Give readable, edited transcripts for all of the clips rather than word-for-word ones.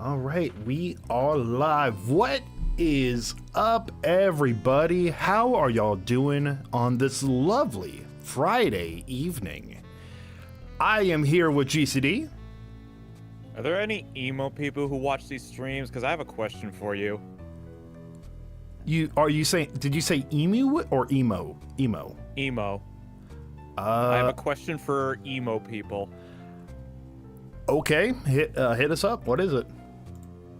All right, we are live. What is up, everybody? How are y'all doing on this lovely Friday evening? I am here with GCD. Are there any emo people who watch these streams? Because I have a question for you. Are you saying? Did you say emu or emo? Emo. Emo. I have a question for emo people. Okay, hit us up. What is it?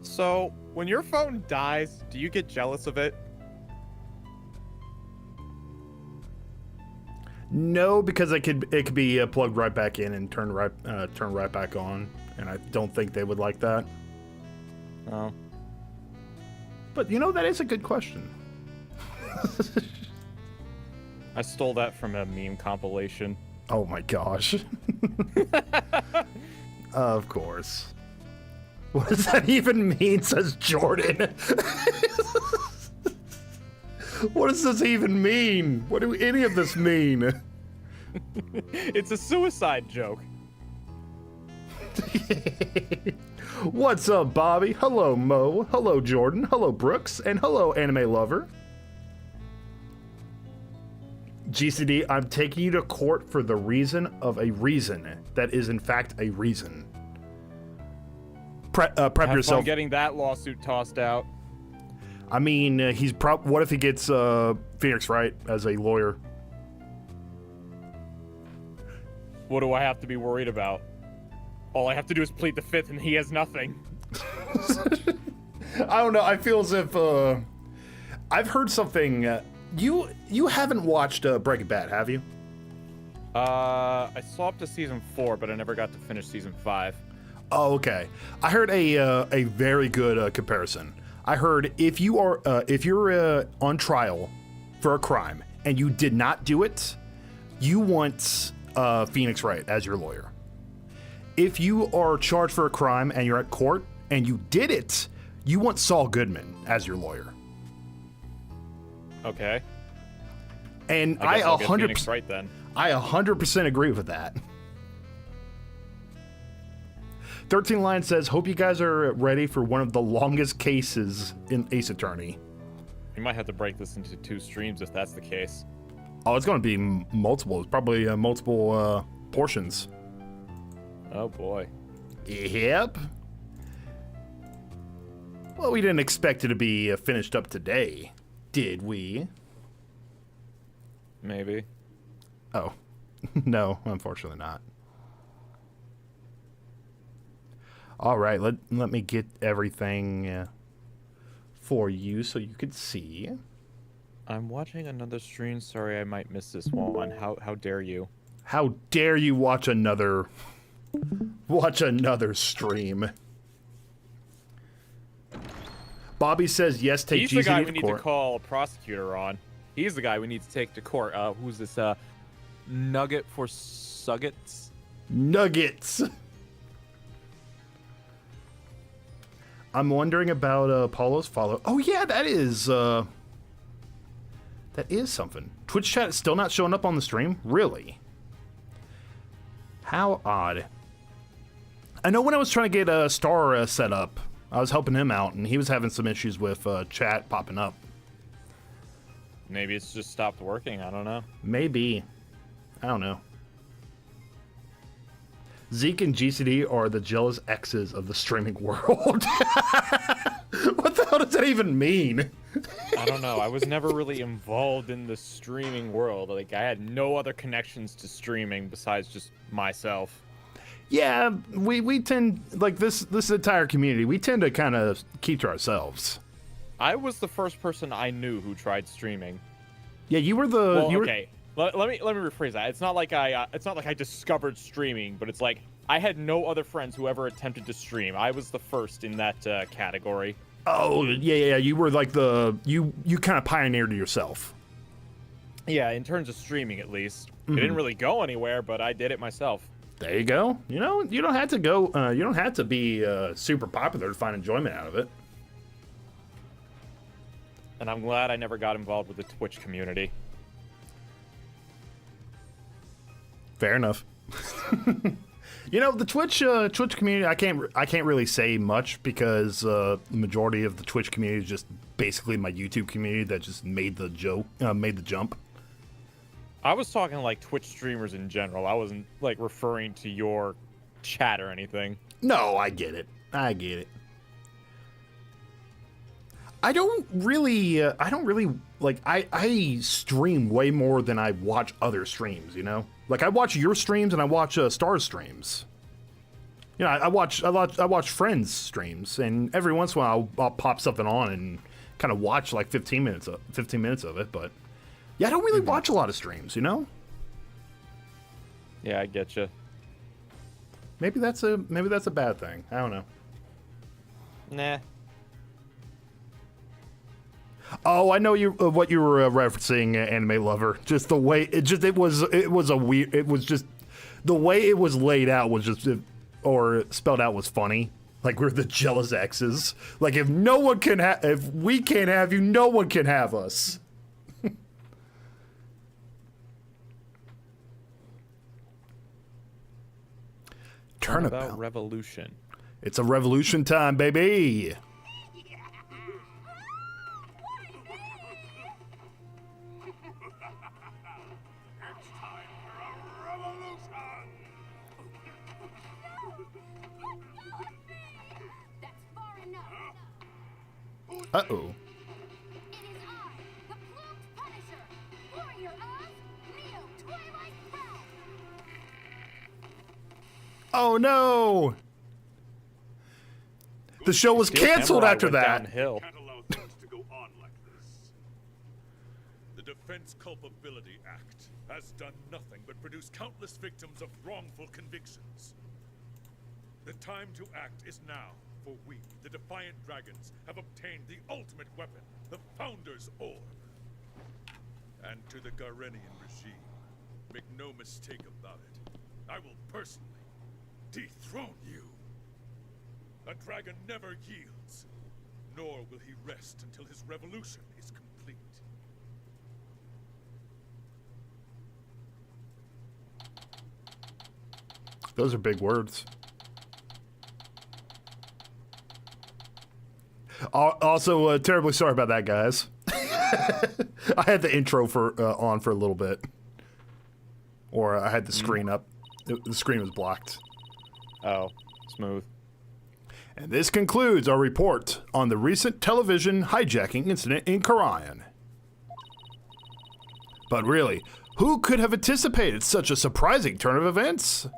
So, when your phone dies, do you get jealous of it? No, because it could be plugged right back in and turn right back on, and I don't think they would like that. Oh. But you know, that is a good question. I stole that from a meme compilation. Oh my gosh. Of course. What does that even mean, says Jordan? What does this even mean? What do any of this mean? It's a suicide joke. What's up, Bobby? Hello, Mo. Hello, Jordan. Hello, Brooks. And hello, anime lover. GCD, I'm taking you to court for the reason of a reason that is in fact a reason. Prep Have yourself. fun getting that lawsuit tossed out. I mean, what if he gets Phoenix Wright as a lawyer? What do I have to be worried about? All I have to do is plead the fifth and he has nothing. I don't know. I feel as if I've heard something. You haven't watched Breaking Bad, have you? I saw up to season 4, but I never got to finish season 5. Oh, okay. I heard a very good comparison. I heard if you're on trial for a crime and you did not do it, you want Phoenix Wright as your lawyer. If you are charged for a crime and you're at court and you did it, you want Saul Goodman as your lawyer. Okay. And I guess I'll get 100% Phoenix Wright then. I 100% agree with that. 13 Lion says, hope you guys are ready for one of the longest cases in Ace Attorney. We might have to break this into 2 streams if that's the case. Oh, it's going to be multiple. It's probably multiple portions. Oh boy. Yep. Well, we didn't expect it to be finished up today, did we? Maybe. Oh, no, unfortunately not. All right, let me get everything for you so you could see. I'm watching another stream. Sorry, I might miss this one. How dare you? How dare you watch another stream? Bobby says yes. Take He's GCD the guy we to need court. to call a prosecutor on. He's the guy we need to take to court. Who's this? Nugget for Suggets? Nuggets. I'm wondering about Paulo's follow. Oh yeah, that is something. Twitch chat is still not showing up on the stream? Really? How odd. I know when I was trying to get a Star set up, I was helping him out, and he was having some issues with chat popping up. Maybe it's just stopped working. I don't know. Maybe. I don't know. Zeke and GCD are the jealous exes of the streaming world. What the hell does that even mean? I don't know. I was never really involved in the streaming world. Like, I had no other connections to streaming besides just myself. Yeah, we tend, like this entire community, we tend to kind of keep to ourselves. I was the first person I knew who tried streaming. Yeah, you were the. Well, you were, okay. Let me rephrase that. It's not like I discovered streaming, but it's like I had no other friends who ever attempted to stream. I was the first in that category. Oh yeah. You were like you kind of pioneered yourself. Yeah, in terms of streaming, at least. It didn't really go anywhere, but I did it myself. There you go. You know, you don't have to go. You don't have to be super popular to find enjoyment out of it. And I'm glad I never got involved with the Twitch community. Fair enough. You know, the Twitch community, I can't really say much because the majority of the Twitch community is just basically my YouTube community that just made the jump. I was talking like Twitch streamers in general. I wasn't like referring to your chat or anything. No, I get it. I don't really like. I stream way more than I watch other streams. You know, like I watch your streams and I watch Star's streams. You know, I watch friends' streams, and every once in a while I'll pop something on and kind of watch like 15 minutes of it. But yeah, I don't really watch a lot of streams. You know. Yeah, I get you. Maybe that's a bad thing. I don't know. Nah. Oh, I know what you were referencing, Anime Lover. Just the way it was just the way it was laid out was just or spelled out was funny. Like we're the jealous exes. like if we can't have you, no one can have us. Turnabout revolution. It's a revolution time, baby. Uh-oh. It is I, the Plumed Punisher, warrior of Neo Twilight Realm. Oh no! The show was canceled after that. Downhill. Can't allow things to go on like this. The Defense Culpability Act has done nothing but produce countless victims of wrongful convictions. The time to act is now, for we, the Defiant Dragons, have obtained the ultimate weapon, the Founder's Orb. And to the Garenian regime, make no mistake about it, I will personally dethrone you. A dragon never yields, nor will he rest until his revolution is complete. Those are big words. Also, terribly sorry about that, guys. I had the intro on for a little bit, or I had the screen up. The screen was blocked. Oh, smooth. And this concludes our report on the recent television hijacking incident in Karayan. But really, who could have anticipated such a surprising turn of events?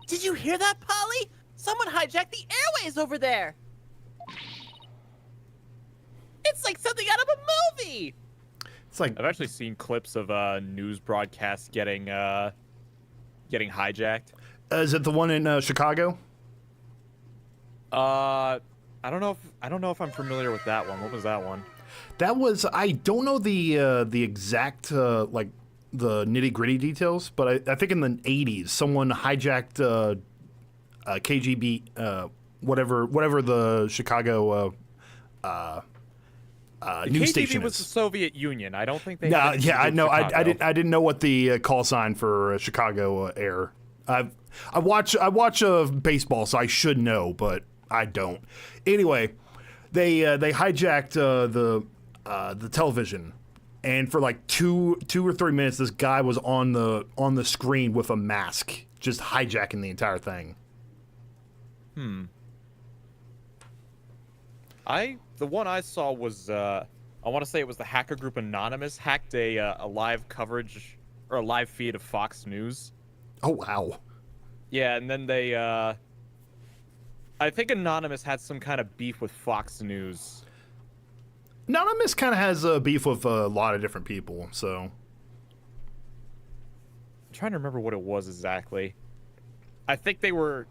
Did you hear that, Polly? Someone hijacked the airways over there. It's like something out of a movie. It's like I've actually seen clips of news broadcasts getting hijacked. Is it the one in Chicago? I don't know if I'm familiar with that one. What was that one? That was, I don't know the exact like the nitty gritty details, but I think in the 80s someone hijacked KGB whatever the Chicago news KGB station was is. the Soviet Union. I don't think they. No, had yeah, I know. I Chicago. didn't know what the call sign for Chicago air. I watch baseball, so I should know, but I don't. Anyway, they hijacked the television, and for like two or 3 minutes, this guy was on the screen with a mask, just hijacking the entire thing. The one I saw was I want to say it was the hacker group Anonymous hacked a live coverage or a live feed of Fox News. Oh wow! Yeah, and then they I think Anonymous had some kind of beef with Fox News. Anonymous kind of has a beef with a lot of different people, so I'm trying to remember what it was exactly. I think they were.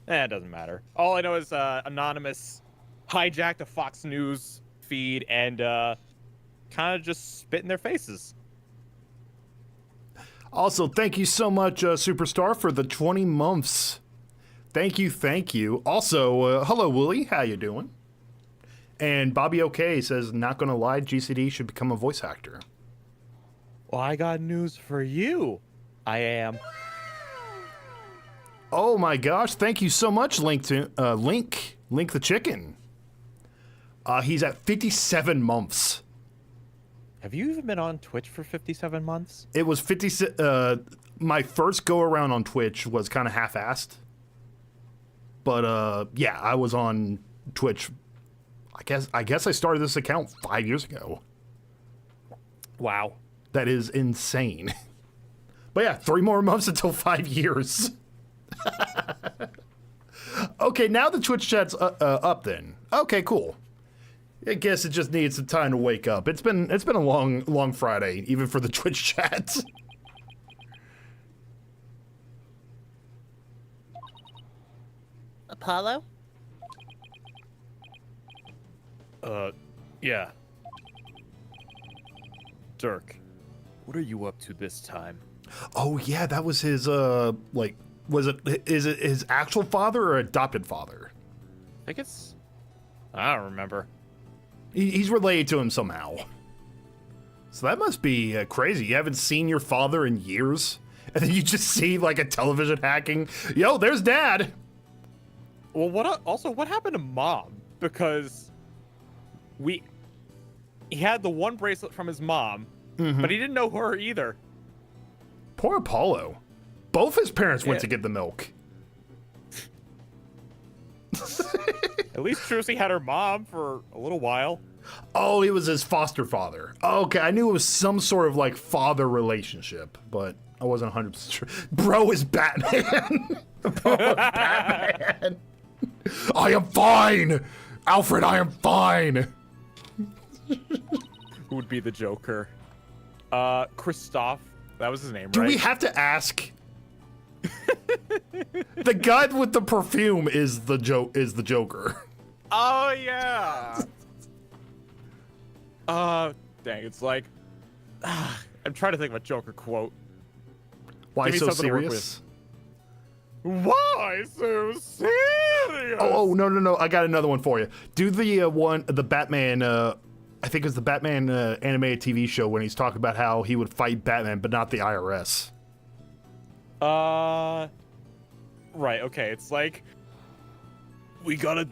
It doesn't matter. All I know is Anonymous hijacked a Fox News feed and kind of just spit in their faces. Also, thank you so much, Superstar, for the 20 months. Thank you. Also, hello, Wooly. How you doing? And Bobby OK says, not gonna lie, GCD should become a voice actor. Well, I got news for you. I am. Oh my gosh! Thank you so much, Link the chicken. He's at 57 months. Have you even been on Twitch for 57 months? It was 50. My first go around on Twitch was kind of half-assed, but yeah, I was on Twitch. I guess I started this account 5 years ago. Wow. That is insane. But yeah, 3 more months until 5 years. Okay, now the Twitch chat's up then. Okay, cool. I guess it just needs some time to wake up. It's been a long Friday, even for the Twitch chat. Apollo? Yeah. Dirk, what are you up to this time? Oh yeah, that was his is it his actual father or adopted father? I think it's... I don't remember. He's related to him somehow. So that must be crazy. You haven't seen your father in years, and then you just see like a television hacking. Yo, there's Dad. Well, what happened to Mom? Because he had the one bracelet from his mom, but he didn't know her either. Poor Apollo. Both his parents went to get the milk. At least Trucy had her mom for a little while. Oh, he was his foster father. Okay, I knew it was some sort of like father relationship, but I wasn't 100% sure. Bro is Batman. Bro is Batman. I am fine. Alfred, I am fine. Who would be the Joker? Christoph. That was his name, Do right? we have to ask? The guy with the perfume is the Joker. Oh, yeah. Dang, it's like... I'm trying to think of a Joker quote. Why Give me so something to work serious? Why so serious? Oh, no. I got another one for you. Do the Batman, I think it's the Batman animated TV show when he's talking about how he would fight Batman, but not the IRS. Right, okay, it's like... We gotta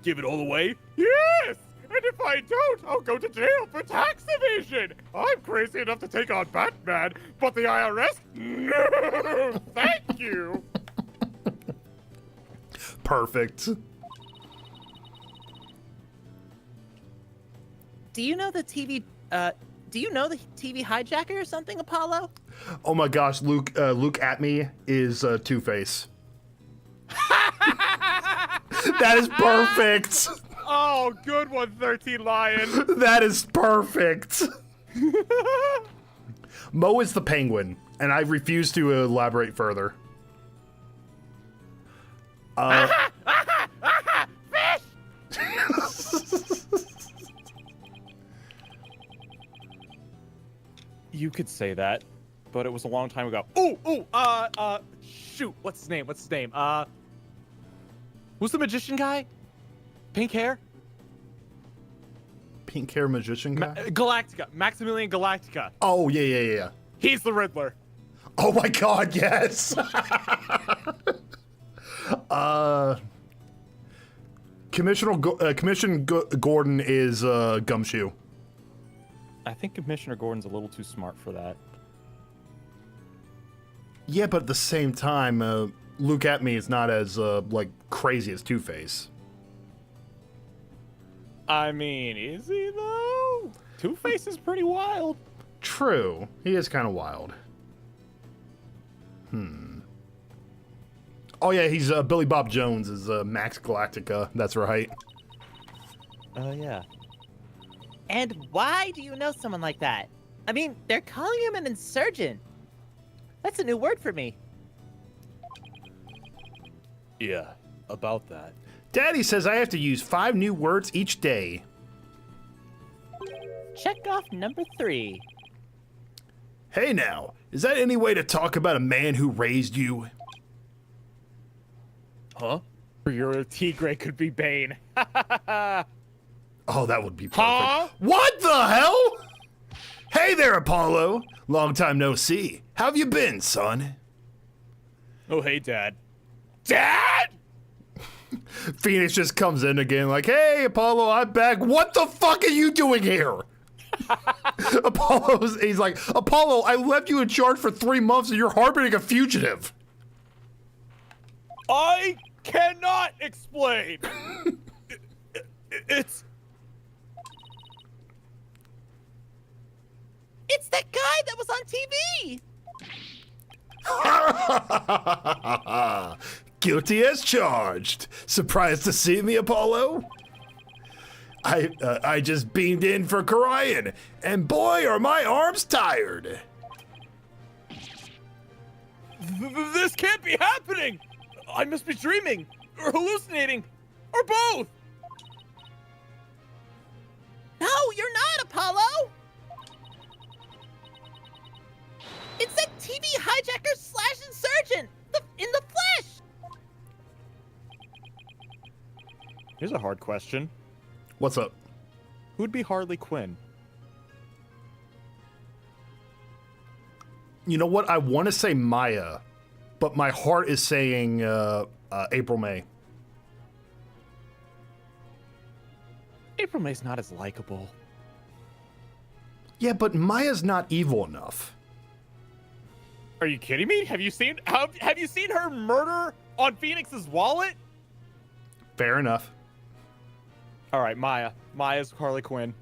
give it all away? Yes! And if I don't, I'll go to jail for tax evasion! I'm crazy enough to take on Batman, but the IRS? No! Thank you! Perfect. Do you know the TV hijacker or something, Apollo? Oh my gosh, Luke at me is Two-Face. That is perfect. Oh, good one, 13 Lion. That is perfect. Mo is the Penguin, and I refuse to elaborate further. You could say that, but it was a long time ago. Shoot, what's his name? Who's the magician guy? Pink hair? Pink hair magician guy? Galactica. Maximilian Galactica. Oh, yeah. He's the Riddler. Oh my god, yes! Commissioner Gordon is Gumshoe. I think Commissioner Gordon's a little too smart for that. Yeah, but at the same time, Luke at me is not as like crazy as Two-Face. I mean, is he though? Two-Face is pretty wild. True, he is kind of wild. Oh yeah, he's Billy Bob Jones is Max Galactica. That's right. Oh yeah. And why do you know someone like that? I mean, they're calling him an insurgent. That's a new word for me. Yeah, about that. Daddy says I have to use 5 new words each day. Check off number 3. Hey now, is that any way to talk about a man who raised you? Huh? Your Tigray could be Bane. Oh, that would be perfect. Huh? What the hell? Hey there, Apollo. Long time no see. How have you been, son? Oh, hey, Dad. Dad! Phoenix just comes in again like, hey, Apollo, I'm back. What the fuck are you doing here? He's like, Apollo, I left you in charge for 3 months and you're harboring a fugitive. I cannot explain. It's It's that guy that was on TV! Guilty as charged. Surprised to see me, Apollo? I just beamed in for Karayan, and boy, are my arms tired. This can't be happening! I must be dreaming, or hallucinating, or both! No, you're not, Apollo! It's that TV hijacker slash insurgent! In the flesh! Here's a hard question. What's up? Who'd be Harley Quinn? You know what? I want to say Maya, but my heart is saying April May. April May's not as likable. Yeah, but Maya's not evil enough. Are you kidding me? Have you seen her murder on Phoenix's wallet? Fair enough. All right, Maya. Maya's Harley Quinn.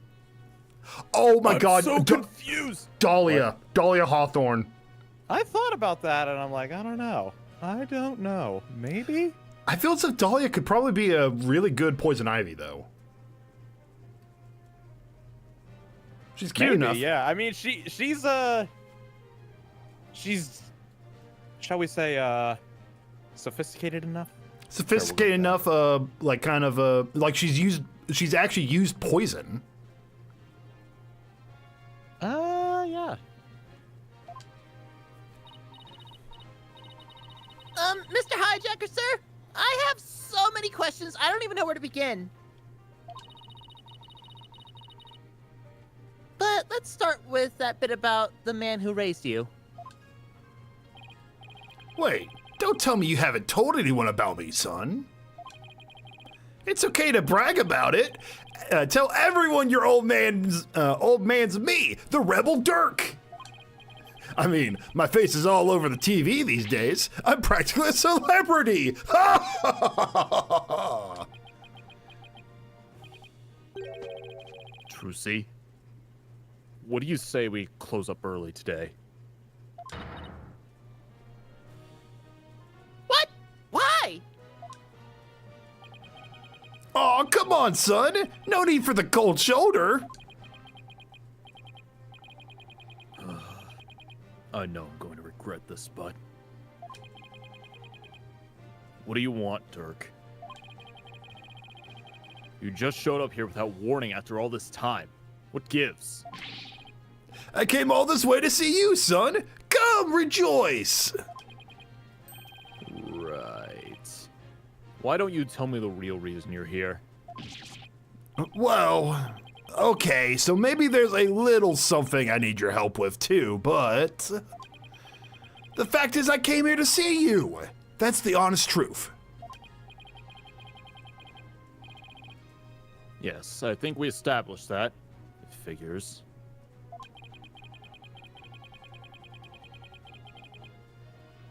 Oh my God! So confused. Dahlia Hawthorne. I thought about that, and I'm like, I don't know. Maybe. I feel as if Dahlia could probably be a really good Poison Ivy, though. She's cute Maybe, enough. yeah. I mean, she's shall we say sophisticated enough? Sophisticated enough, like kind of, like she's actually used poison. Yeah. Mr. Hijacker, sir? I have so many questions, I don't even know where to begin. But let's start with that bit about the man who raised you. Wait, don't tell me you haven't told anyone about me, son. It's okay to brag about it. Tell everyone your old man's me, the Rebel Dirk. I mean, my face is all over the TV these days. I'm practically a celebrity. Trucy, what do you say we close up early today? What? Why? Oh, come on, son. No need for the cold shoulder. I know I'm going to regret this, but... What do you want, Dirk? You just showed up here without warning after all this time. What gives? I came all this way to see you, son. Come, rejoice. Right. Why don't you tell me the real reason you're here? Well, okay, so maybe there's a little something I need your help with too, but the fact is I came here to see you. That's the honest truth. Yes, I think we established that. It figures.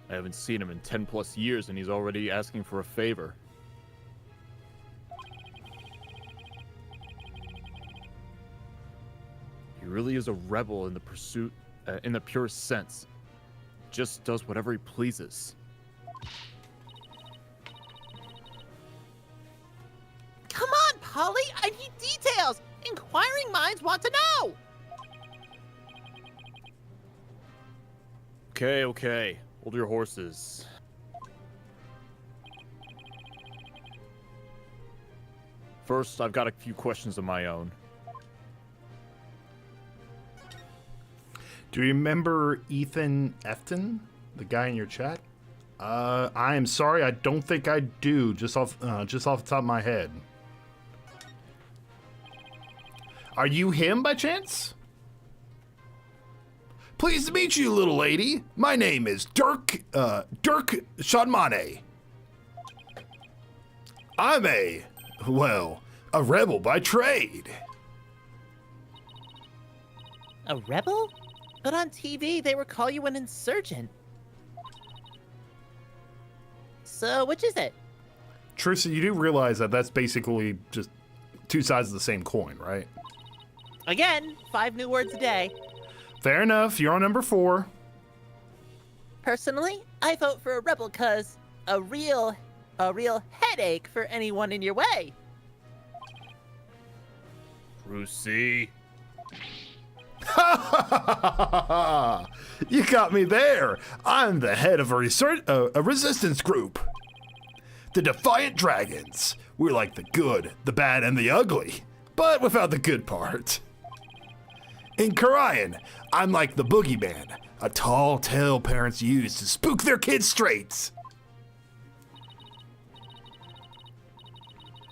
I haven't seen him in 10 plus years and he's already asking for a favor. He really is a rebel in the pursuit, in the purest sense. Just does whatever he pleases. Come on, Polly, I need details. Inquiring minds want to know. Okay. Hold your horses. First, I've got a few questions of my own. Do you remember Ethan Efton, the guy in your chat? I am sorry, I don't think I do, just off the top of my head. Are you him by chance? Pleased to meet you, little lady. My name is Dirk Shanmane. I'm a rebel by trade. A rebel? But on TV, they would call you an insurgent. So, which is it? Tristan, you do realize that that's basically just two sides of the same coin, right? Again, 5 new words a day. Fair enough. You're on number 4. Personally, I vote for a rebel cause a real headache for anyone in your way. Brucey. You got me there. I'm the head of a resistance group. The Defiant Dragons. We're like the good, the bad, and the ugly, but without the good part. In Karayan, I'm like the boogeyman, a tall tale parents use to spook their kids straight.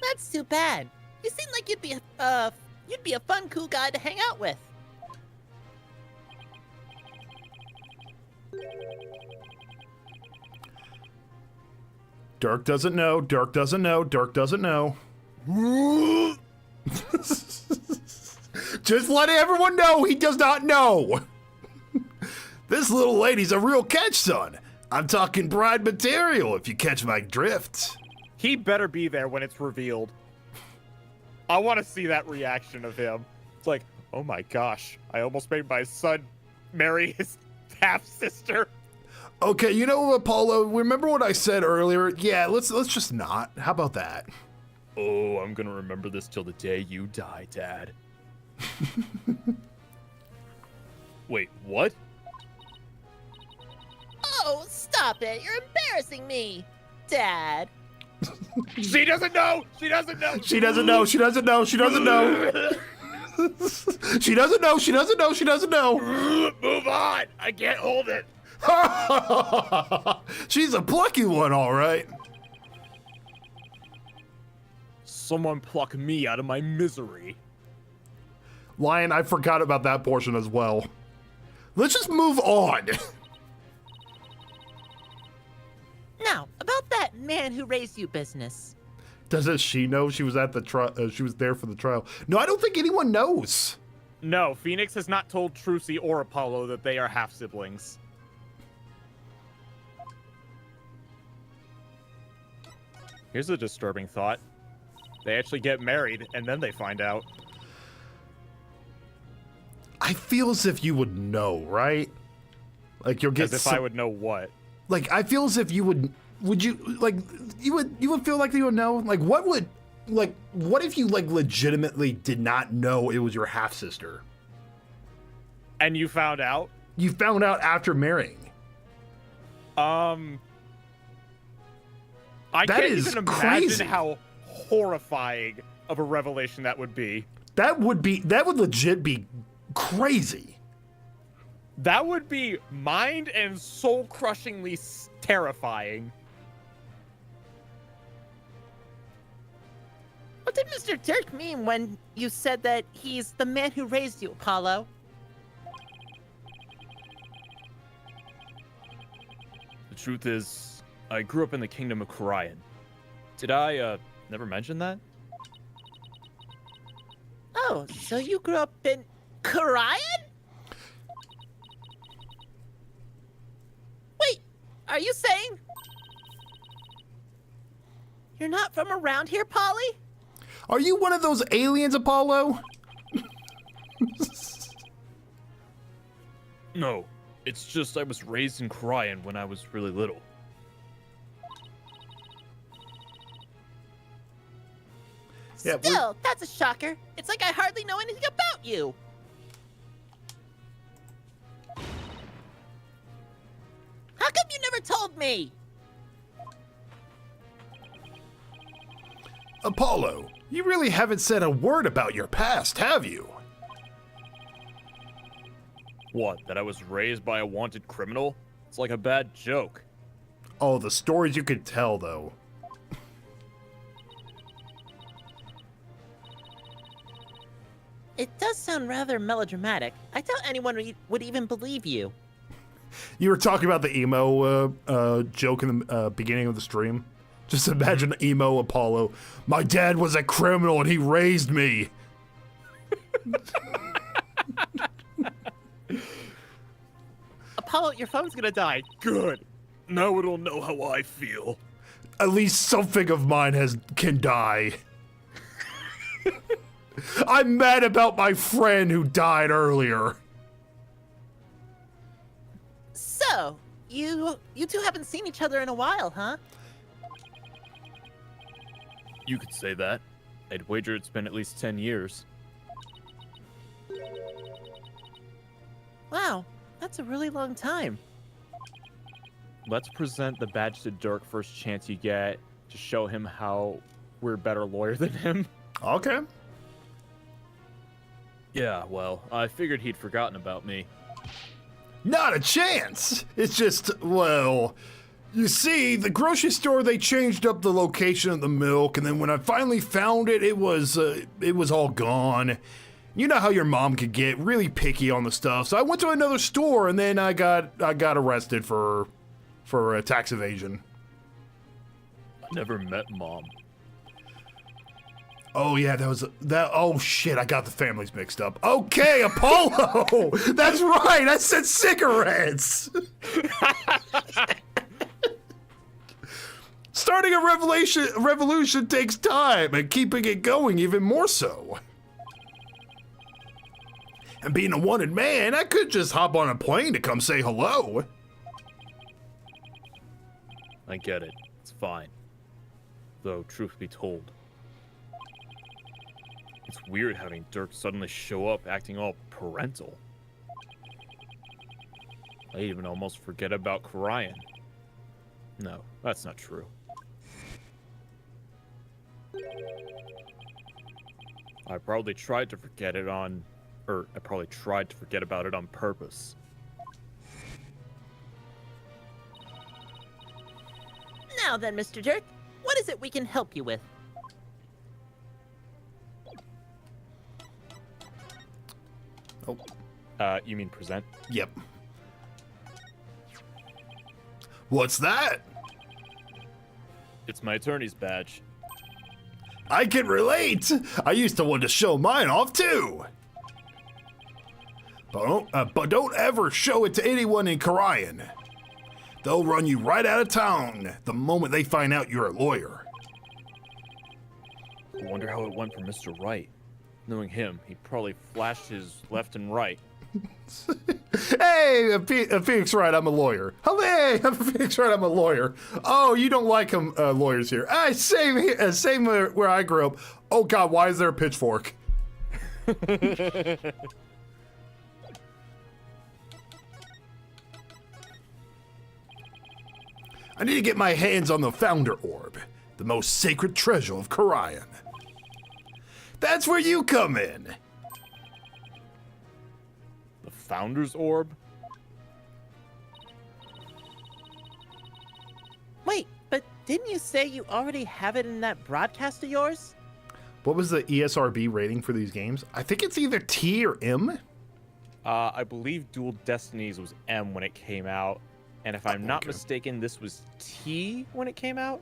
That's too bad. You seem like you'd be a fun, cool guy to hang out with. Dirk doesn't know, Dirk doesn't know, Dirk doesn't know. Just letting everyone know he does not know. This little lady's a real catch, son. I'm talking bride material, if you catch my drift. He better be there when it's revealed. I want to see that reaction of him. It's like, oh my gosh, I almost made my son marry his half-sister. Okay, you know, Apollo, remember what I said earlier? Yeah, let's just not. How about that? Oh, I'm gonna remember this till the day you die, Dad. Wait, what? Oh, stop it. You're embarrassing me, Dad. She doesn't know! She doesn't know! She doesn't know, she doesn't know, she doesn't know. She doesn't know, she doesn't know, she doesn't know. Move on! I can't hold it! She's a plucky one, all right. Someone pluck me out of my misery. Lion, I forgot about that portion as well. Let's just move on. Now, about that man who raised you business. Doesn't she know she was at the she was there for the trial? No, I don't think anyone knows. No, Phoenix has not told Trucy or Apollo that they are half-siblings. Here's a disturbing thought. They actually get married, and then they find out. I feel as if you would know, right? Like you'll get As if I would know what. Like I feel as if you would you like you would feel like you would know? Like what if you like legitimately did not know it was your half sister? And you found out? You found out after marrying. I That can't is even crazy. imagine how horrifying of a revelation that would be. That would legit be crazy. That would be mind and soul crushingly terrifying. What did Mr. Dirk mean when you said that he's the man who raised you, Apollo? The truth is, I grew up in the kingdom of Karayan. Did I, never mention that? Oh, so you grew up in Karayan? Wait, are you saying you're not from around here, Polly? Are you one of those aliens, Apollo? No, it's just I was raised in Karayan when I was really little. Yeah, Still, that's a shocker. It's like I hardly know anything about you. How come you never told me? Apollo, you really haven't said a word about your past, have you? What, that I was raised by a wanted criminal? It's like a bad joke. Oh, the stories you could tell, though. It does sound rather melodramatic. I doubt anyone would even believe you. You were talking about the emo joke in the beginning of the stream. Just imagine emo Apollo. My dad was a criminal and he raised me. Apollo, your phone's gonna die. Good. Now it'll know how I feel. At least something of mine can die. I'm mad about my friend who died earlier. So, you two haven't seen each other in a while, huh? You could say that. I'd wager it's been at least 10 years. Wow, that's a really long time. Let's present the badge to Dirk first chance you get to show him how we're a better lawyer than him. Okay. Yeah, well, I figured he'd forgotten about me. Not a chance. It's just, well, you see, the grocery store, they changed up the location of the milk, and then when I finally found it, it was all gone. You know how your mom could get really picky on the stuff. So I went to another store, and then I got arrested for tax evasion. I never met Mom. Oh yeah, that. Oh shit, I got the families mixed up. Okay, Apollo. That's right. I said cigarettes. Starting a revolution takes time, and keeping it going even more so. And being a wanted man, I could just hop on a plane to come say hello. I get it. It's fine. Though, truth be told, it's weird having Dirk suddenly show up acting all parental. I even almost forget about Karayan. No, that's not true. I probably tried to forget about it on purpose. Now then, Mr. Dirk, what is it we can help you with? Oh, You mean present? yep. What's that? It's my attorney's badge. I can relate. I used to want to show mine off too. But don't ever show it to anyone in Karayan. They'll run you right out of town the moment they find out you're a lawyer. I wonder how it went for Mr. Wright. Knowing him, he probably flashed his left and right. Hey, Phoenix Wright, I'm a lawyer. Hey, I'm Phoenix Wright, I'm a lawyer. Oh, you don't like lawyers here. Same here, same where I grew up. Oh God, why is there a pitchfork? I need to get my hands on the Founder Orb, the most sacred treasure of Karayan. That's where you come in. The Founder's Orb? Wait, but didn't you say you already have it in that broadcast of yours? What was the ESRB rating for these games? I think it's either T or M. I believe Dual Destinies was M when it came out. And if I'm not mistaken, this was T when it came out.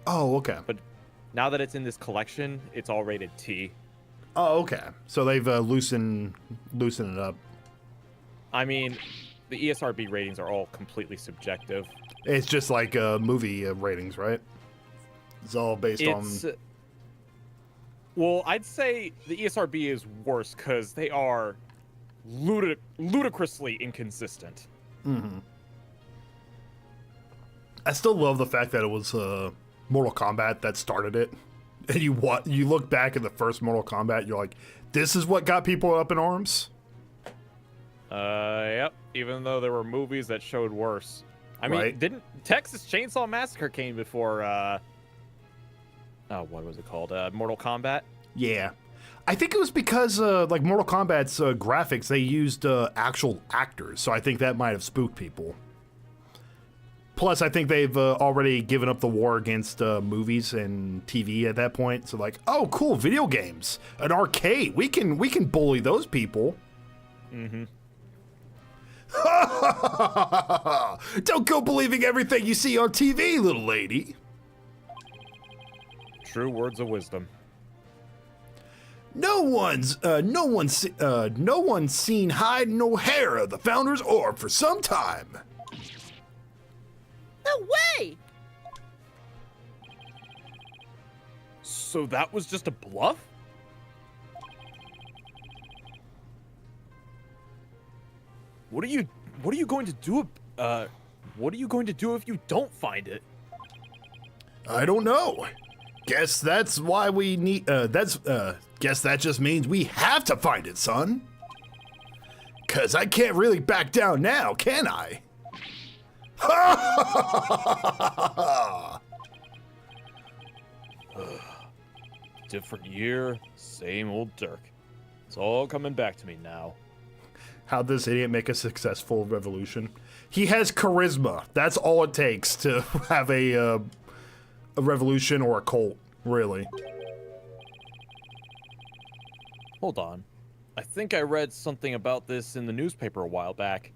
Oh, okay. But now that it's in this collection, it's all rated T. Oh, okay. So they've loosened it up. I mean, the ESRB ratings are all completely subjective. It's just like movie ratings, right? It's all based on... Well, I'd say the ESRB is worse because they are ludicrously inconsistent. Mm-hmm. I still love the fact that it was Mortal Kombat that started it. And you look back at the first Mortal Kombat, you're like, this is what got people up in arms? Yep. Even though there were movies that showed worse. I mean, didn't Texas Chainsaw Massacre came before, what was it called? Mortal Kombat? Yeah. I think it was because, like, Mortal Kombat's graphics, they used actual actors. So I think that might have spooked people. Plus, I think they've already given up the war against movies and TV at that point. So like, oh, cool, video games, an arcade. We can bully those people. Mm-hmm. Don't go believing everything you see on TV, little lady. True words of wisdom. No one's seen hide nor hair of the Founder's Orb for some time. No way! So that was just a bluff? What are you going to do? What are you going to do if you don't find it? I don't know. Guess that's why we need. Guess that just means we have to find it, son. 'Cause I can't really back down now, can I? Different year, same old Dirk. It's all coming back to me now. How'd this idiot make a successful revolution? He has charisma. That's all it takes to have a revolution or a cult, really. Hold on. I think I read something about this in the newspaper a while back.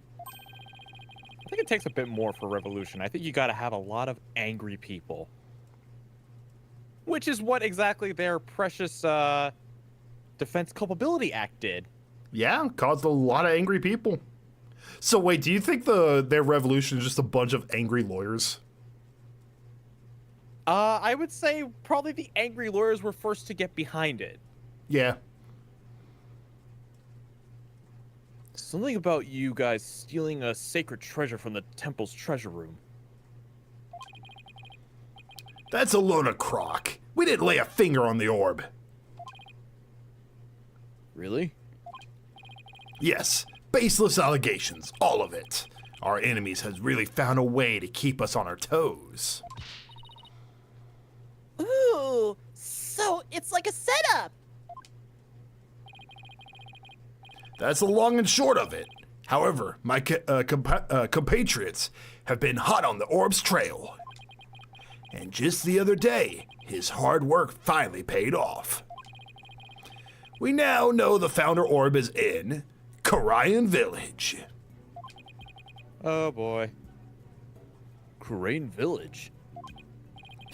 I think it takes a bit more for revolution. I think you gotta have a lot of angry people. Which is what exactly their precious Defense Culpability Act did. Yeah, caused a lot of angry people. So wait, do you think their revolution is just a bunch of angry lawyers? I would say probably the angry lawyers were first to get behind it. Yeah. Something about you guys stealing a sacred treasure from the temple's treasure room. That's a load of crock. We didn't lay a finger on the orb. Really? Yes, baseless allegations, all of it. Our enemies has really found a way to keep us on our toes. Ooh, so it's like a setup. That's the long and short of it. However, my compatriots have been hot on the orb's trail. And just the other day, his hard work finally paid off. We now know the Founder Orb is in Karayan Village. Oh boy. Crane Village?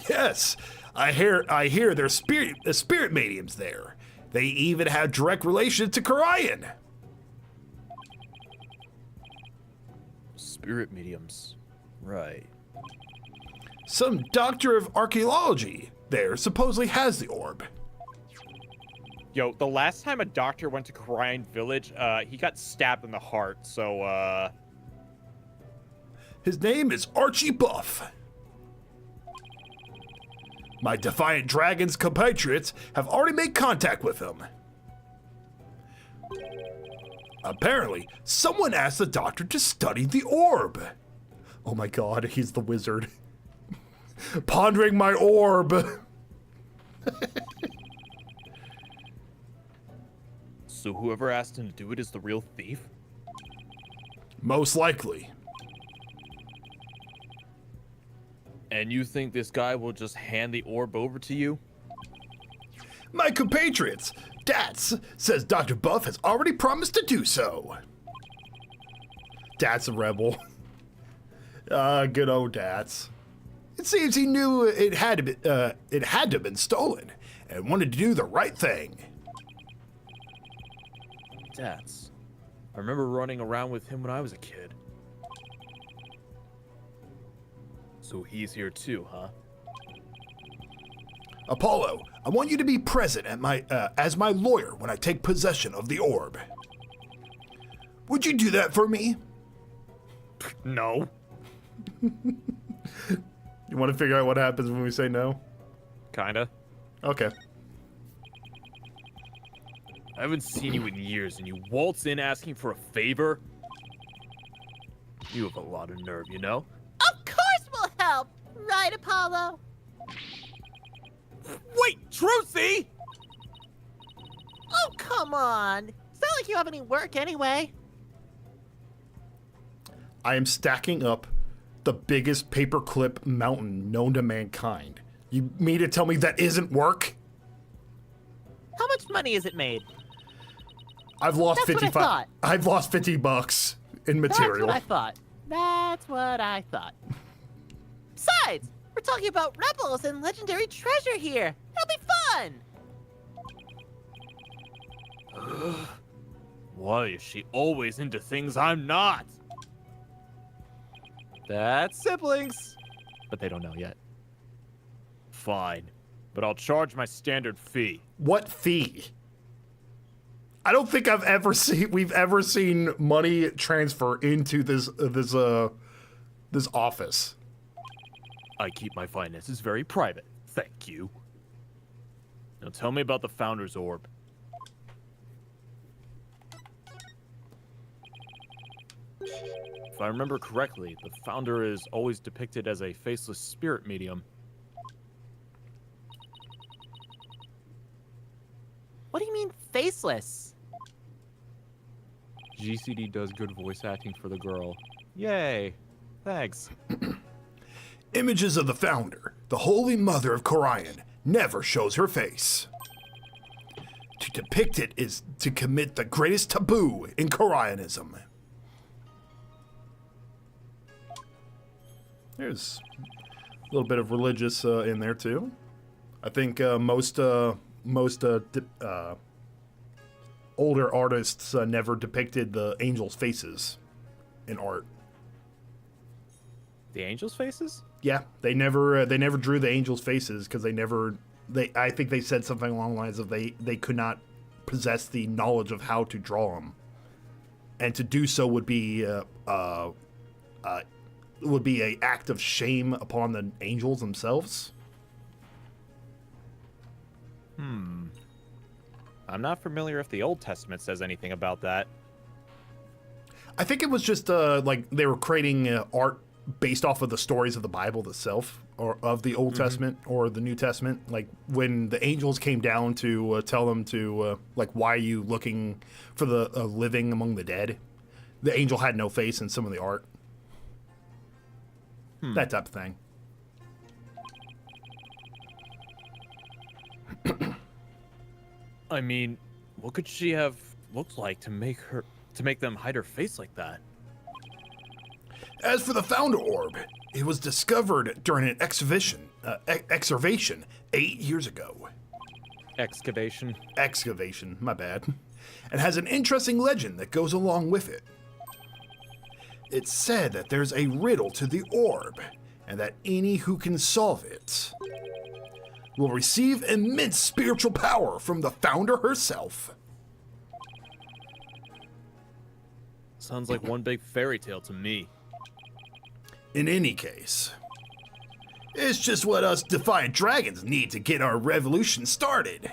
Yes, I hear there's spirit mediums there. They even have direct relation to Karayan. Spirit mediums. Right. Some doctor of archaeology there supposedly has the orb. Yo, the last time a doctor went to Karayan Village, he got stabbed in the heart, so, His name is Archie Buff. My Defiant Dragon's compatriots have already made contact with him. Apparently, someone asked the doctor to study the orb. Oh my god, he's the wizard. Pondering my orb. So whoever asked him to do it is the real thief? Most likely. And you think this guy will just hand the orb over to you? My compatriots, Dats, says Dr. Buff has already promised to do so. Dats a rebel. Good old Dats. It seems he knew it had to have been stolen and wanted to do the right thing. Dats. I remember running around with him when I was a kid. So he's here too, huh? Apollo, I want you to be present at as my lawyer when I take possession of the orb. Would you do that for me? No. You want to figure out what happens when we say no? Kinda. Okay. I haven't seen you in years, and you waltz in asking for a favor? You have a lot of nerve, you know? Of course we'll help, right, Apollo? Wait, Trucy! Oh, come on. It's not like you have any work anyway. I am stacking up the biggest paperclip mountain known to mankind. You mean to tell me that isn't work? How much money is it made? I've lost That's what I 55. thought. I've lost $50 in material. That's what I thought. Besides, we're talking about rebels and legendary treasure here. It'll be fun. Why is she always into things I'm not? That's siblings. But they don't know yet. Fine. But I'll charge my standard fee. What fee? I don't think we've ever seen money transfer into this office. I keep my finances very private. Thank you. Now tell me about the Founder's Orb. If I remember correctly, the Founder is always depicted as a faceless spirit medium. What do you mean faceless? GCD does good voice acting for the girl. Yay. Thanks. Images of the Founder, the Holy Mother of Corian, never shows her face. To depict it is to commit the greatest taboo in Corianism. There's a little bit of religious in there too. I think most older artists never depicted the angels' faces in art. The angels' faces? Yeah, they never drew the angels' faces because I think they said something along the lines of they could not possess the knowledge of how to draw them, and to do so would be a act of shame upon the angels themselves. I'm not familiar if the Old Testament says anything about that. I think it was just like they were creating art based off of the stories of the Bible itself, or of the Old Testament or the New Testament. Like when the angels came down to tell them to like, why are you looking for the living among the dead? The angel had no face in some of the art. That type of thing. I mean, what could she have looked like to make them hide her face like that? As for the Founder Orb, it was discovered during an excavation 8 years ago. Excavation, my bad. And has an interesting legend that goes along with it. It's said that there's a riddle to the orb, and that any who can solve it will receive immense spiritual power from the Founder herself. Sounds like one big fairy tale to me. In any case, it's just what us defiant dragons need to get our revolution started.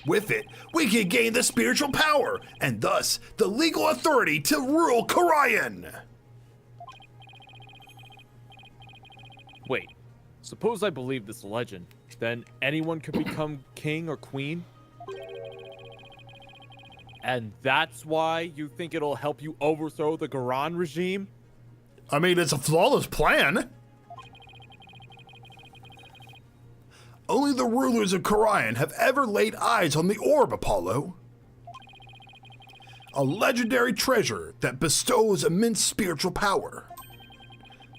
With it, we can gain the spiritual power, and thus the legal authority to rule Corian. Wait, suppose I believe this legend, then anyone could become king or queen? And that's why you think it'll help you overthrow the Garan regime? I mean, it's a flawless plan. Only the rulers of Corian have ever laid eyes on the orb, Apollo. A legendary treasure that bestows immense spiritual power.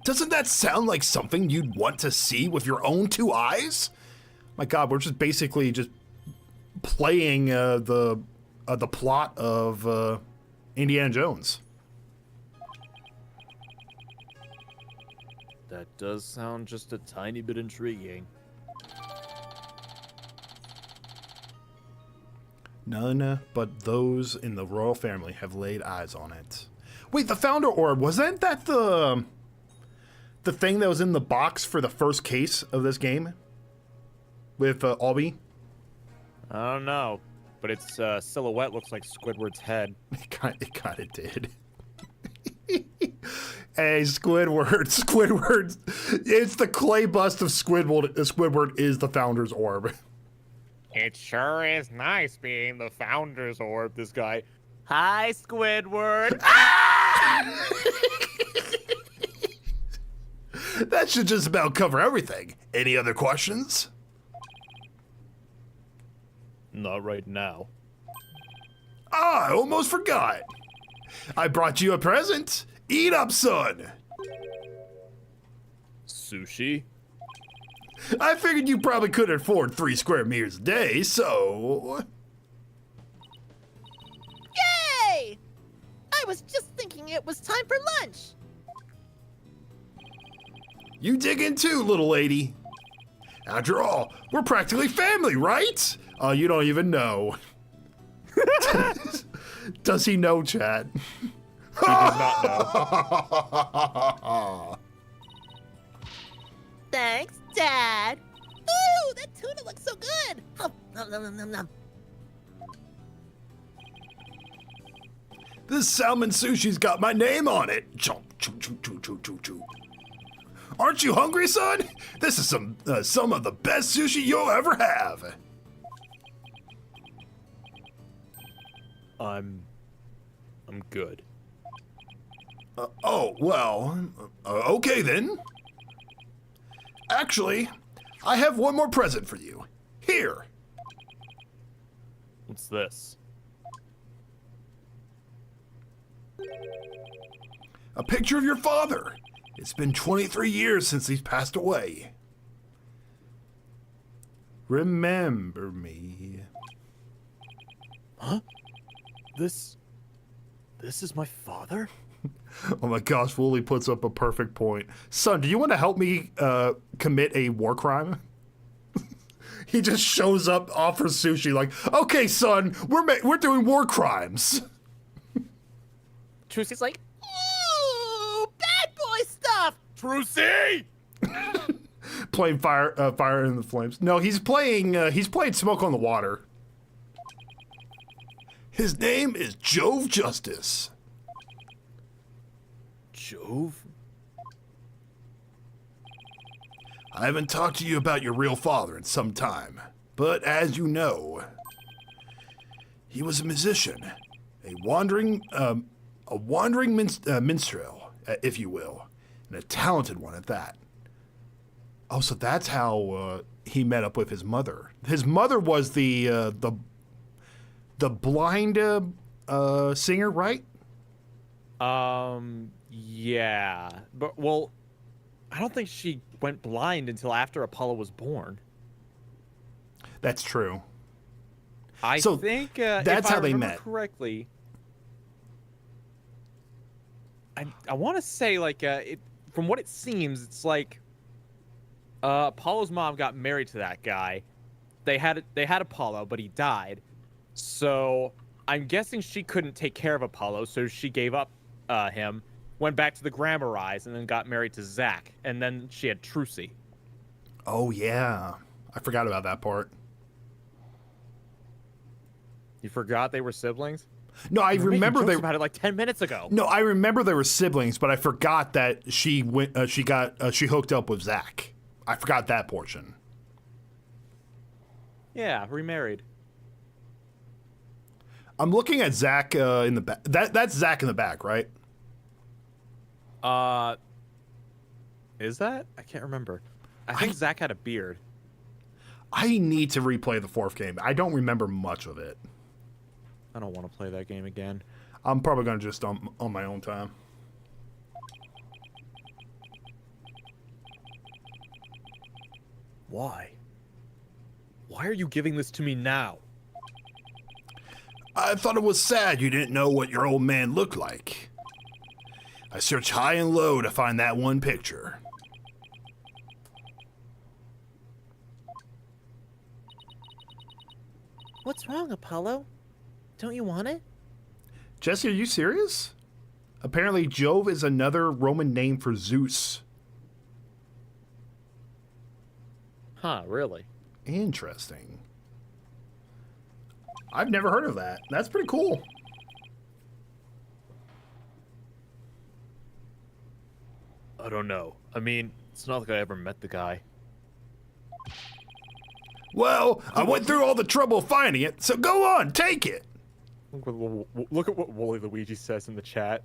Doesn't that sound like something you'd want to see with your own two eyes? My God, we're just basically just playing the plot of Indiana Jones. That does sound just a tiny bit intriguing. None but those in the royal family have laid eyes on it. Wait, the Founder Orb, wasn't that the thing that was in the box for the first case of this game? With Albie? I don't know, but its silhouette looks like Squidward's head. It kind of did. Hey, Squidward. It's the clay bust of Squidward. Squidward is the Founder's Orb. It sure is nice being the Founder's Orb, this guy. Hi, Squidward. That should just about cover everything. Any other questions? Not right now. Ah, I almost forgot. I brought you a present. Eat up, son. Sushi? I figured you probably couldn't afford 3 square meters a day, so... Yay! I was just thinking it was time for lunch. You dig in too, little lady. After all, we're practically family, right? Oh, you don't even know. Does he know, chat? He does not know. Thanks, Dad. Ooh, that tuna looks so good. Nom, nom, nom, nom, nom. This salmon sushi's got my name on it. Chomp, choo, choo, choo, choo, choo, choo. Aren't you hungry, son? This is some of the best sushi you'll ever have. I'm good. Oh, well, okay then. Actually, I have one more present for you. Here. What's this? A picture of your father. It's been 23 years since he's passed away. Remember me. Huh? This is my father? Oh my gosh, Wooly puts up a perfect point. Son, do you want to help me commit a war crime? He just shows up, offers sushi like, okay, son, we're doing war crimes. Trucy's like, ooh, bad boy stuff. Trucy! Playing Fire in the Flames. No, he's playing Smoke on the Water. His name is Jove Justice. Jove? I haven't talked to you about your real father in some time, but as you know, he was a musician, a wandering minstrel, if you will, and a talented one at that. Oh, so that's how he met up with his mother. His mother was the blind singer, right? Yeah. But, well, I don't think she went blind until after Apollo was born. That's true. I So think that's if how I they remember met. correctly. I want to say from what it seems, it's like Apollo's mom got married to that guy. They had Apollo, but he died. So I'm guessing she couldn't take care of Apollo, so she gave up him, went back to the Grammar Eyes, and then got married to Zach, and then she had Trucy. Oh yeah, I forgot about that part. You forgot they were siblings? No, I You were making remember jokes they. about it like 10 minutes ago. No, I remember they were siblings, but I forgot that she hooked up with Zach. I forgot that portion. Yeah, remarried. I'm looking at Zach in the back. That's Zach in the back, right? Is that? I can't remember. I think Zach had a beard. I need to replay the 4th game. I don't remember much of it. I don't want to play that game again. I'm probably gonna just on my own time. Why? Why are you giving this to me now? I thought it was sad you didn't know what your old man looked like. I searched high and low to find that one picture. What's wrong, Apollo? Don't you want it? Jesse, are you serious? Apparently Jove is another Roman name for Zeus. Huh, really? Interesting. I've never heard of that. That's pretty cool. I don't know. I mean, it's not like I ever met the guy. Well, I went through all the trouble finding it, so go on, take it. Look at what Wooly Luigi says in the chat.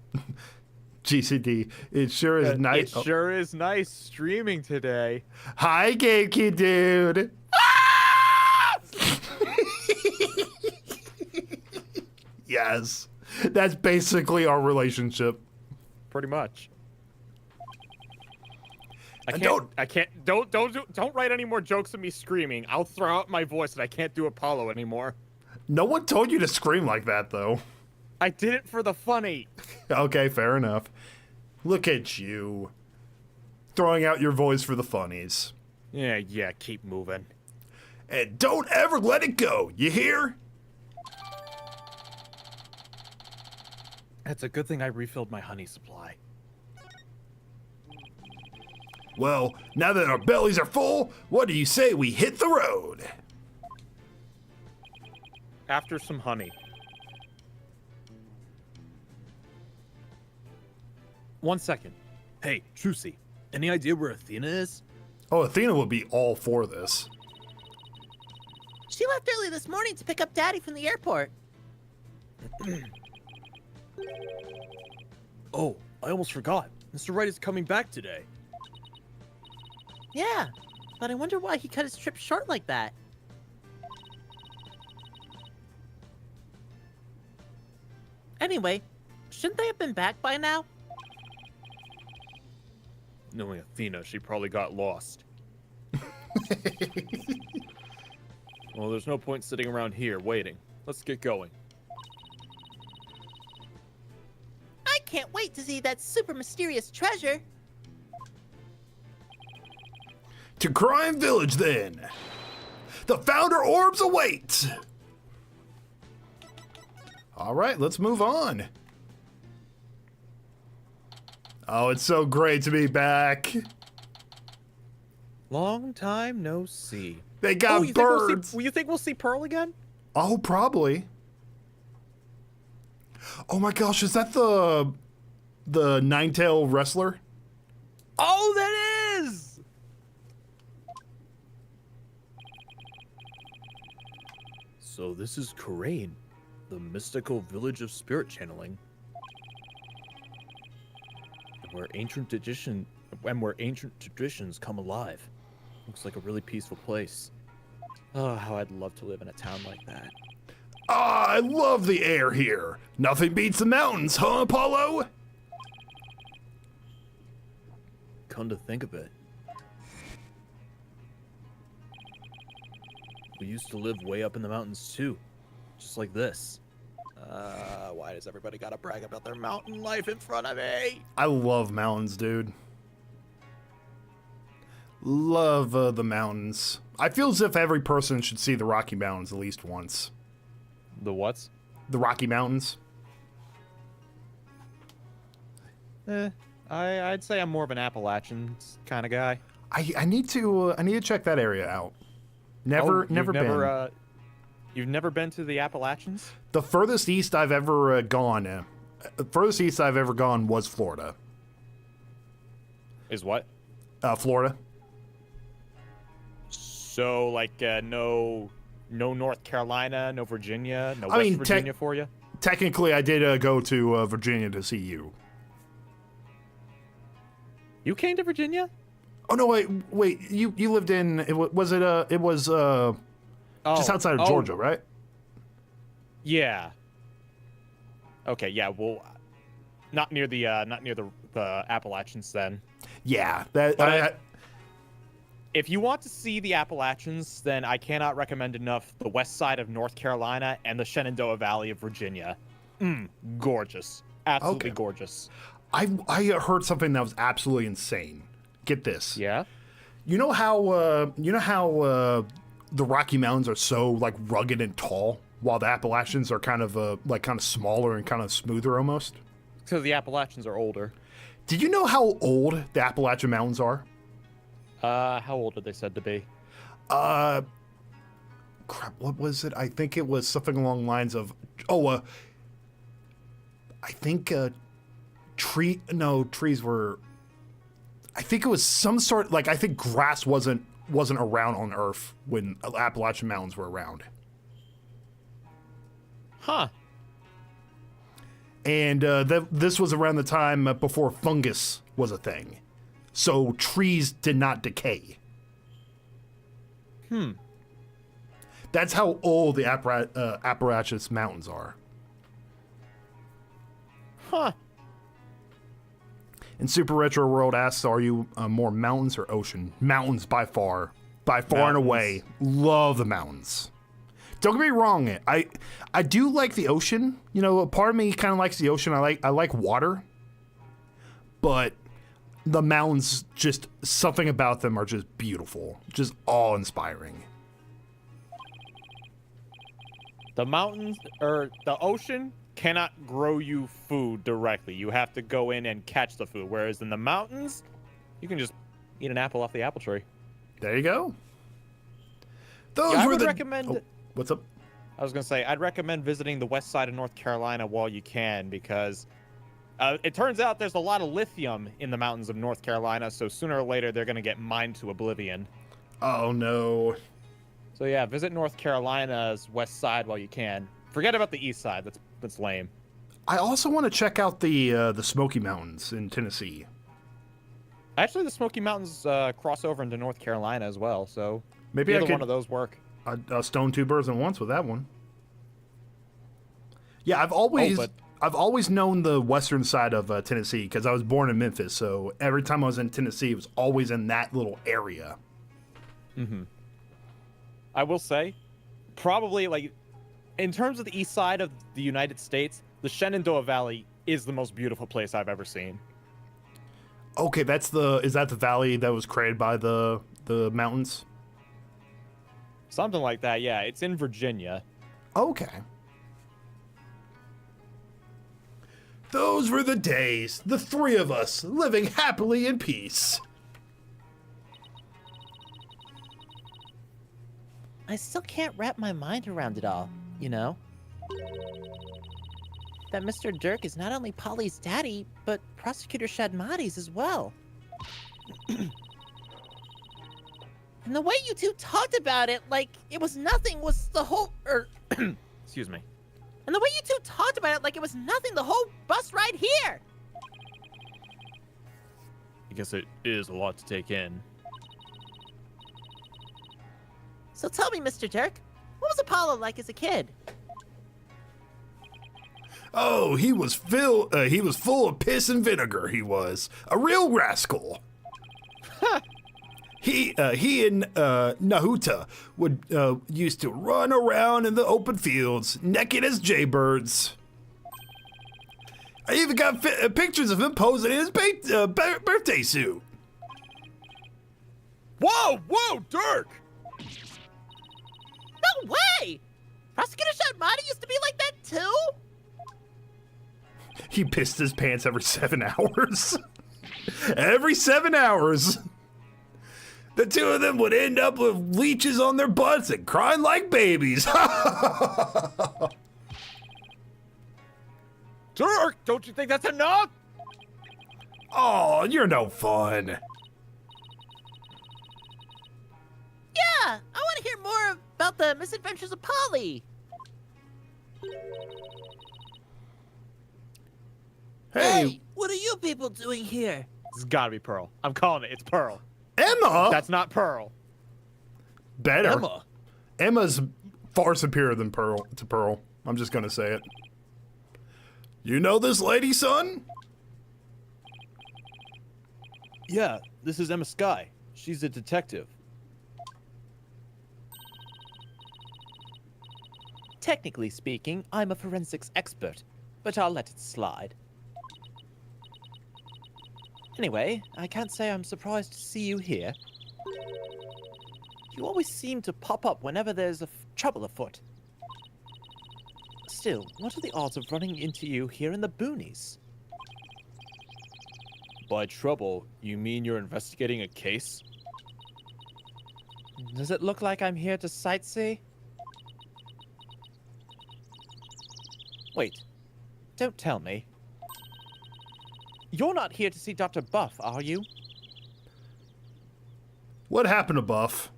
GCD. It sure is nice. It sure is nice streaming today. Hi, Genki dude. Yes, that's basically our relationship. Pretty much. And Don't write any more jokes of me screaming. I'll throw out my voice and I can't do Apollo anymore. No one told you to scream like that, though. I did it for the funny. Okay, fair enough. Look at you. Throwing out your voice for the funnies. Yeah, keep moving. And don't ever let it go, you hear? It's a good thing I refilled my honey supply. Well, now that our bellies are full, what do you say we hit the road? After some honey. One second. Hey, Trucy, any idea where Athena is? Oh, Athena would be all for this. She left early this morning to pick up Daddy from the airport. Oh, I almost forgot. Mr. Wright is coming back today. Yeah, but I wonder why he cut his trip short like that. Anyway, shouldn't they have been back by now? Knowing Athena, she probably got lost. Well, there's no point sitting around here waiting. Let's get going. I can't wait to see that super mysterious treasure. To Crime Village, then. The Founder Orbs await. All right, let's move on. Oh, it's so great to be back. Long time no see. They got birds. You think we'll see Pearl again? Oh, probably. Oh my gosh, is that the nine-tail wrestler? Oh, that is! So this is Karain, the mystical village of spirit channeling. Where ancient traditions come alive. Looks like a really peaceful place. Oh, how I'd love to live in a town like that. Ah, I love the air here. Nothing beats the mountains, huh, Apollo? Come to think of it, we used to live way up in the mountains too, just like this. Why does everybody gotta brag about their mountain life in front of me? I love mountains, dude. Love the mountains. I feel as if every person should see the Rocky Mountains at least once. The what? The Rocky Mountains. I'd say I'm more of an Appalachians kind of guy. I need to check that area out. Never been. You've never been to the Appalachians? The furthest east I've ever gone was Florida. Is what? Florida. So, like, no North Carolina, no Virginia, no West Virginia for you? Technically, I did go to Virginia to see you. You came to Virginia? Oh no! Wait. You lived in? Was just outside of Georgia, right? Yeah. Okay. Yeah. Well, not near the Appalachians then. Yeah. If you want to see the Appalachians, then I cannot recommend enough the west side of North Carolina and the Shenandoah Valley of Virginia. Gorgeous. Absolutely gorgeous. I heard something that was absolutely insane. Get this. Yeah. You know how the Rocky Mountains are so like rugged and tall, while the Appalachians are kind of smaller and kind of smoother almost? Because the Appalachians are older. Did you know how old the Appalachian Mountains are? How old are they said to be? Crap, what was it? I think it was something along the lines of, I think trees were, I think it was some sort, like, I think grass wasn't around on Earth when Appalachian Mountains were around. Huh. And this was around the time before fungus was a thing. So trees did not decay. That's how old the Appalachian Mountains are. Huh. And Super Retro World asks, are you more mountains or ocean? Mountains by far. By far and away. Love the mountains. Don't get me wrong, I do like the ocean. You know, a part of me kind of likes the ocean. I like water. But the mountains, just something about them are just beautiful. Just awe-inspiring. The mountains or the ocean cannot grow you food directly. You have to go in and catch the food. Whereas in the mountains, you can just eat an apple off the apple tree. There you go. Those Yeah, I were would the. recommend. Oh, what's up? I was gonna say I'd recommend visiting the west side of North Carolina while you can, because it turns out there's a lot of lithium in the mountains of North Carolina. So sooner or later they're gonna get mined to oblivion. Oh no. So yeah, visit North Carolina's west side while you can. Forget about the east side. That's lame. I also want to check out the Smoky Mountains in Tennessee. Actually, the Smoky Mountains cross over into North Carolina as well. So Maybe either I could one of those work. stone two birds at once with that one. Yeah, I've always known the western side of Tennessee because I was born in Memphis. So every time I was in Tennessee, it was always in that little area. Mm-hmm. I will say, probably like in terms of the east side of the United States, the Shenandoah Valley is the most beautiful place I've ever seen. Okay, is that the valley that was created by the mountains? Something like that, yeah. It's in Virginia. Okay. Those were the days, the three of us living happily in peace. I still can't wrap my mind around it all, you know? That Mr. Dirk is not only Polly's daddy, but Prosecutor Shadmati's as well. And the way you two talked about it, like it was nothing, was the whole, Excuse me. and the way you two talked about it, like it was nothing, the whole bus ride here. I guess it is a lot to take in. So tell me, Mr. Dirk, what was Apollo like as a kid? Oh, he was full of piss and vinegar. He was a real rascal. He and Nahuta would used to run around in the open fields, naked as jaybirds. I even got pictures of him posing in his birthday suit. Whoa, Dirk! No way! Prosecutor Shadmati used to be like that too? He pissed his pants every 7 hours. Every 7 hours. The two of them would end up with leeches on their butts and crying like babies. Dirk, don't you think that's enough? Oh, you're no fun. Yeah, I want to hear more about the misadventures of Polly. Hey, What are you people doing here? This has gotta be Pearl. I'm calling it. It's Pearl. Emma. That's not Pearl. Better. Emma's far superior than Pearl. I'm just gonna say it. You know this lady, son? Yeah, this is Emma Skye. She's a detective. Technically speaking, I'm a forensics expert, but I'll let it slide. Anyway, I can't say I'm surprised to see you here. You always seem to pop up whenever there's trouble afoot. Still, what are the odds of running into you here in the boonies? By trouble, you mean you're investigating a case? Does it look like I'm here to sightsee? Wait, don't tell me. You're not here to see Dr. Buff, are you? What happened to Buff?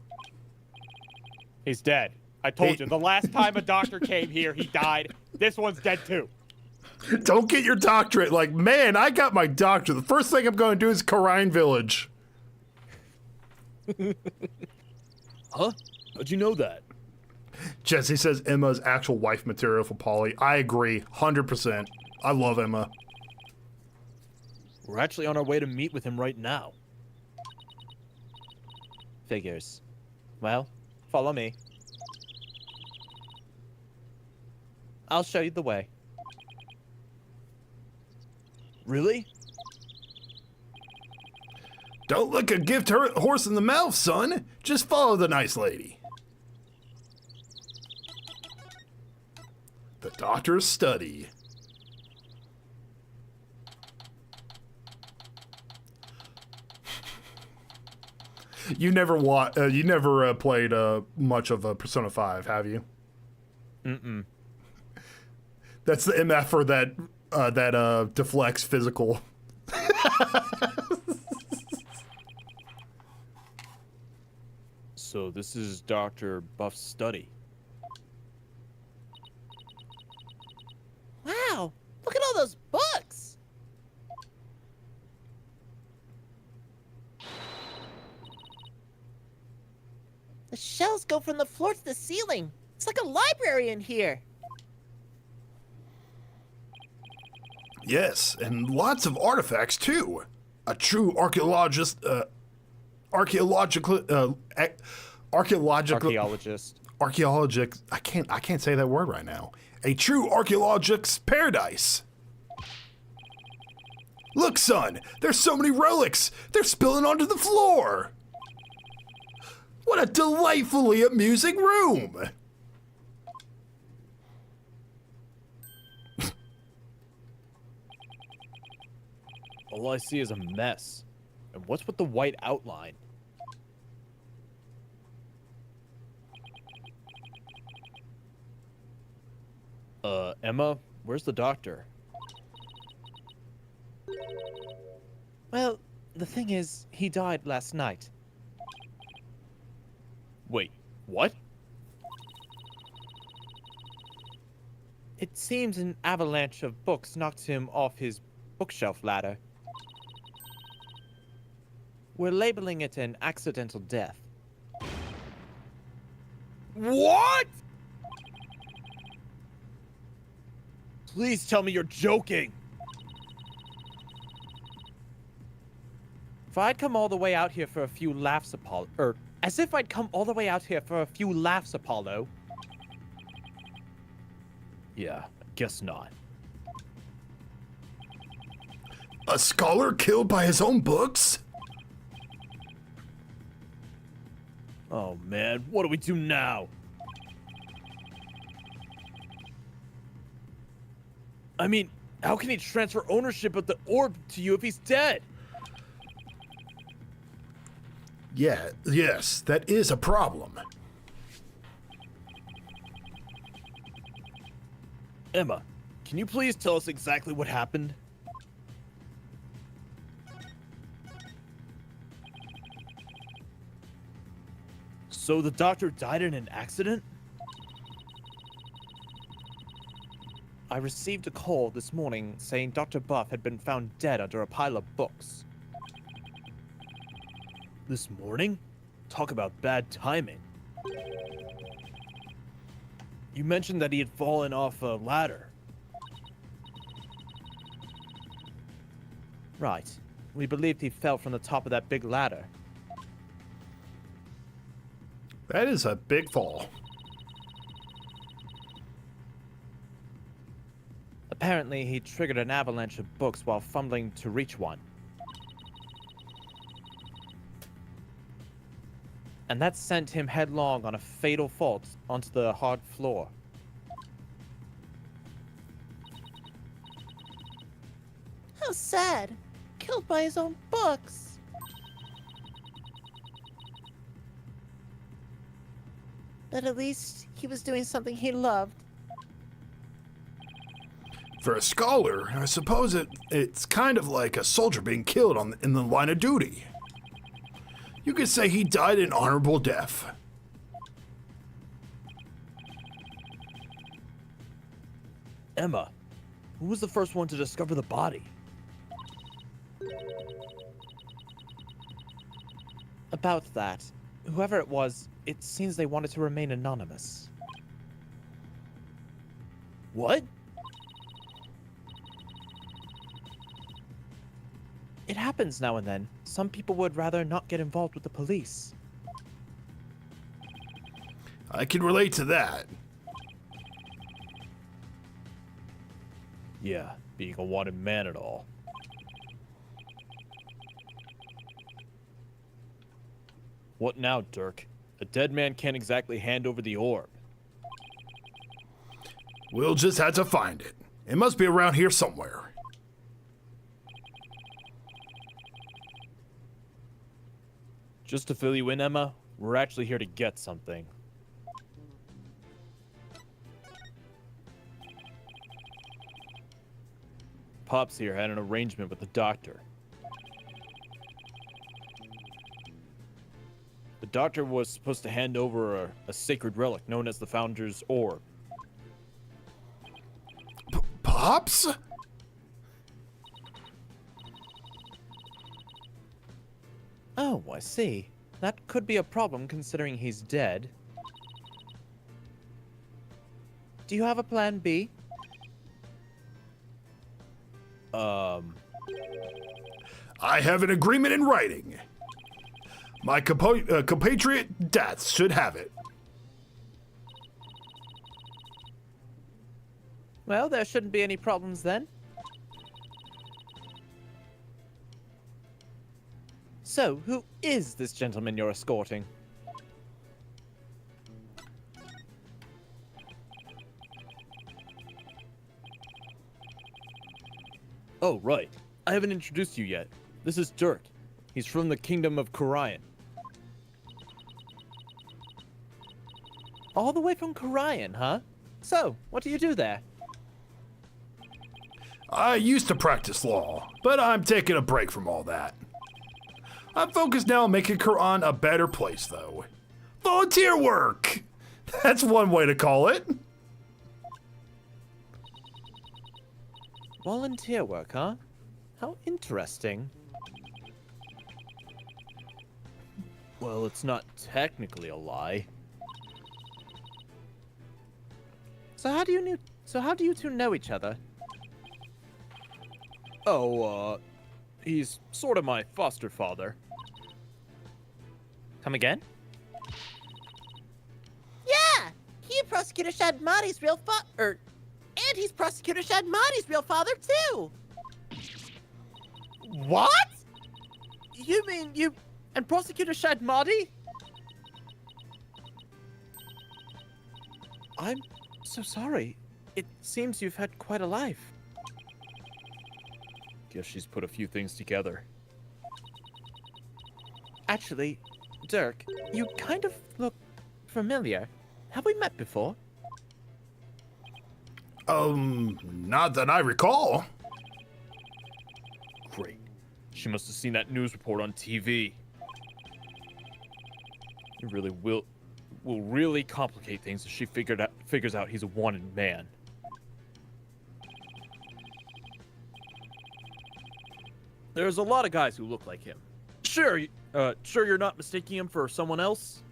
He's dead. I told you, the last time a doctor came here, he died. This one's dead too. Don't get your doctorate. Like, man, I got my doctorate. The first thing I'm going to do is Karine Village. Huh? How'd you know that? Jesse says Emma's actual wife material for Polly. I agree, 100%. I love Emma. We're actually on our way to meet with him right now. Figures. Well, follow me. I'll show you the way. Really? Don't look a gift horse in the mouth, son. Just follow the nice lady. The doctor's study. You never played much of Persona 5, have you? Mm-mm. That's the MF for that deflects physical. So this is Dr. Buff's study. Wow! Look at all those books! The shelves go from the floor to the ceiling. It's like a library in here. Yes, and lots of artifacts too. A true archaeologist. I can't say that word right now. A true archaeologist's paradise. Look, son, there's so many relics. They're spilling onto the floor. What a delightfully amusing room. All I see is a mess. And what's with the white outline? Emma, where's the doctor? Well, the thing is, he died last night. Wait, what? It seems an avalanche of books knocked him off his bookshelf ladder. We're labeling it an accidental death. What? Please tell me you're joking. If I'd come all the way out here for a few laughs, Apollo, as if I'd come all the way out here for a few laughs, Apollo. Yeah, guess not. A scholar killed by his own books? Oh man, what do we do now? I mean, how can he transfer ownership of the orb to you if he's dead? Yeah, yes, that is a problem. Emma, can you please tell us exactly what happened? So the doctor died in an accident? I received a call this morning saying Dr. Buff had been found dead under a pile of books. This morning? Talk about bad timing. You mentioned that he had fallen off a ladder. Right. We believed he fell from the top of that big ladder. That is a big fall. Apparently, he triggered an avalanche of books while fumbling to reach one. And that sent him headlong on a fatal fault onto the hard floor. How sad. Killed by his own books. But at least he was doing something he loved. For a scholar, I suppose it's kind of like a soldier being killed in the line of duty. You could say he died an honorable death. Emma, Who was the first one to discover the body? About that, whoever it was, it seems they wanted to remain anonymous. What? It happens now and then. Some people would rather not get involved with the police. I can relate to that. Yeah, being a wanted man at all. What now, Dirk? A dead man can't exactly hand over the orb. We'll just have to find it. It must be around here somewhere. Just to fill you in, Emma, we're actually here to get something. Pops here had an arrangement with the doctor. The doctor was supposed to hand over a sacred relic known as the Founder's Orb. Pops? Oh, I see. That could be a problem considering he's dead. Do you have a plan B? I have an agreement in writing. My compatriot Death should have it. Well, there shouldn't be any problems then. So, who is this gentleman you're escorting? Oh, right. I haven't introduced you yet. This is Dirk. He's from the kingdom of Korian. All the way from Korian, huh? So, what do you do there? I used to practice law, but I'm taking a break from all that. I'm focused now on making Quran a better place, though. Volunteer work! That's one way to call it. Volunteer work, huh? How interesting. Well, it's not technically a lie. So how do you two know each other? Oh, he's sort of my foster father. Come again? Yeah! He Prosecutor Shadmati's real and he's Prosecutor Shadmati's real father, too! What? You mean you and Prosecutor Shadmati? I'm so sorry. It seems you've had quite a life. Guess she's put a few things together. Actually, Dirk, you kind of look familiar. Have we met before? Not that I recall. Great. She must have seen that news report on TV. It really will really complicate things if she figures out he's a wanted man. There's a lot of guys who look like him. Sure you're not mistaking him for someone else?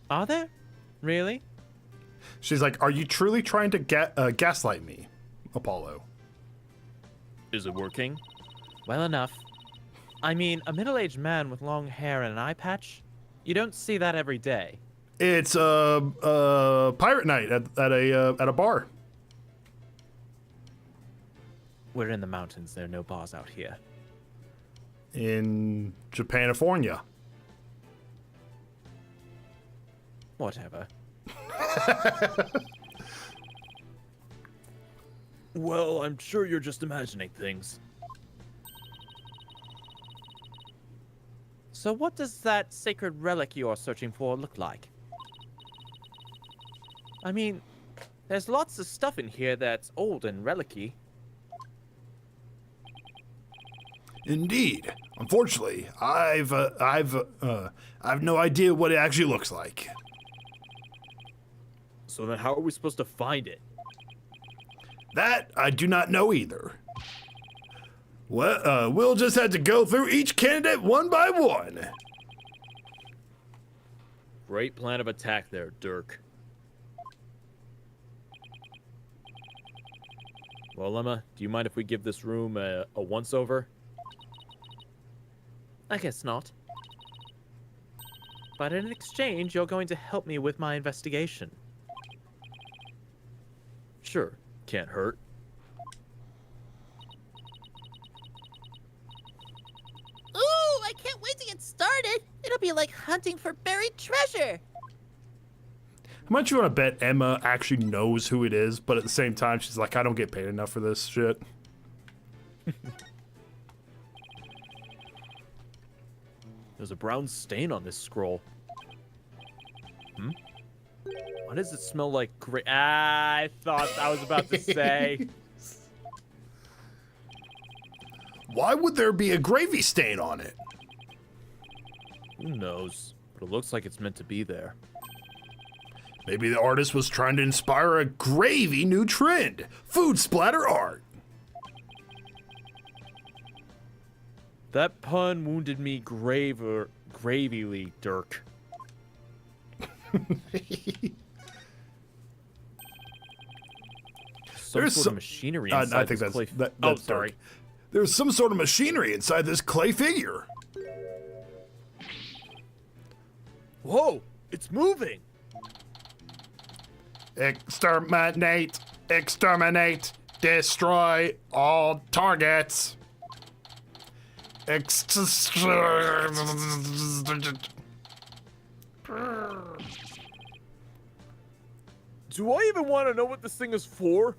Are there? Really? She's like, are you truly trying to gaslight me, Apollo? Is it working? Well enough. I mean, a middle-aged man with long hair and an eye patch? You don't see that every day. It's pirate night at a bar. We're in the mountains. There are no bars out here. In Japanifornia. Whatever. Well, I'm sure you're just imagining things. So what does that sacred relic you're searching for look like? I mean, there's lots of stuff in here that's old and relic-y. Indeed. Unfortunately, I've no idea what it actually looks like. So then how are we supposed to find it? That I do not know either. Well, we'll just have to go through each candidate one by one. Great plan of attack there, Dirk. Well, Emma, do you mind if we give this room a once-over? I guess not. But in exchange, you're going to help me with my investigation. Sure, can't hurt. Ooh, I can't wait to get started. It'll be like hunting for buried treasure. How much you want to bet Emma actually knows who it is, but at the same time, she's like, I don't get paid enough for this shit. There's a brown stain on this scroll. Why does it smell like I thought I was about to say. Why would there be a gravy stain on it? Who knows? But it looks like it's meant to be there. Maybe the artist was trying to inspire a gravy new trend. Food splatter art. That pun wounded me gravyly, Dirk. Some There's sort some- of machinery I inside think this clay. that's sorry. dark. There's some sort of machinery inside this clay figure. Whoa! It's moving! Exterminate, exterminate, destroy all targets. Do I even want to know what this thing is for?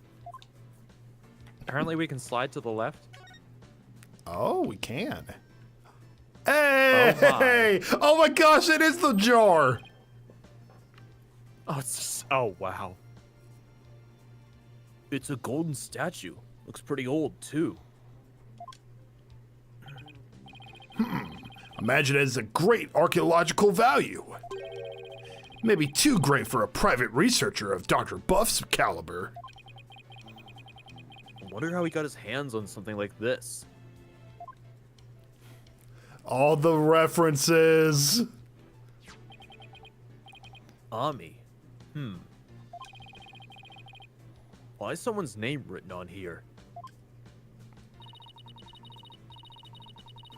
Apparently, we can slide to the left. Oh, we can. Hey! my. Oh my gosh, it is the jar! Oh, it's just, oh wow. It's a golden statue. Looks pretty old too. Imagine it has a great archaeological value. Maybe too great for a private researcher of Dr. Buff's caliber. I wonder how he got his hands on something like this. All the references. Ami. Why is someone's name written on here?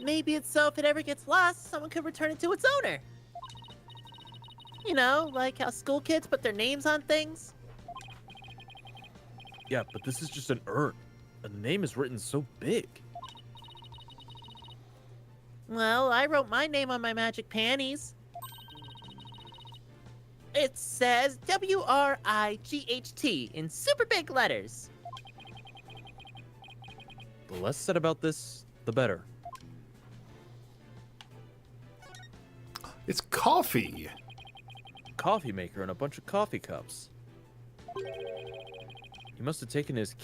Maybe it's so if it ever gets lost, someone could return it to its owner. You know, like how school kids put their names on things. Yeah, but this is just an urn. And the name is written so big. Well, I wrote my name on my magic panties. It says WRIGHT in super big letters. The less said about this, the better. It's coffee. Coffee maker and a bunch of coffee cups. He must have taken his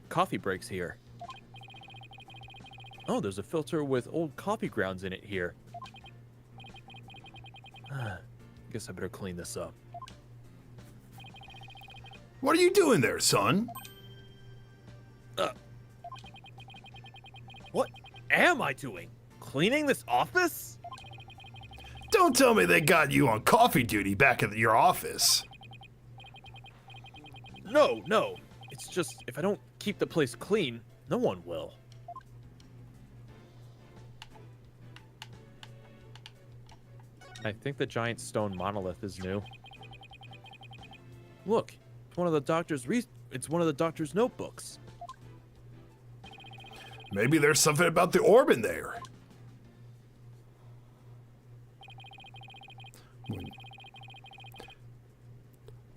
coffee breaks here. Oh, there's a filter with old coffee grounds in it here. Guess I better clean this up. What are you doing there, son? What am I doing? Cleaning this office? Don't tell me they got you on coffee duty back at your office. No, no. It's just, if I don't keep the place clean, no one will. I think the giant stone monolith is new. Look, it's one of the doctor's notebooks. Maybe there's something about the orb in there.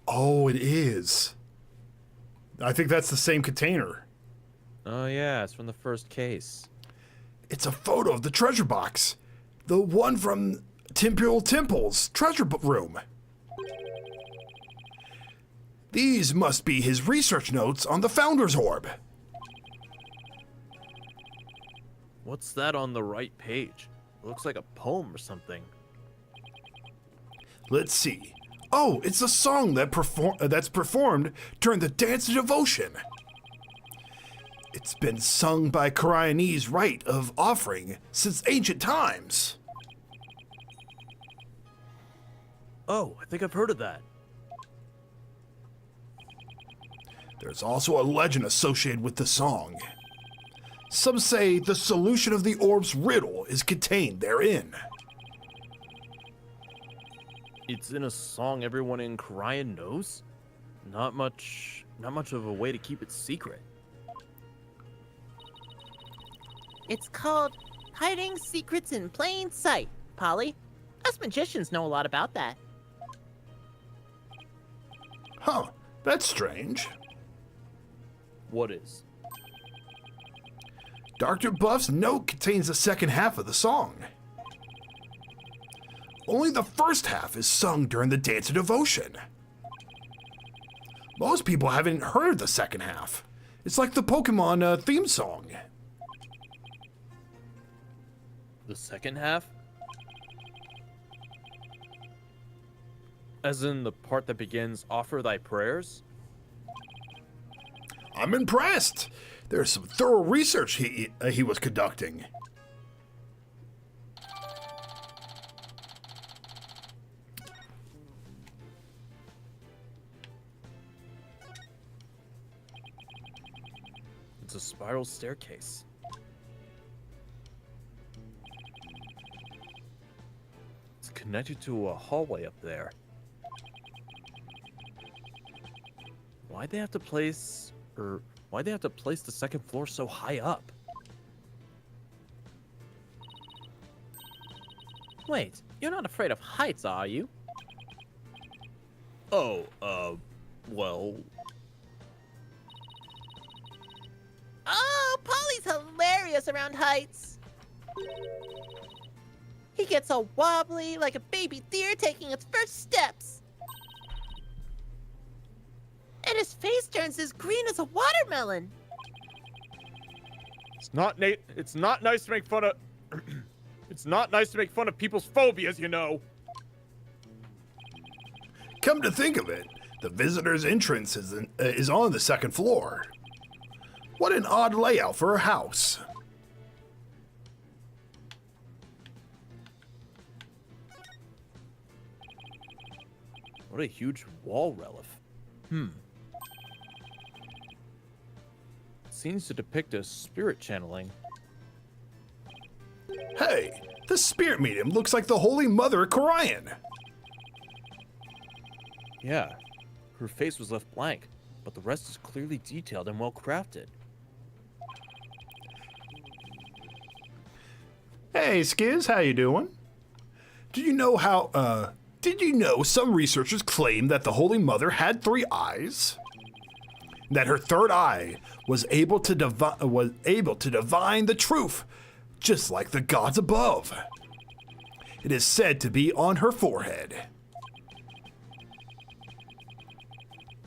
Oh, it is. I think that's the same container. Oh yeah, it's from the first case. It's a photo of the treasure box. The one from Temporal Temple's treasure room. These must be his research notes on the Founder's Orb. What's that on the right page? It looks like a poem or something. Let's see. Oh, it's a song that's performed during the Dance of Devotion. It's been sung by Koreanese rite of offering since ancient times. Oh, I think I've heard of that. There's also a legend associated with the song. Some say the solution of the orb's riddle is contained therein. It's in a song everyone in Korean knows? Not much of a way to keep it secret. It's called Hiding Secrets in Plain Sight, Polly. Us magicians know a lot about that. Huh, that's strange. What is? Dr. Buff's note contains the second half of the song. Only the first half is sung during the Dance of Devotion. Most people haven't heard the second half. It's like the Pokemon theme song. The second half? As in the part that begins, offer thy prayers? I'm impressed. There's some thorough research he was conducting. It's a spiral staircase. It's connected to a hallway up there. Why'd they have to place the second floor so high up? Wait, you're not afraid of heights, are you? Oh, well, Oh, Polly's hilarious around heights. He gets all wobbly like a baby deer taking its first steps. And his face turns as green as a watermelon. It's not nice to make fun of. It's not nice to make fun of people's phobias, you know. Come to think of it, the visitor's entrance is on the second floor. What an odd layout for a house. what a huge wall relief. Seems to depict a spirit channeling. Hey, the spirit medium looks like the Holy Mother of Korean. Yeah, her face was left blank, but the rest is clearly detailed and well crafted. Hey, Skiz, how you doing? Did you know some researchers claim that the Holy Mother had 3 eyes? That her third eye was able to divine the truth, just like the gods above. It is said to be on her forehead.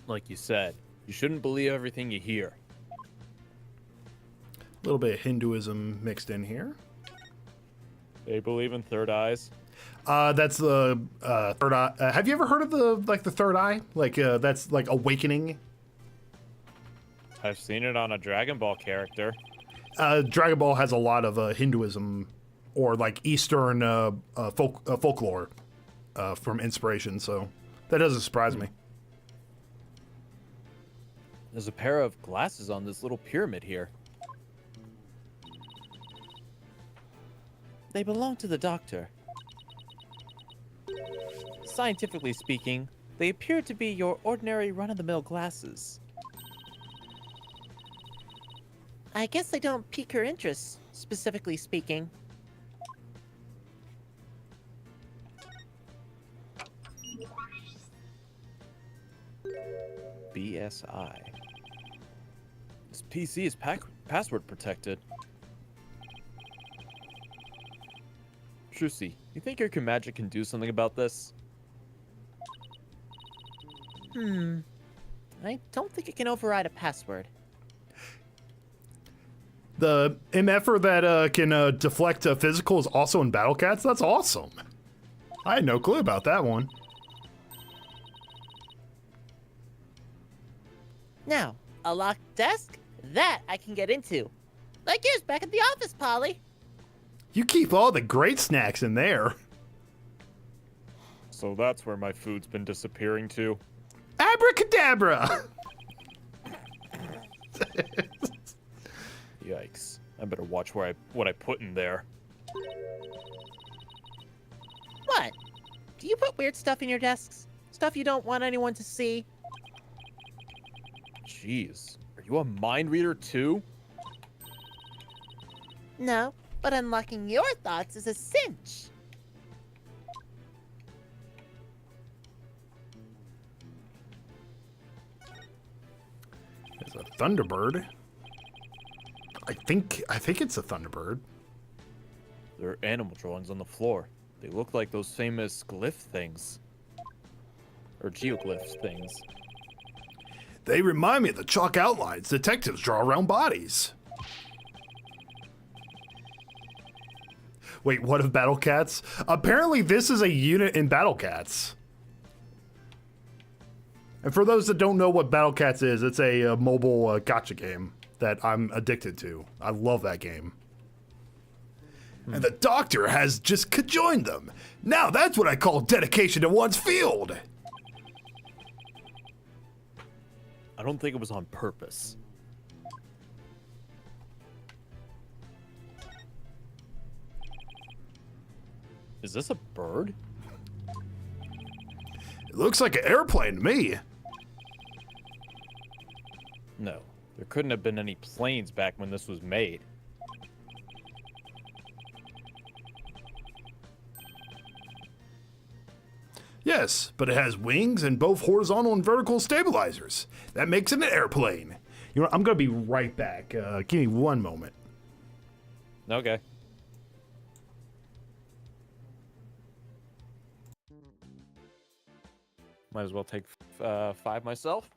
Like you said, you shouldn't believe everything you hear. A little bit of Hinduism mixed in here. They believe in third eyes. That's the third eye. Have you ever heard of the third eye? That's like awakening. I've seen it on a Dragon Ball character. Dragon Ball has a lot of Hinduism or like Eastern folklore from inspiration, so that doesn't surprise me. There's a pair of glasses on this little pyramid here. They belong to the doctor. Scientifically speaking, they appear to be your ordinary run-of-the-mill glasses. I guess they don't pique her interest, specifically speaking. BSI. This PC is password protected. Trucy, you think your magic can do something about this? I don't think it can override a password. The MFer that can deflect physical is also in Battle Cats. That's awesome. I had no clue about that one. Now, a locked desk? That I can get into. Like yours back at the office, Polly. You keep all the great snacks in there. So that's where my food's been disappearing to. Abracadabra! Yikes. I better watch what I put in there. What? Do you put weird stuff in your desks? Stuff you don't want anyone to see? Jeez. Are you a mind reader too? No, but unlocking your thoughts is a cinch. There's a Thunderbird. I think it's a Thunderbird. There are animal drawings on the floor. They look like those famous glyph things. Or geoglyph things. They remind me of the chalk outlines detectives draw around bodies. Wait, what of Battle Cats? Apparently this is a unit in Battle Cats. And for those that don't know what Battle Cats is, it's a mobile gacha game that I'm addicted to. I love that game. And the doctor has just conjoined them. Now that's what I call dedication to one's field. I don't think it was on purpose. Is this a bird? It looks like an airplane to me. No, there couldn't have been any planes back when this was made. Yes, but it has wings and both horizontal and vertical stabilizers. That makes it an airplane. You know, I'm gonna be right back. Give me one moment. Okay. Might as well take 5 myself.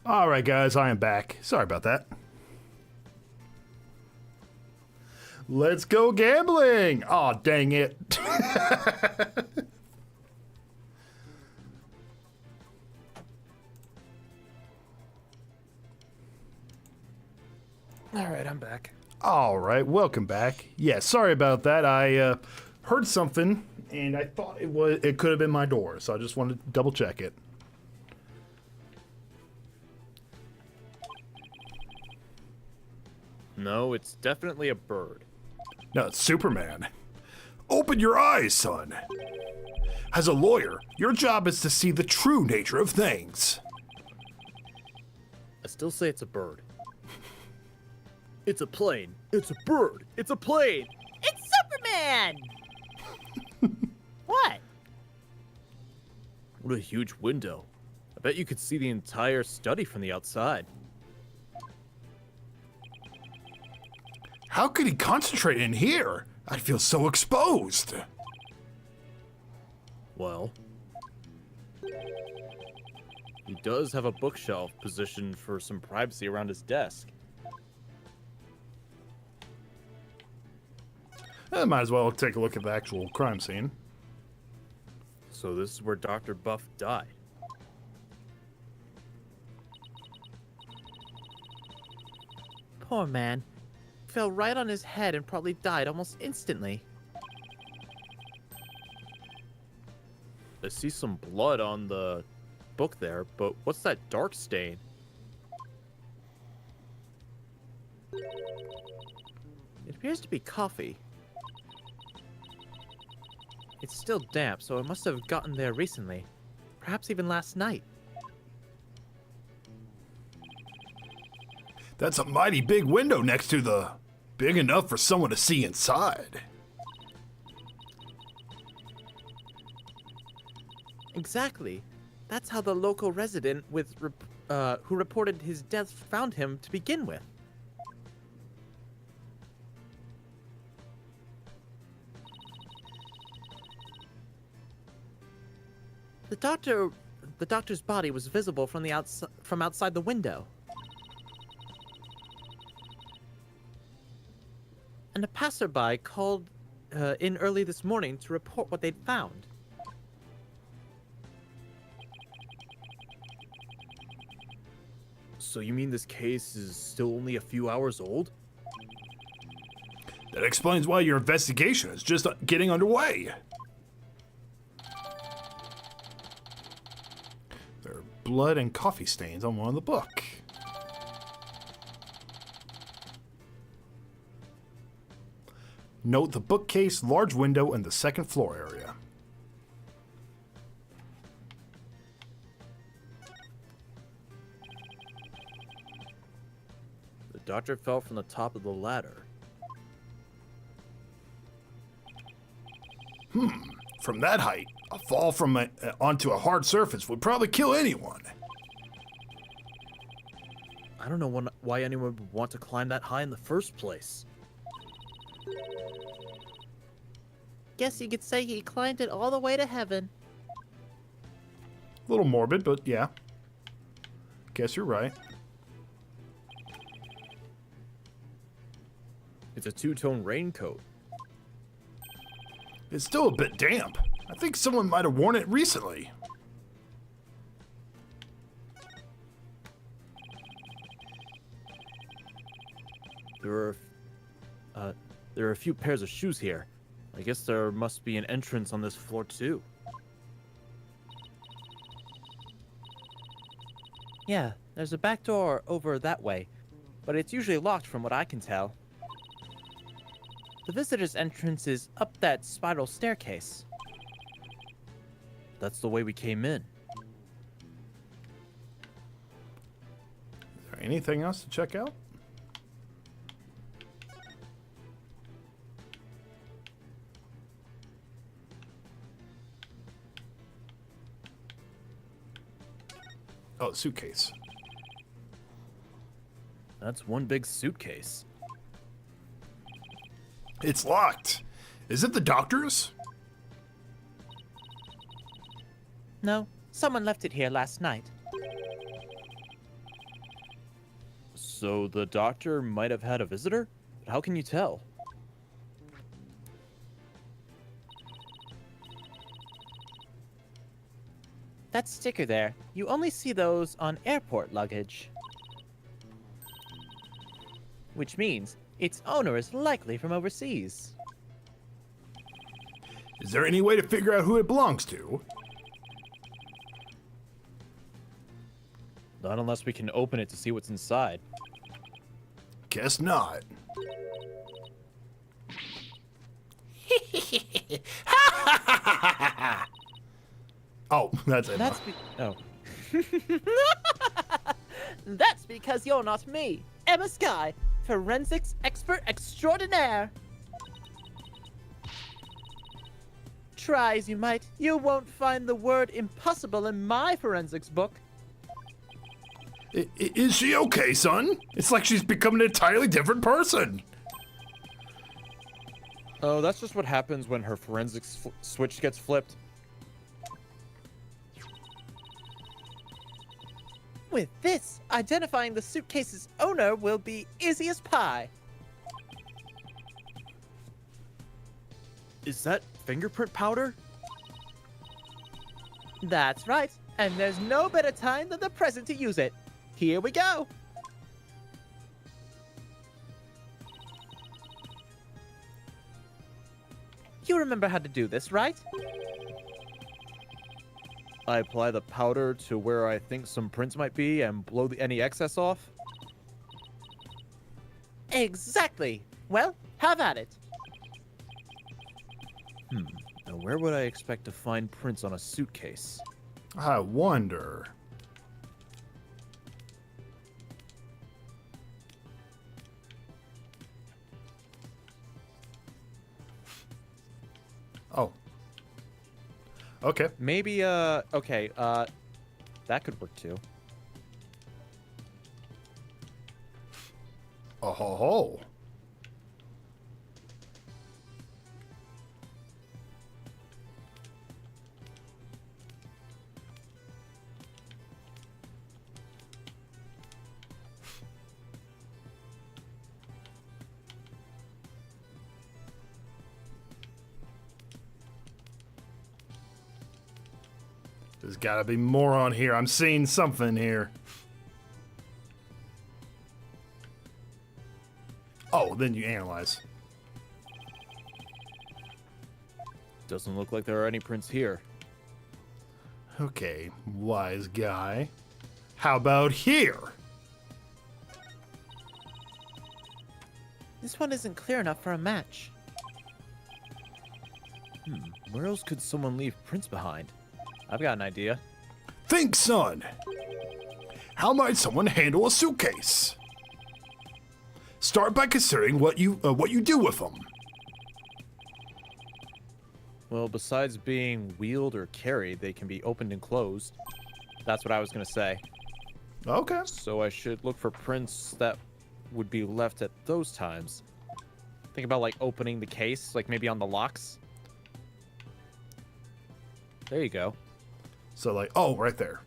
All right, guys, I am back. Sorry about that. Let's go gambling. Aw, dang it. All right, I'm back. All right, welcome back. Yeah, sorry about that. I heard something and I thought it could have been my door, so I just wanted to double check it. No, it's definitely a bird. No, it's Superman. Open your eyes, son. As a lawyer, your job is to see the true nature of things. I still say it's a bird. It's a plane. It's a bird. It's a plane. It's Superman! What? What a huge window. I bet you could see the entire study from the outside. How could he concentrate in here? I'd feel so exposed. Well, he does have a bookshelf positioned for some privacy around his desk. I might as well take a look at the actual crime scene. So this is where Dr. Buff died. Poor man. Fell right on his head and probably died almost instantly. I see some blood on the book there, but what's that dark stain? It appears to be coffee. It's still damp, so it must have gotten there recently. Perhaps even last night. That's a mighty big window next to the... big enough for someone to see inside. Exactly. That's how the local resident who reported his death found him to begin with. The doctor's body was visible from outside the window. And a passerby called in early this morning to report what they'd found. So you mean this case is still only a few hours old? That explains why your investigation is just getting underway. There are blood and coffee stains on one of the book. Note the bookcase, large window, and the second floor area. The doctor fell from the top of the ladder. From that height, a fall onto a hard surface would probably kill anyone. I don't know why anyone would want to climb that high in the first place. Guess you could say he climbed it all the way to heaven. A little morbid, but yeah. Guess you're right. It's a two-tone raincoat. It's still a bit damp. I think someone might have worn it recently. There are a few pairs of shoes here. I guess there must be an entrance on this floor too. Yeah, there's a back door over that way, but it's usually locked from what I can tell. The visitor's entrance is up that spiral staircase. That's the way we came in. Is there anything else to check out? Oh, suitcase. That's one big suitcase. It's locked. Is it the doctor's? No, someone left it here last night. So the doctor might have had a visitor? But how can you tell? That sticker there, you only see those on airport luggage. Which means its owner is likely from overseas. Is there any way to figure out who it belongs to? Not unless we can open it to see what's inside. Guess not. Oh, that's it. That's because you're not me, Emma Sky, forensics expert extraordinaire. Try as you might, you won't find the word impossible in my forensics book. Is she okay, son? It's like she's become an entirely different person. Oh, that's just what happens when her forensics switch gets flipped. With this, identifying the suitcase's owner will be easy as pie. Is that fingerprint powder? That's right, and there's no better time than the present to use it. Here we go. You remember how to do this, right? I apply the powder to where I think some prints might be and blow any excess off? Exactly. Well, have at it. Now where would I expect to find prints on a suitcase? I wonder. Oh. Okay. Maybe, okay, That could work too. Oh ho ho. There's gotta be more on here. I'm seeing something here. Oh, then you analyze. Doesn't look like there are any prints here. Okay, wise guy. How about here? This one isn't clear enough for a match. Where else could someone leave prints behind? I've got an idea. Think, son. How might someone handle a suitcase? Start by considering what you do with them. Well, besides being wheeled or carried, they can be opened and closed. That's what I was gonna say. Okay. So I should look for prints that would be left at those times. Think about like opening the case, like maybe on the locks. There you go. So like, oh, right there.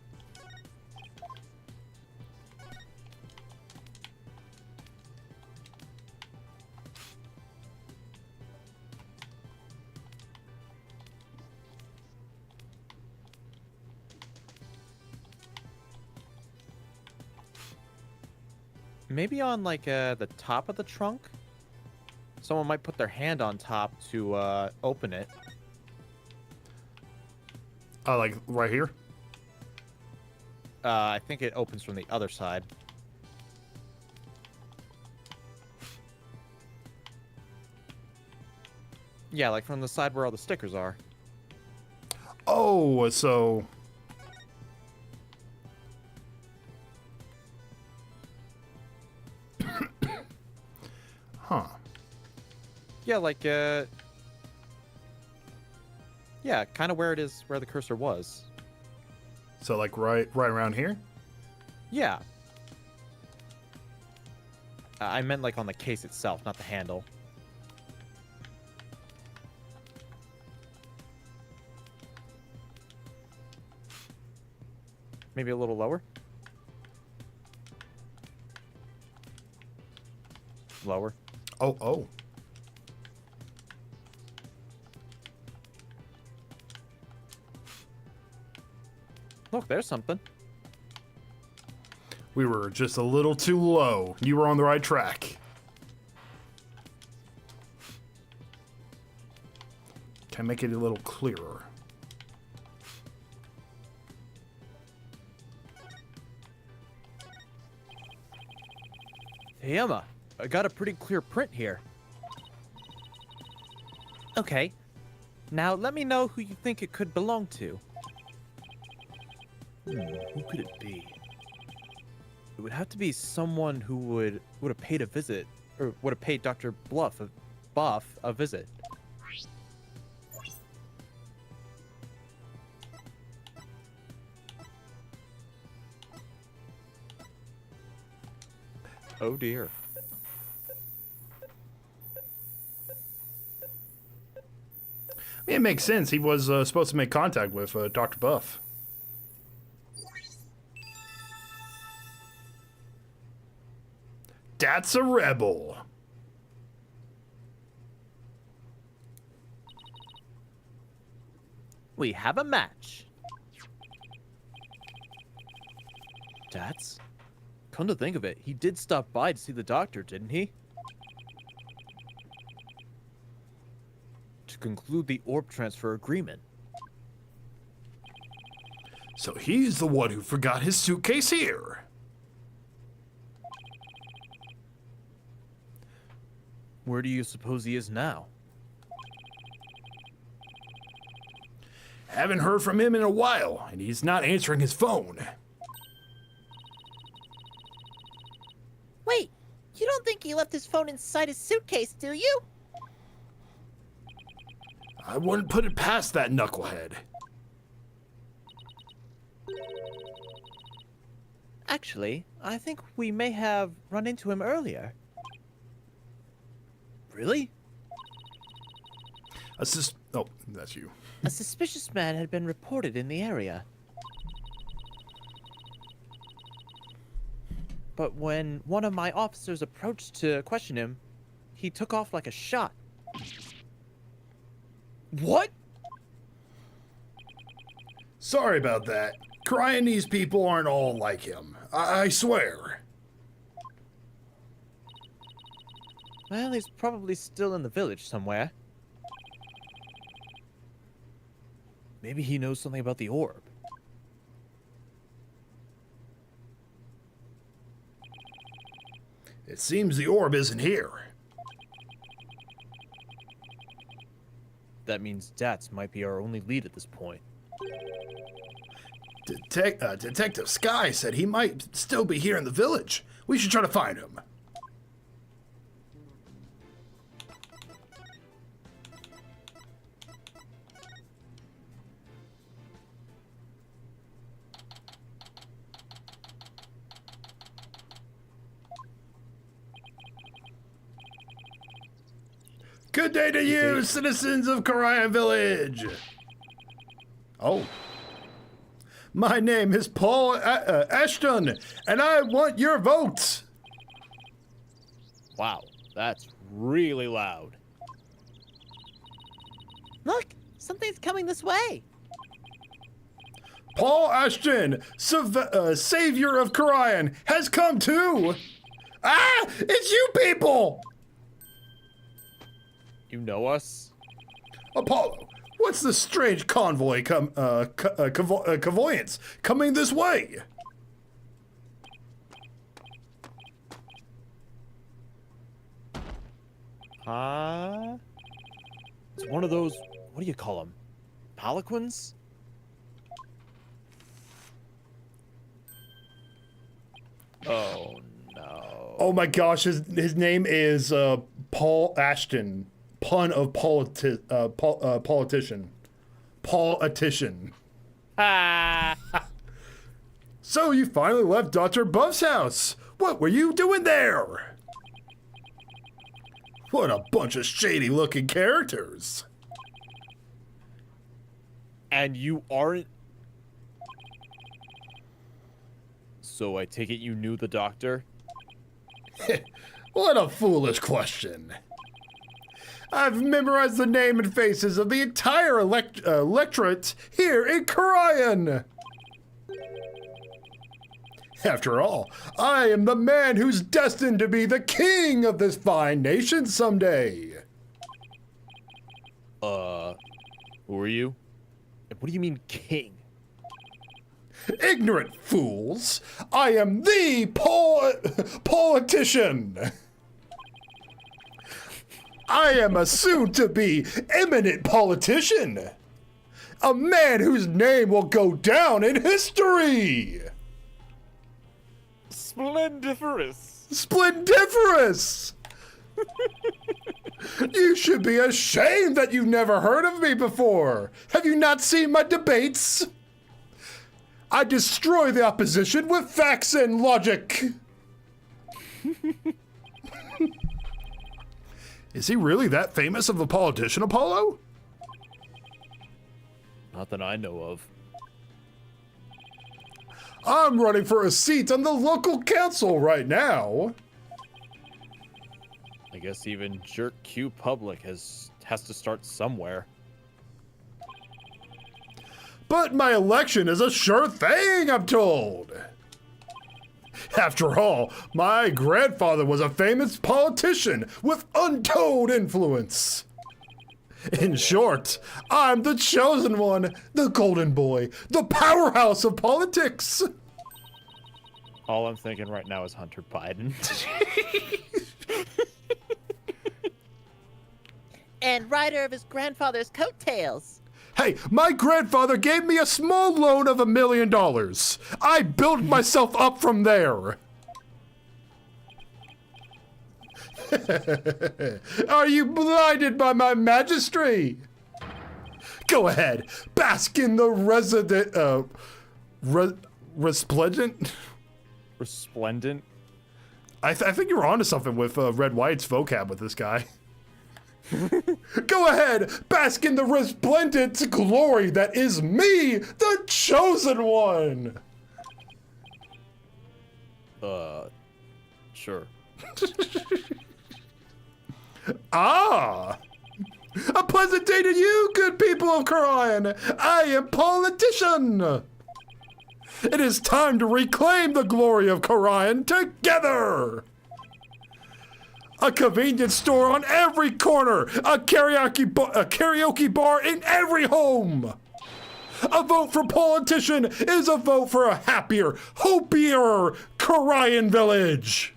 Maybe on like the top of the trunk. Someone might put their hand on top to open it. Like right here. I think it opens from the other side. Yeah, like from the side where all the stickers are. Oh, so. Huh. Yeah, like yeah, kind of where it is, where the cursor was. So like right around here. Yeah. I meant like on the case itself, not the handle. Maybe a little lower. Lower. Oh, oh. Look, there's something. We were just a little too low. You were on the right track. Can I make it a little clearer? Hey, Emma, I got a pretty clear print here. Okay. Now let me know who you think it could belong to. Who could it be? It would have to be someone who would have paid a visit, or would have paid Dr. Buff a visit. Oh dear. I mean, it makes sense. He was supposed to make contact with Dr. Buff. That's a rebel. We have a match. That's? Come to think of it, he did stop by to see the doctor, didn't he? To conclude the orb transfer agreement. So he's the one who forgot his suitcase here. Where do you suppose he is now? Haven't heard from him in a while, and he's not answering his phone. Wait, you don't think he left his phone inside his suitcase, do you? I wouldn't put it past that knucklehead. Actually, I think we may have run into him earlier. Really? Oh, that's you. A suspicious man had been reported in the area. But when one of my officers approached to question him, he took off like a shot. What? Sorry about that. Cryanese people aren't all like him. I swear. Well, he's probably still in the village somewhere. Maybe he knows something about the orb. It seems the orb isn't here. That means Dats might be our only lead at this point. Detective Sky said he might still be here in the village. We should try to find him. Good day to you, citizens of Karayan Village. Oh. My name is Paul Ashton, and I want your vote. Wow, that's really loud. Look, something's coming this way. Paul Ashton, savior of Karayan, has come too. Ah, it's you people. You know us? Apollo, what's the strange convoyance coming this way? Huh? It's one of those, what do you call them? Palanquins? Oh no. Oh my gosh, his name is Paul Ashton. Pun of politician. Politician. Ah! So you finally left Dr. Buff's house. What were you doing there? What a bunch of shady looking characters. And you aren't. So I take it you knew the doctor? What a foolish question. I've memorized the name and faces of the entire electorate here in Karayan. After all, I am the man who's destined to be the king of this fine nation someday. Who are you? What do you mean king? Ignorant fools! I am the politician! I am a soon-to-be eminent politician! A man whose name will go down in history! Splendiferous! Splendiferous! You should be ashamed that you've never heard of me before! Have you not seen my debates? I destroy the opposition with facts and logic! Is he really that famous of a politician, Apollo? Not that I know of. I'm running for a seat on the local council right now. I guess even Jerk Q Public has to start somewhere. But my election is a sure thing, I'm told. After all, my grandfather was a famous politician with untold influence. In short, I'm the chosen one, the golden boy, the powerhouse of politics. All I'm thinking right now is Hunter Biden. And rider of his grandfather's coattails. Hey, my grandfather gave me a small loan of $1 million. I built myself up from there. Are you blinded by my majesty? Go ahead, bask in the resplendent. Resplendent. I think you're onto something with Red White's vocab with this guy. Go ahead, bask in the resplendent glory that is me, the chosen one. Sure. Ah! A pleasant day to you, good people of Karian! I am Politician! It is time to reclaim the glory of Karian together! A convenience store on every corner! A karaoke bar in every home! A vote for Politician is a vote for a happier, hopier Karian village!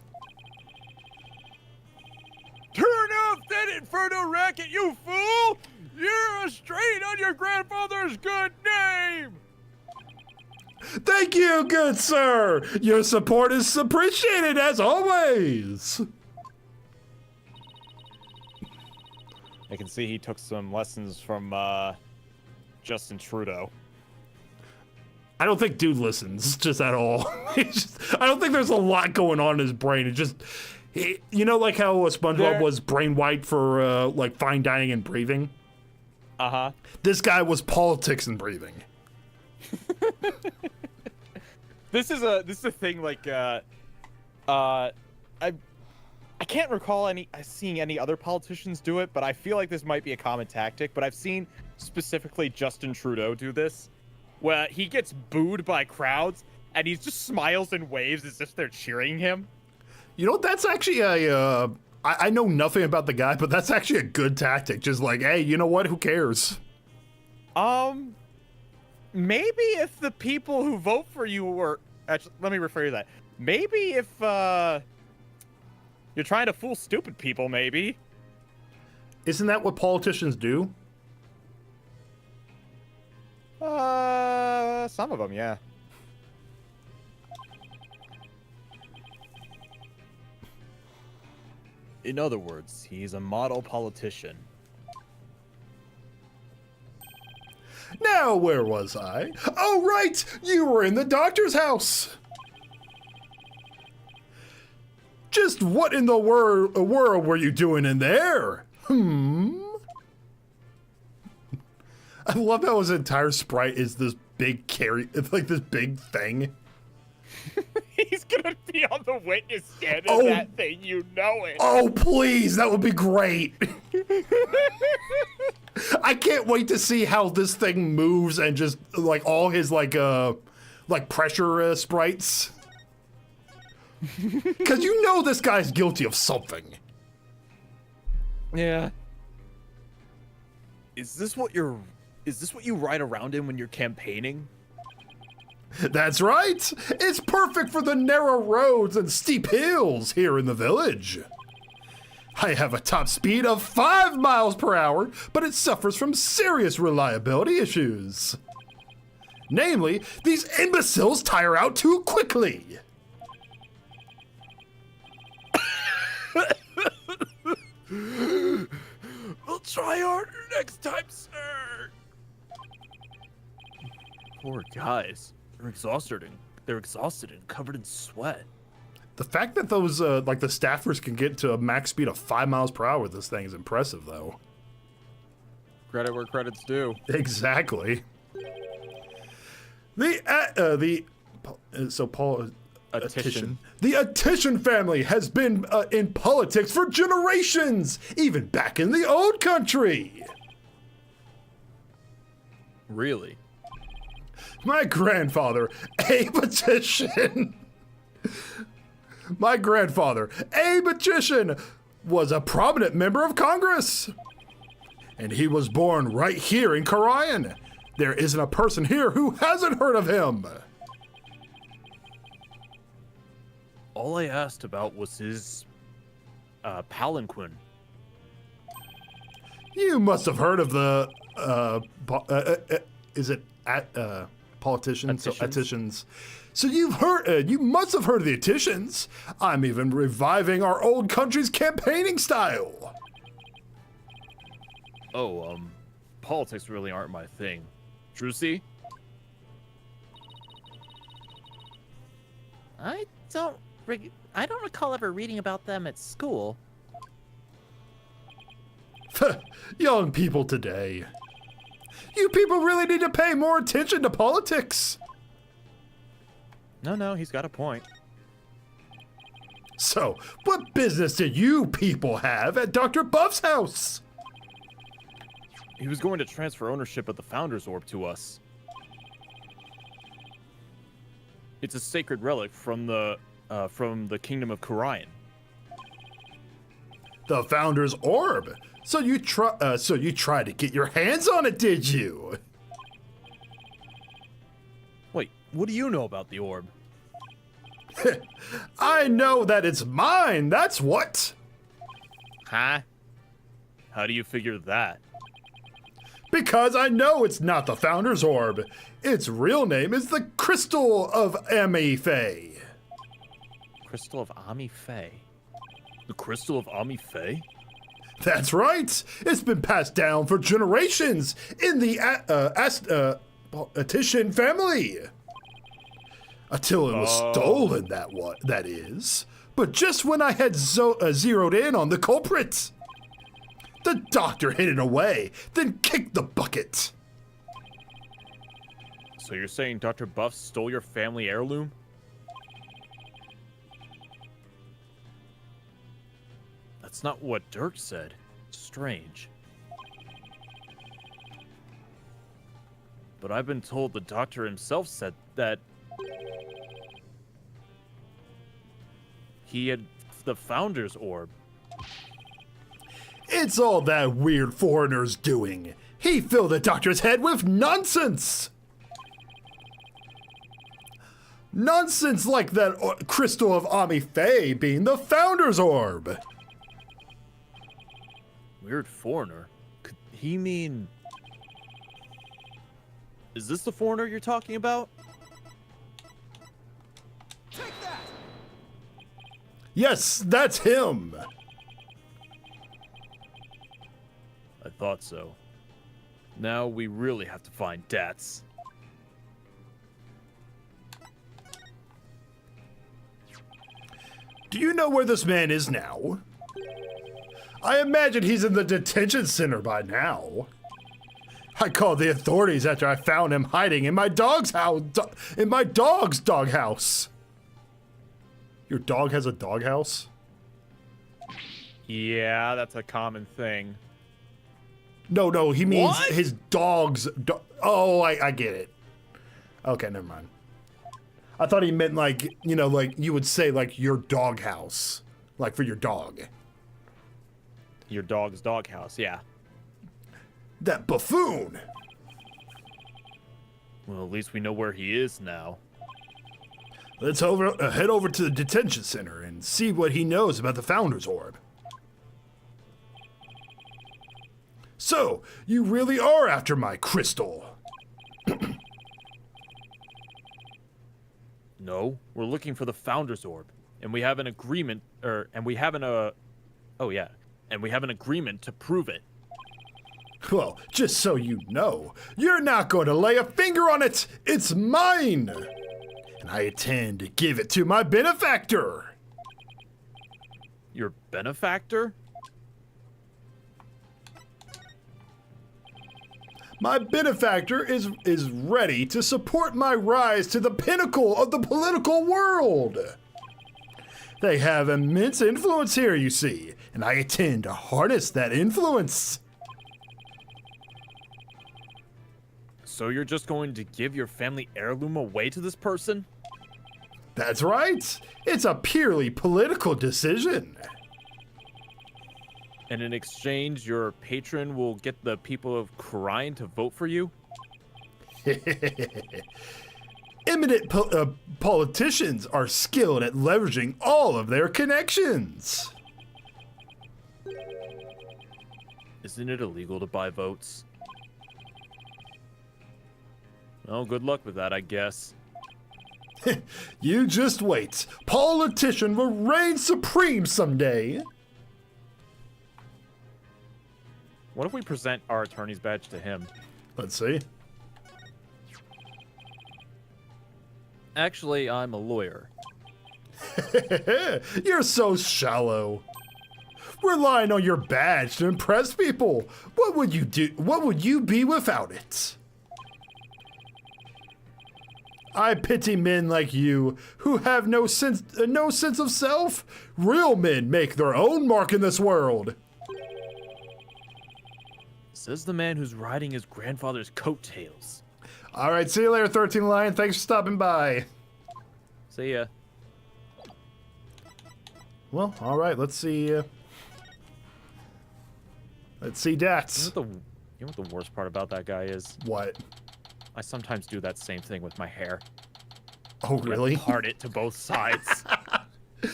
Turn off that inferno racket, you fool! You're a strain on your grandfather's good name! Thank you, good sir! Your support is appreciated as always! I can see he took some lessons from Justin Trudeau. I don't think dude listens just at all. I don't think there's a lot going on in his brain. It just, you know, like how SpongeBob was brain white for like fine dining and breathing. This guy was politics and breathing. This is a thing like I can't recall seeing any other politicians do it, but I feel like this might be a common tactic. But I've seen specifically Justin Trudeau do this, where he gets booed by crowds and he just smiles and waves as if they're cheering him. You know, that's actually a, I know nothing about the guy, but that's actually a good tactic. Just like, hey, you know what? Who cares? Maybe if the people who vote for you were, actually, let me rephrase that. Maybe if, you're trying to fool stupid people, maybe. Isn't that what politicians do? Some of them, yeah. In other words, he's a model politician. Now, where was I? Oh, right! You were in the doctor's house! Just what in the world were you doing in there? I love how his entire sprite is this big it's like this big thing. He's gonna be on the witness stand of that thing, you know it. Oh, please, that would be great. I can't wait to see how this thing moves and just like all his like pressure sprites. Because you know this guy's guilty of something. Yeah. Is this what you ride around in when you're campaigning? That's right. It's perfect for the narrow roads and steep hills here in the village. I have a top speed of 5 miles per hour, but it suffers from serious reliability issues. Namely, these imbeciles tire out too quickly. We'll try harder next time, sir. Poor guys. They're exhausted and covered in sweat. The fact that those like the staffers can get to a max speed of 5 miles per hour with this thing is impressive, though. Credit where credit's due. Exactly. Attition. The Attition family has been in politics for generations, even back in the old country. Really? My grandfather, Abe Attition. My grandfather, Abe Attition, was a prominent member of Congress. And he was born right here in Karian. There isn't a person here who hasn't heard of him. All I asked about was his palanquin. You must have heard of the politicians? So, Attitions. So you must have heard of the Attitions. I'm even reviving our old country's campaigning style. Oh, politics really aren't my thing. Drusi? I I don't recall ever reading about them at school. Young people today. You people really need to pay more attention to politics. No, he's got a point. So, what business do you people have at Dr. Buff's house? He was going to transfer ownership of the Founder's Orb to us. It's a sacred relic from the kingdom of Korian. The Founder's Orb. So you tried to get your hands on it, did you? Wait, what do you know about the orb? I know that it's mine, that's what. Huh? How do you figure that? Because I know it's not the Founder's Orb. Its real name is the Crystal of Amife. Crystal of Amife. The Crystal of Amife? That's right. It's been passed down for generations in the Astitian family. Until it was stolen, that is. But just when I had zeroed in on the culprit, the doctor hid it away, then kicked the bucket. So you're saying Dr. Buff stole your family heirloom? That's not what Dirk said. Strange. But I've been told the doctor himself said that he had the Founder's Orb. It's all that weird foreigner's doing. He filled the doctor's head with nonsense. Nonsense like that Crystal of Amife being the Founder's Orb. Weird foreigner? Could he mean... Is this the foreigner you're talking about? Yes, that's him. I thought so. Now we really have to find Dats. Do you know where this man is now? I imagine he's in the detention center by now. I called the authorities after I found him hiding in my dog's house. In my dog's doghouse. Your dog has a doghouse? Yeah, that's a common thing. No, he means What? his dog's. Oh, I get it. Okay, never mind. I thought he meant like, you know, like you would say like your doghouse, like for your dog. Your dog's doghouse, yeah. That buffoon. Well, at least we know where he is now. Let's head over to the detention center and see what he knows about the Founder's Orb. So, you really are after my crystal. No, we're looking for the Founder's Orb, and we have an agreement, and we have an agreement to prove it. Well, just so you know, you're not going to lay a finger on it. It's mine. And I intend to give it to my benefactor. Your benefactor? My benefactor is ready to support my rise to the pinnacle of the political world. They have immense influence here, you see, and I intend to harness that influence. So you're just going to give your family heirloom away to this person? That's right. It's a purely political decision. And in exchange, your patron will get the people of Korian to vote for you? Eminent politicians are skilled at leveraging all of their connections. Isn't it illegal to buy votes? Well, good luck with that, I guess. You just wait. Politician will reign supreme someday. What if we present our attorney's badge to him? Let's see. Actually, I'm a lawyer. You're so shallow. Relying on your badge to impress people. What would you do? What would you be without it? I pity men like you who have no sense of self. Real men make their own mark in this world. Says the man who's riding his grandfather's coattails. All right, see you later, 13 Lion. Thanks for stopping by. See ya. Well, all right, let's see. Let's see Dats. You know what the worst part about that guy is? What? I sometimes do that same thing with my hair. Oh, really? Part it to both sides.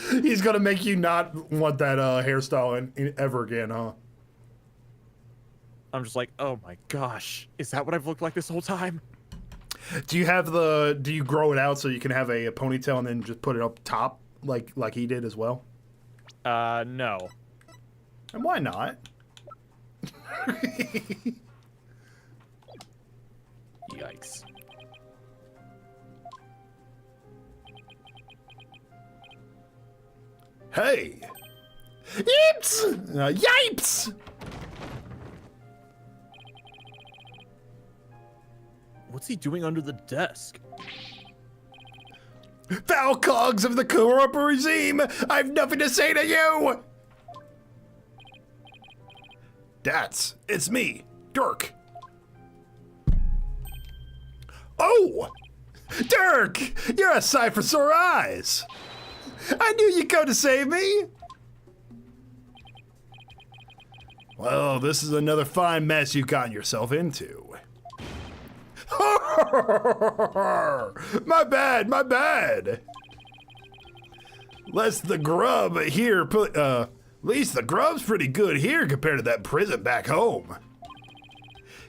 He's gonna make you not want that hairstyle ever again, huh? I'm just like, oh my gosh, is that what I've looked like this whole time? Do you grow it out so you can have a ponytail and then just put it up top like he did as well? No. And why not? Yikes. Hey! Yips! Yipes! What's he doing under the desk? Foul cogs of the corrupt regime! I've nothing to say to you! It's me, Dirk. Oh! Dirk! You're a sight for sore eyes! I knew you'd come to save me! Well, this is another fine mess you've gotten yourself into. My bad. Least the grub's pretty good here compared to that prison back home.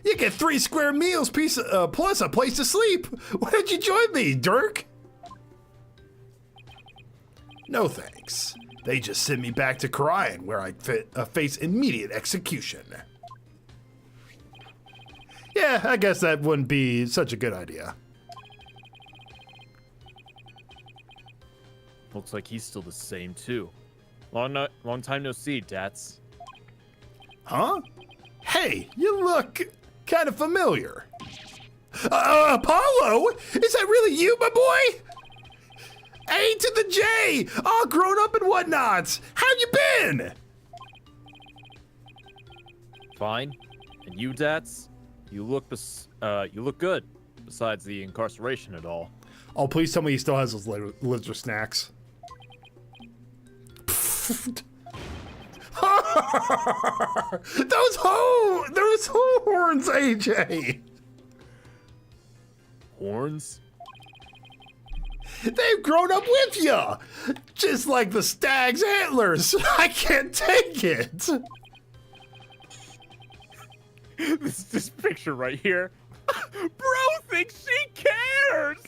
You get 3 square meals plus a place to sleep. Why don't you join me, Dirk? No thanks. They just send me back to Crying, where I face immediate execution. Yeah, I guess that wouldn't be such a good idea. Looks like he's still the same too. Long time no see, Dats. Huh? Hey, you look kind of familiar. Apollo? Is that really you, my boy? A to the J, all grown up and whatnot. How you been? Fine. And you, Dats? You look good. Besides the incarceration and all. Oh, please tell me he still has those lizard snacks. Those horns, AJ. Horns? They've grown up with you, just like the stag's antlers. I can't take it. This picture right here. Bro thinks she cares.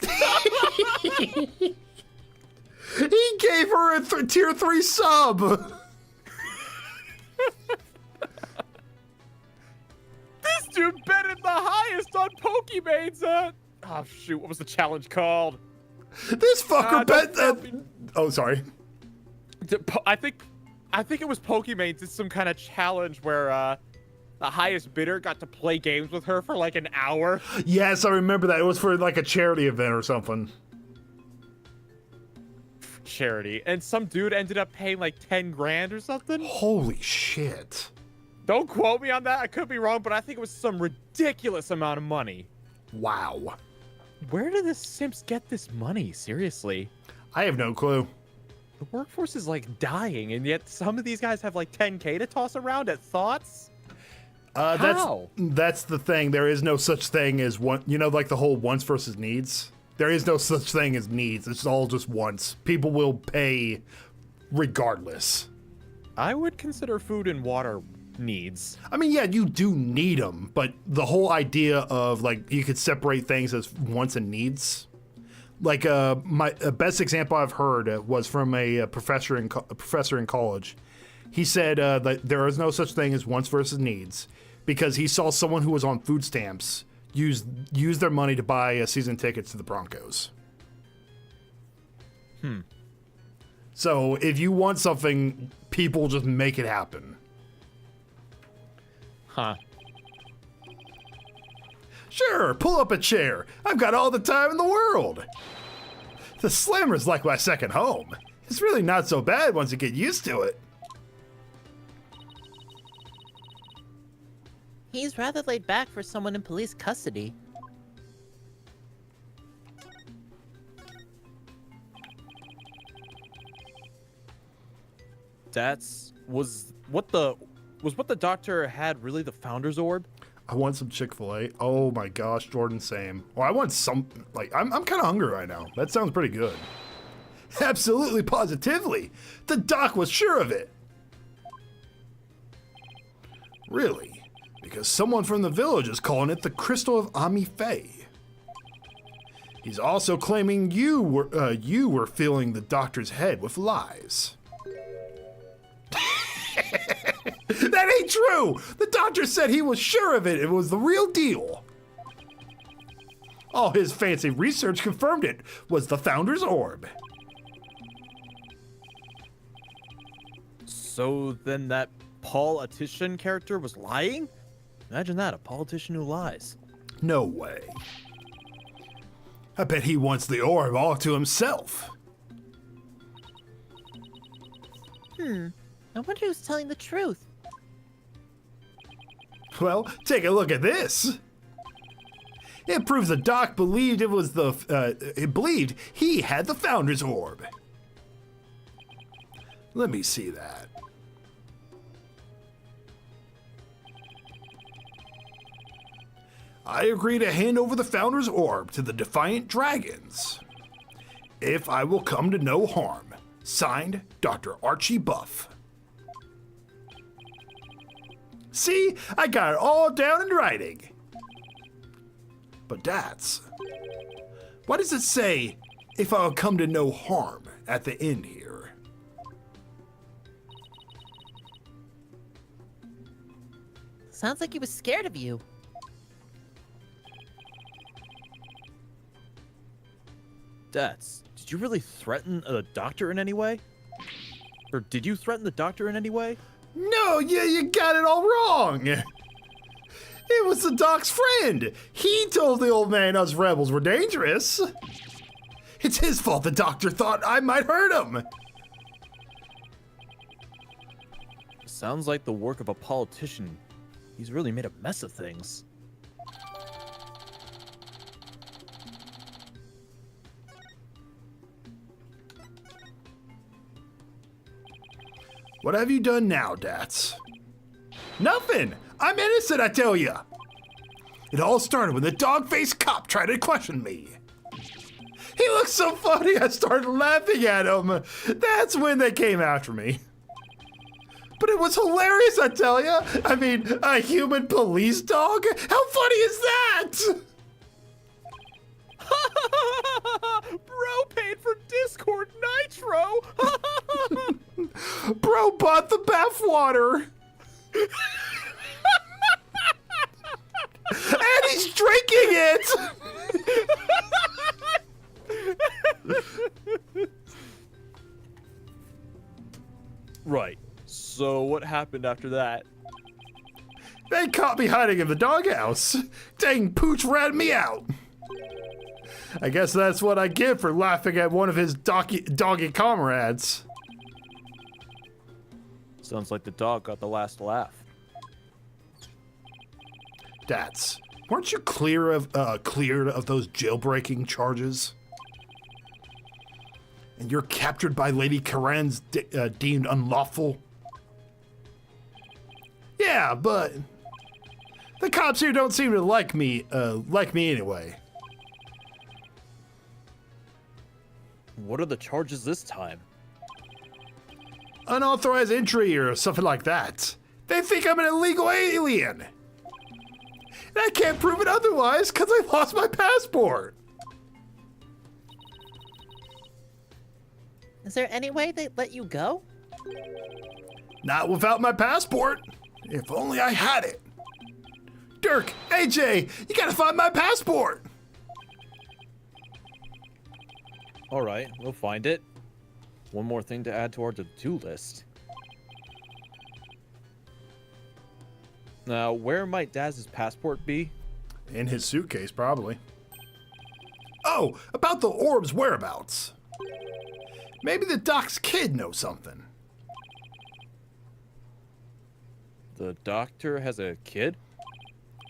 He gave her a tier 3 sub. This dude betted the highest on Pokemane's. Oh shoot, what was the challenge called? This fucker bet don't that. Oh, sorry. I think it was Pokemane did some kind of challenge where the highest bidder got to play games with her for like an hour. Yes, I remember that. It was for like a charity event or something. Charity, and some dude ended up paying like 10 grand or something. Holy shit. Don't quote me on that. I could be wrong, but I think it was some ridiculous amount of money. Wow. Where do the simps get this money? Seriously. I have no clue. The workforce is like dying, and yet some of these guys have like 10K to toss around at thoughts. How? That's the thing. There is no such thing as one. You know, like the whole wants versus needs. There is no such thing as needs. It's all just wants. People will pay regardless. I would consider food and water needs. I mean, yeah, you do need them, but the whole idea of like you could separate things as wants and needs. Like my best example I've heard was from a professor in college. He said that there is no such thing as wants versus needs because he saw someone who was on food stamps use their money to buy a season ticket to the Broncos. So if you want something, people just make it happen. Huh. Sure, pull up a chair. I've got all the time in the world. The Slammer's like my second home. It's really not so bad once you get used to it. He's rather laid back for someone in police custody. Was what the doctor had really the Founder's Orb? I want some Chick-fil-A. Oh my gosh, Jordan, same. Well, I want some, like, I'm kind of hungry right now. That sounds pretty good. Absolutely, positively. The doc was sure of it. Really? Because someone from the village is calling it the Crystal of Ami Faye. He's also claiming you were filling the doctor's head with lies. That ain't true! The doctor said he was sure of it. It was the real deal. All his fancy research confirmed it was the Founder's Orb. So then that politician character was lying? Imagine that, a politician who lies. No way. I bet he wants the orb all to himself. I wonder who's telling the truth. Well, take a look at this. It proves the doc believed it was it believed he had the Founder's Orb. Let me see that. I agree to hand over the Founder's Orb to the Defiant Dragons, if I will come to no harm. Signed, Dr. Archie Buff. See, I got it all down in writing. But why does it say, if I will come to no harm at the end here? Sounds like he was scared of you. Dad, did you really threaten the doctor in any way? Or did you threaten the doctor in any way? No, you got it all wrong. It was the doc's friend. He told the old man us rebels were dangerous. It's his fault the doctor thought I might hurt him. Sounds like the work of a politician. He's really made a mess of things. What have you done now, Dats? Nothing. I'm innocent, I tell ya. It all started when the dog-faced cop tried to question me. He looked so funny, I started laughing at him. That's when they came after me. But it was hilarious, I tell ya. I mean, a human police dog? How funny is that? Bro paid for Discord Nitro. Bro bought the bathwater. And he's drinking it. Right. So what happened after that? They caught me hiding in the doghouse. Dang Pooch ratted me out. I guess that's what I get for laughing at one of his doggy comrades. Sounds like the dog got the last laugh. Dats, weren't you cleared of those jailbreaking charges? And you're captured by Lady Karen's deemed unlawful? Yeah, but the cops here don't seem to like me anyway. What are the charges this time? Unauthorized entry or something like that. They think I'm an illegal alien. And I can't prove it otherwise because I lost my passport. Is there any way they'd let you go? Not without my passport. If only I had it. Dirk, AJ, you gotta find my passport. Alright, we'll find it. One more thing to add to our to-do list. Now, where might Daz's passport be? In his suitcase, probably. Oh, about the orb's whereabouts. Maybe the doc's kid knows something. The doctor has a kid?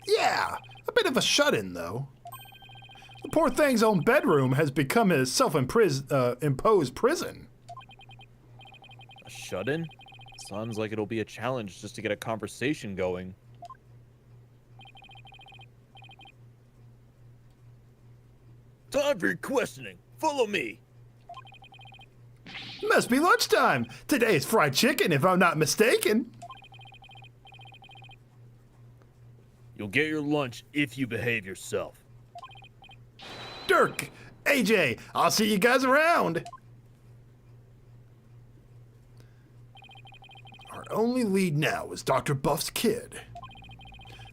Yeah, a bit of a shut-in, though. The poor thing's own bedroom has become his self-imposed prison. A shut-in? Sounds like it'll be a challenge just to get a conversation going. Time for your questioning. Follow me. Must be lunchtime. Today's fried chicken, if I'm not mistaken. You'll get your lunch if you behave yourself. Dirk, AJ, I'll see you guys around. Our only lead now is Dr. Buff's kid.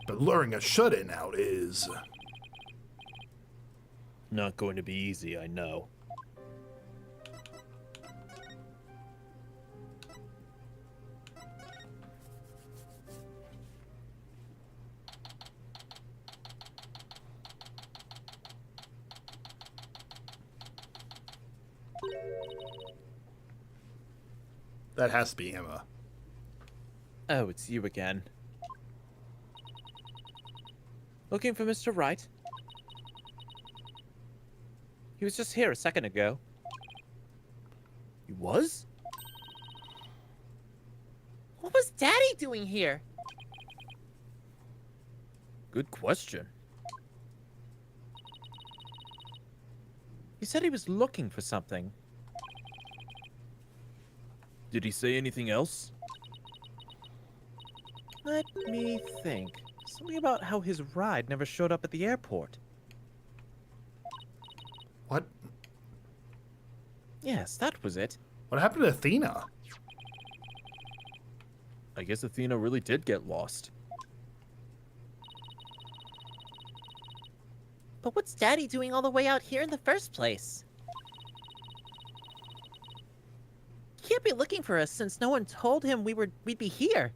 But luring a shut-in out is... Not going to be easy, I know. That has to be Emma. Oh, it's you again. Looking for Mr. Wright? He was just here a second ago. He was? What was Daddy doing here? Good question. He said he was looking for something. Did he say anything else? Let me think. Something about how his ride never showed up at the airport. What? Yes, that was it. What happened to Athena? I guess Athena really did get lost. But what's Daddy doing all the way out here in the first place? He can't be looking for us since no one told him we'd be here.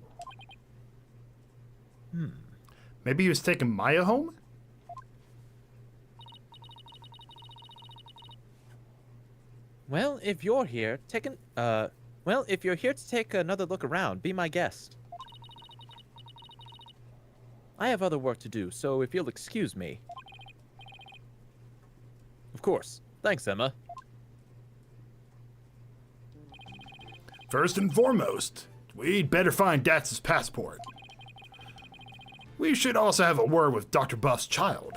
Maybe he was taking Maya home? Well, if you're here, if you're here to take another look around, be my guest. I have other work to do, so if you'll excuse me. Of course. Thanks, Emma. First and foremost, we'd better find Datz's passport. We should also have a word with Dr. Buff's child.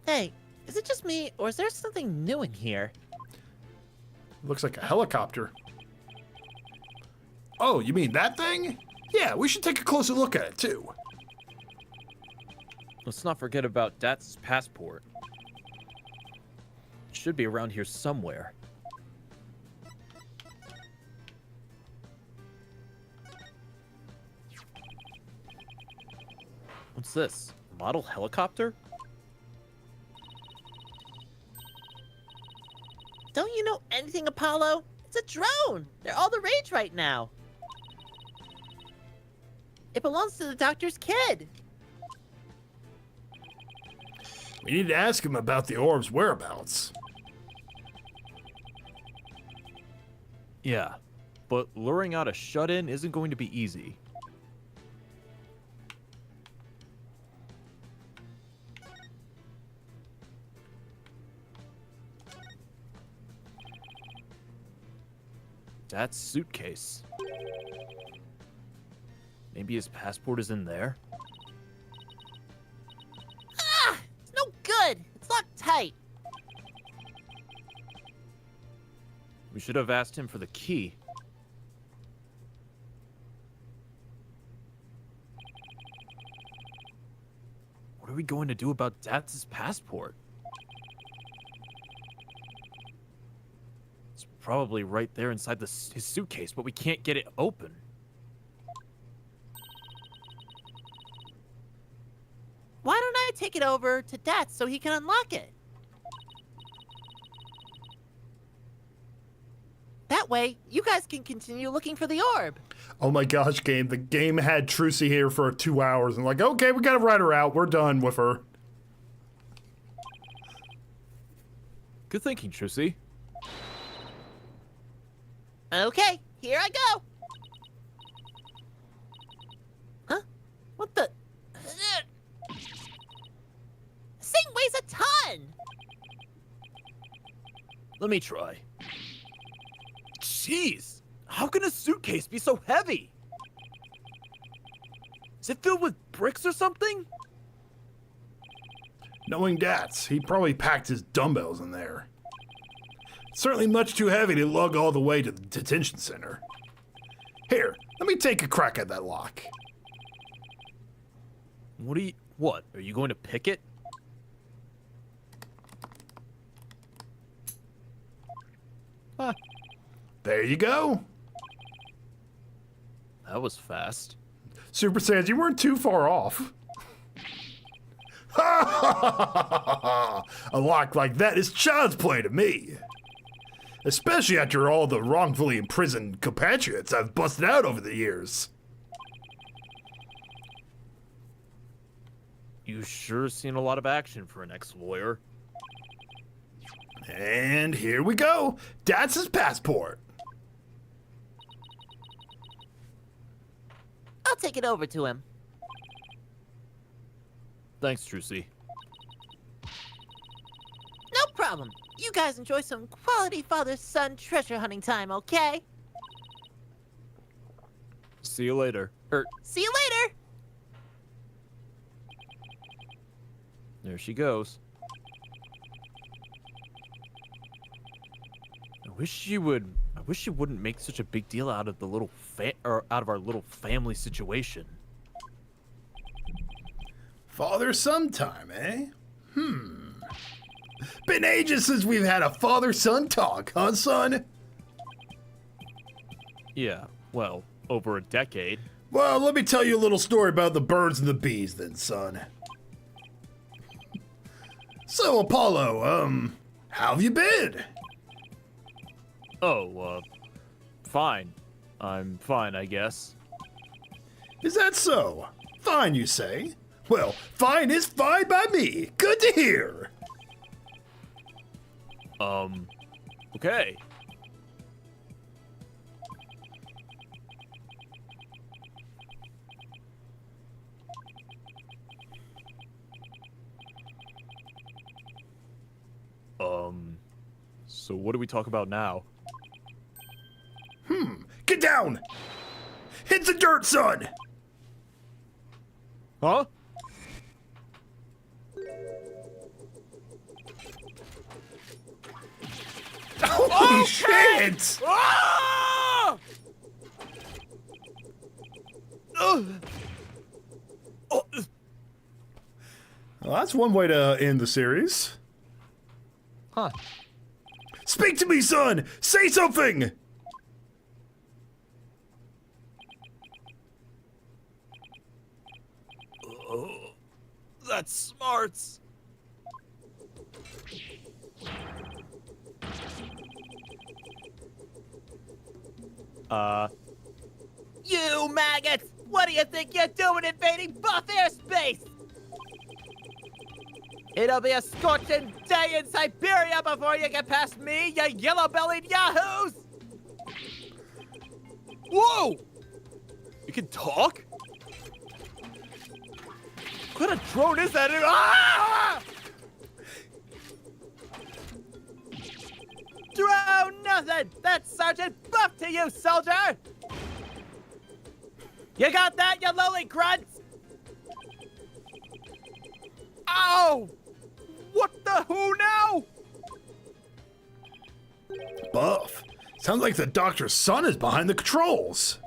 Hey, is it just me, or is there something new in here? Looks like a helicopter. Oh, you mean that thing? Yeah, we should take a closer look at it, too. Let's not forget about Datz's passport. It should be around here somewhere. What's this? Model helicopter? Don't you know anything, Apollo? It's a drone! They're all the rage right now. It belongs to the doctor's kid. We need to ask him about the orb's whereabouts. Yeah, but luring out a shut-in isn't going to be easy. That's suitcase. Maybe his passport is in there? Ah! It's no good! It's locked tight. We should have asked him for the key. What are we going to do about Datz's passport? It's probably right there inside his suitcase, but we can't get it open. Why don't I take it over to Dad so he can unlock it? That way, you guys can continue looking for the orb. Oh my gosh, game. The game had Trucy here for 2 hours. And like, okay, we gotta write her out. We're done with her. Good thinking, Trucy. Okay, here I go. Huh? What the? This thing weighs a ton. Let me try. Jeez! How can a suitcase be so heavy? Is it filled with bricks or something? Knowing Dats, he probably packed his dumbbells in there. Certainly much too heavy to lug all the way to the detention center. Here, let me take a crack at that lock. What? Are you going to pick it? Huh. There you go. That was fast. Super Saiyans, you weren't too far off. A lock like that is child's play to me. Especially after all the wrongfully imprisoned compatriots I've busted out over the years. You sure seen a lot of action for an ex-lawyer. And here we go. That's his passport. I'll take it over to him. Thanks, Trucy. No problem. You guys enjoy some quality father-son treasure hunting time, okay? See you later. See you later. There she goes. I wish she wouldn't make such a big deal out of out of our little family situation. Father-son time, eh? Been ages since we've had a father-son talk, huh, son? Yeah, well, over a decade. Well, let me tell you a little story about the birds and the bees then, son. So, Apollo, how have you been? Oh, fine. I'm fine, I guess. Is that so? Fine, you say? Well, fine is fine by me. Good to hear. Okay. So what do we talk about now? Get down! Hit the dirt, son! Huh? Holy shit! Ah! Well, that's one way to end the series. Huh. Speak to me, son! Say something! That's smarts. You maggots! What do you think you're doing invading buff airspace? It'll be a scorching day in Siberia before you get past me, you yellow-bellied yahoos! Whoa! You can talk? What kind of drone is that? Ah! Drone nothing! That's Sergeant Buff to you, soldier! You got that, you lowly grunts? Ow! What the who now? Buff. Sounds like the doctor's son is behind the controls.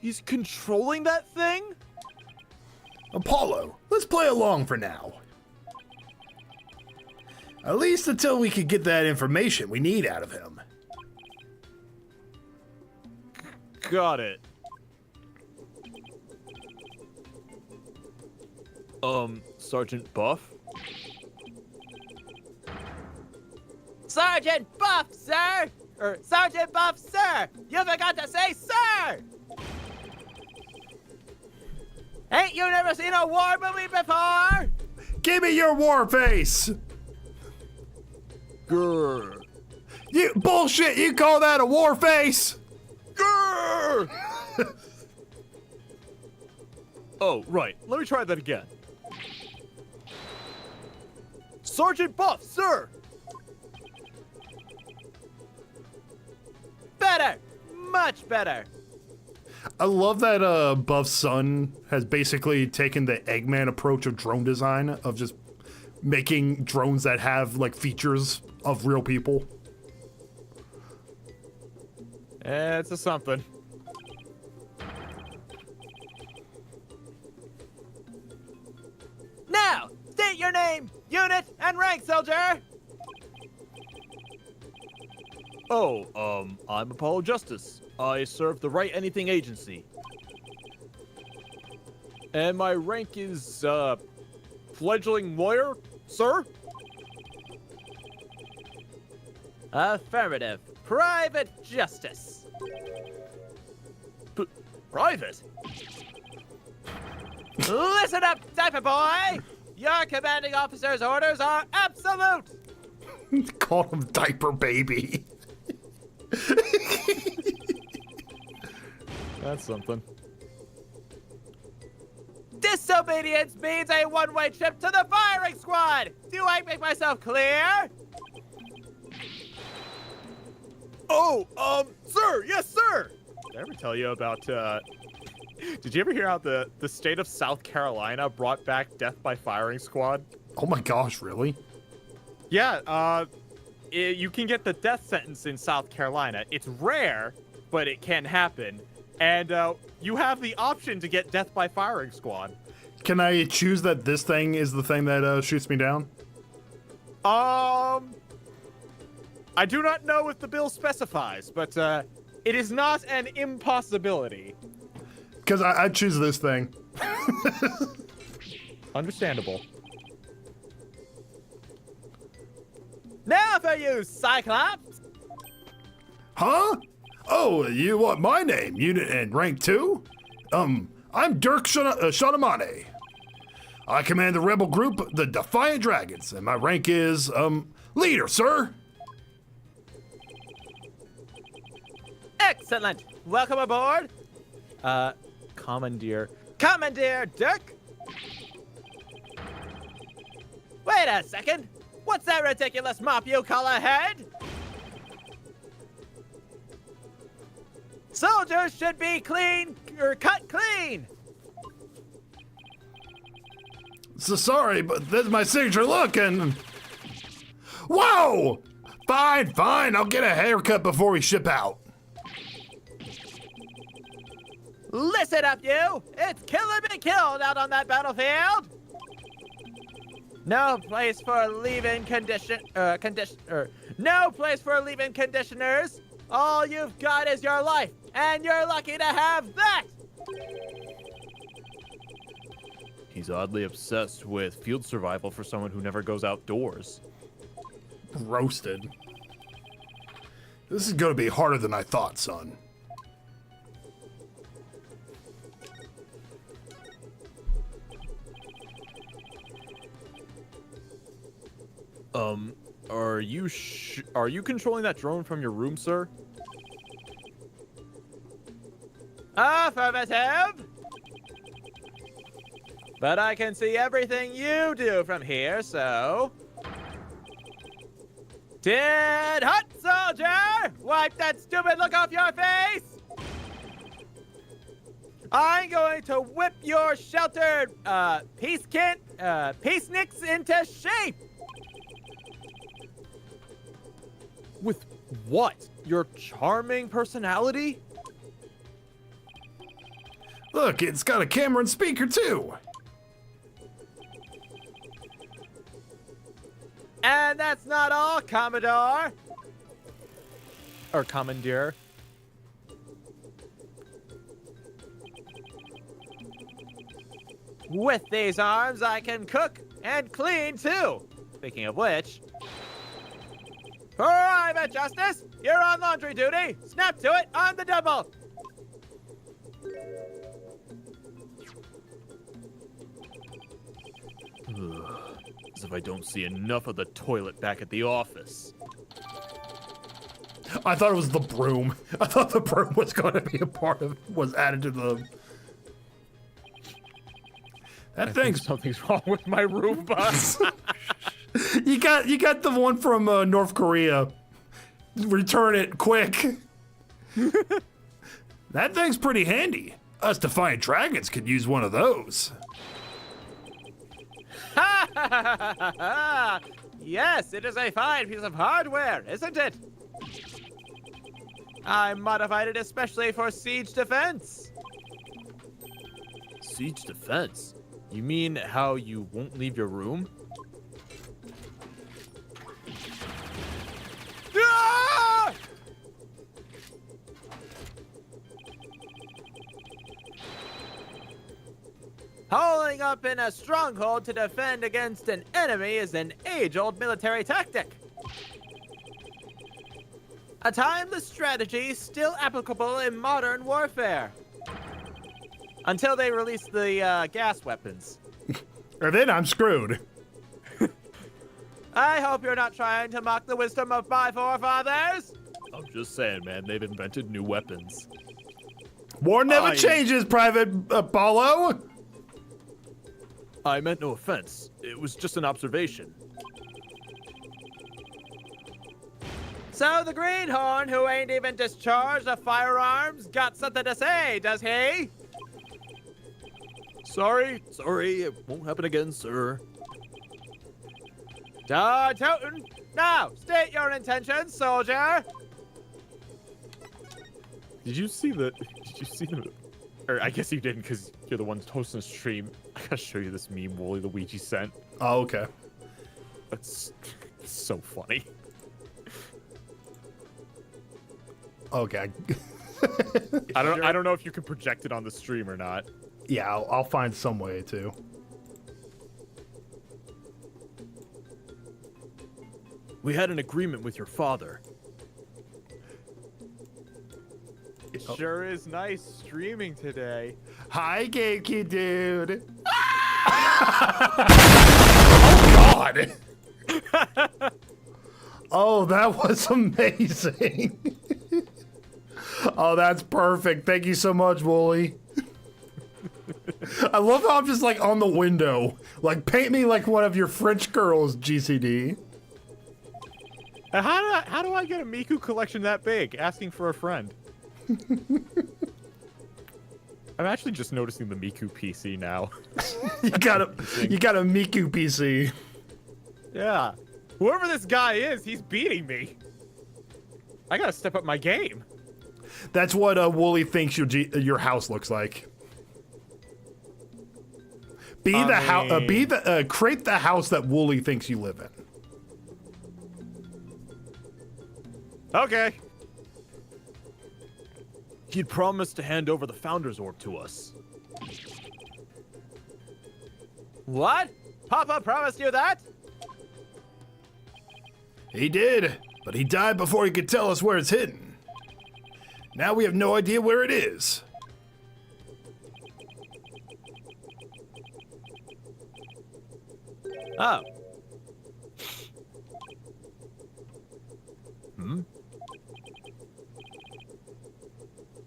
He's controlling that thing? Apollo, let's play along for now. At least until we can get that information we need out of him. Got it. Sergeant Buff? Sir, Sergeant Buff, sir! Or Sergeant Buff, sir! You forgot to say sir! Ain't you never seen a war movie before? Give me your war face! Grr. You bullshit! You call that a war face? Grr. Oh, right. Let me try that again. Sergeant Buff, sir! Better! Much better! I love that Buff's son has basically taken the Eggman approach of drone design, of just making drones that have like features of real people. It's a something. Now, state your name, unit, and rank, soldier! Oh, I'm Apollo Justice. I serve the Right Anything Agency. And my rank is, fledgling lawyer, sir? Affirmative. Private Justice. Private? Listen up, Diaper Boy! Your commanding officer's orders are absolute! Call him Diaper Baby. That's something. Disobedience means a one-way trip to the firing squad! Do I make myself clear? Oh, sir, yes, sir! Did I ever tell you about, did you ever hear how the state of South Carolina brought back death by firing squad? Oh my gosh, really? Yeah, you can get the death sentence in South Carolina. It's rare, but it can happen. And you have the option to get death by firing squad. Can I choose that this thing is the thing that shoots me down? I do not know if the bill specifies, but it is not an impossibility. Because I'd choose this thing. Understandable. Now for you, Cyclops! Huh? Oh, you want my name, unit and rank 2? I'm Dirk Shonamane. I command the rebel group, the Defiant Dragons, and my rank is, leader, sir. Excellent! Welcome aboard! Commandeer. Commandeer Dirk! Wait a second! What's that ridiculous mop you call a head? Soldiers should be clean, or cut clean! So sorry, but this is my signature look, and... Whoa! Fine, I'll get a haircut before we ship out. Listen up, you! It's kill or be killed out on that battlefield! No place for leave-in no place for leave-in conditioners! All you've got is your life, and you're lucky to have that! He's oddly obsessed with field survival for someone who never goes outdoors. Roasted. This is gonna be harder than I thought, son. Are you controlling that drone from your room, sir? Affirmative! But I can see everything you do from here, so... Dead hot, soldier! Wipe that stupid look off your face! I'm going to whip your sheltered, peaceniks into shape! With what? Your charming personality? Look, it's got a camera and speaker, too. And that's not all, Commodore! Or commandeer? With these arms, I can cook and clean, too! Speaking of which... Private Justice, you're on laundry duty. Snap to it on the double. As if I don't see enough of the toilet back at the office. I thought it was the broom. I thought the broom was going to be was added to the. That thing's. Something's wrong with my Roomba. You got the one from North Korea. Return it quick. That thing's pretty handy. Us Defiant Dragons could use one of those. Yes, it is a fine piece of hardware, isn't it? I modified it especially for siege defense. Siege defense? You mean how you won't leave your room? Ah! Holding up in a stronghold to defend against an enemy is an age-old military tactic. A timeless strategy still applicable in modern warfare. Until they release the gas weapons. Or then I'm screwed. I hope you're not trying to mock the wisdom of my forefathers. I'm just saying, man, they've invented new weapons. War never changes, Private Apollo. I meant no offense. It was just an observation. So the greenhorn, who ain't even discharged of firearms, got something to say, does he? Sorry, it won't happen again, sir. Toten. Now, state your intentions, soldier. Did you see the? Or I guess you didn't, because you're the one hosting the stream. I gotta show you this meme Wooly Luigi sent. Oh, okay. It's so funny. Okay. I don't know if you can project it on the stream or not. Yeah, I'll find some way to. We had an agreement with your father. It sure is nice streaming today. Hi, Gatekeep dude. Oh God. Oh, that was amazing. Oh, that's perfect. Thank you so much, Wooly. I love how I'm just like on the window. Like, paint me like one of your French girls, GCD. How do I get a Miku collection that big? Asking for a friend. I'm actually just noticing the Miku PC now. You got a Miku PC. Yeah. Whoever this guy is, he's beating me. I gotta step up my game. That's what Wooly thinks your house looks like. Create the house that Wooly thinks you live in. Okay. He'd promised to hand over the Founder's Orb to us. What? Papa promised you that? He did, but he died before he could tell us where it's hidden. Now we have no idea where it is. Oh.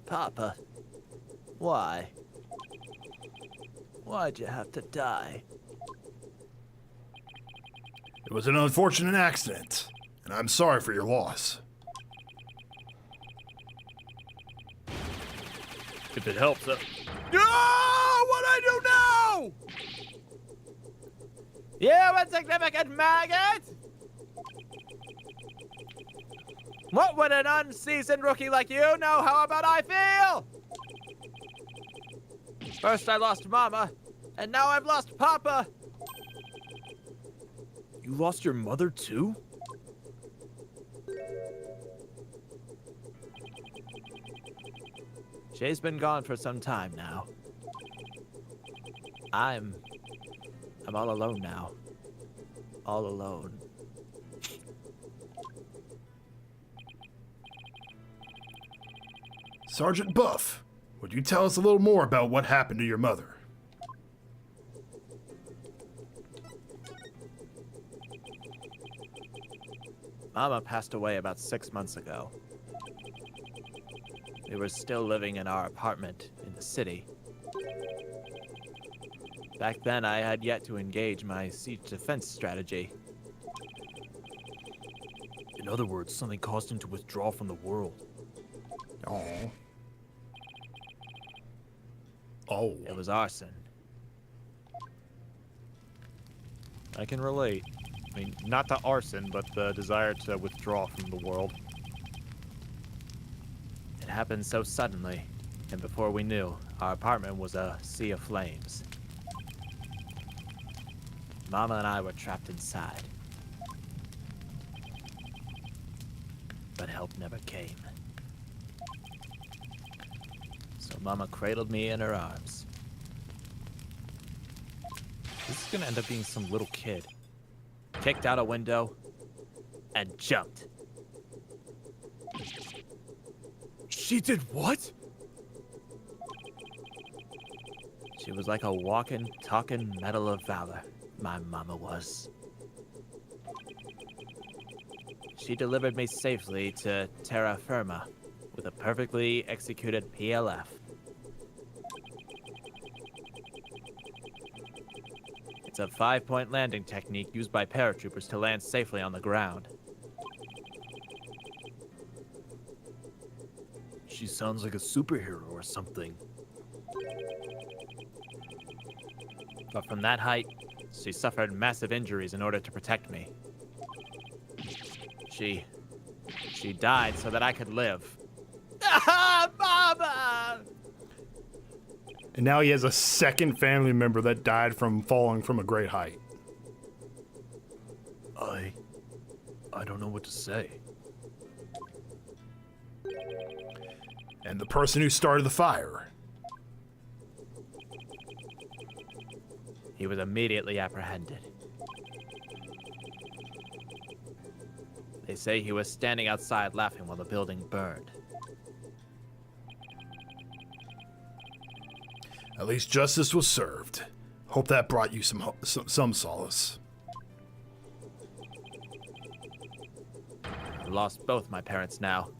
Papa, why? Why'd you have to die? It was an unfortunate accident, and I'm sorry for your loss. If it helps, What'd I do now? You insignificant maggot! What would an unseasoned rookie like you know how about I feel? First I lost Mama, and now I've lost Papa. you lost your mother too? She's been gone for some time now. I'm all alone now. All alone. Sergeant Buff, would you tell us a little more about what happened to your mother? Mama passed away about 6 months ago. We were still living in our apartment in the city. Back then, I had yet to engage my siege defense strategy. In other words, something caused him to withdraw from the world. Oh. Oh. It was arson. I can relate. I mean, not to arson, but the desire to withdraw from the world. It happened so suddenly, and before we knew, our apartment was a sea of flames. Mama and I were trapped inside. But help never came. So Mama cradled me in her arms. This is gonna end up being some little kid. Kicked out a window, and jumped. She did what? She was like a walking, talking medal of valor, my mama was. She delivered me safely to terra firma with a perfectly executed PLF. It's a 5-point landing technique used by paratroopers to land safely on the ground. She sounds like a superhero or something. But from that height, she suffered massive injuries in order to protect me. She died so that I could live. Ah, Mama! And now he has a second family member that died from falling from a great height. I don't know what to say. And the person who started the fire. He was immediately apprehended. They say he was standing outside laughing while the building burned. At least justice was served. Hope that brought you some solace. I've lost both my parents now.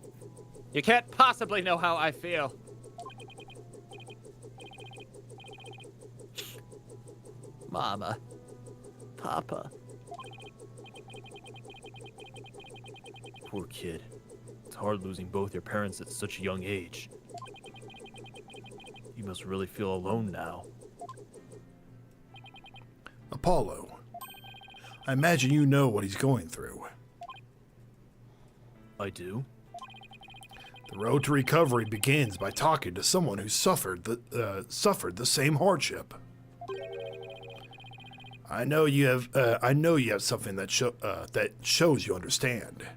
You can't possibly know how I feel. Mama. Papa. Poor kid. It's hard losing both your parents at such a young age. You must really feel alone now. Apollo, I imagine you know what he's going through. I do? The road to recovery begins by talking to someone who suffered the same hardship. I know you have something that shows you understand.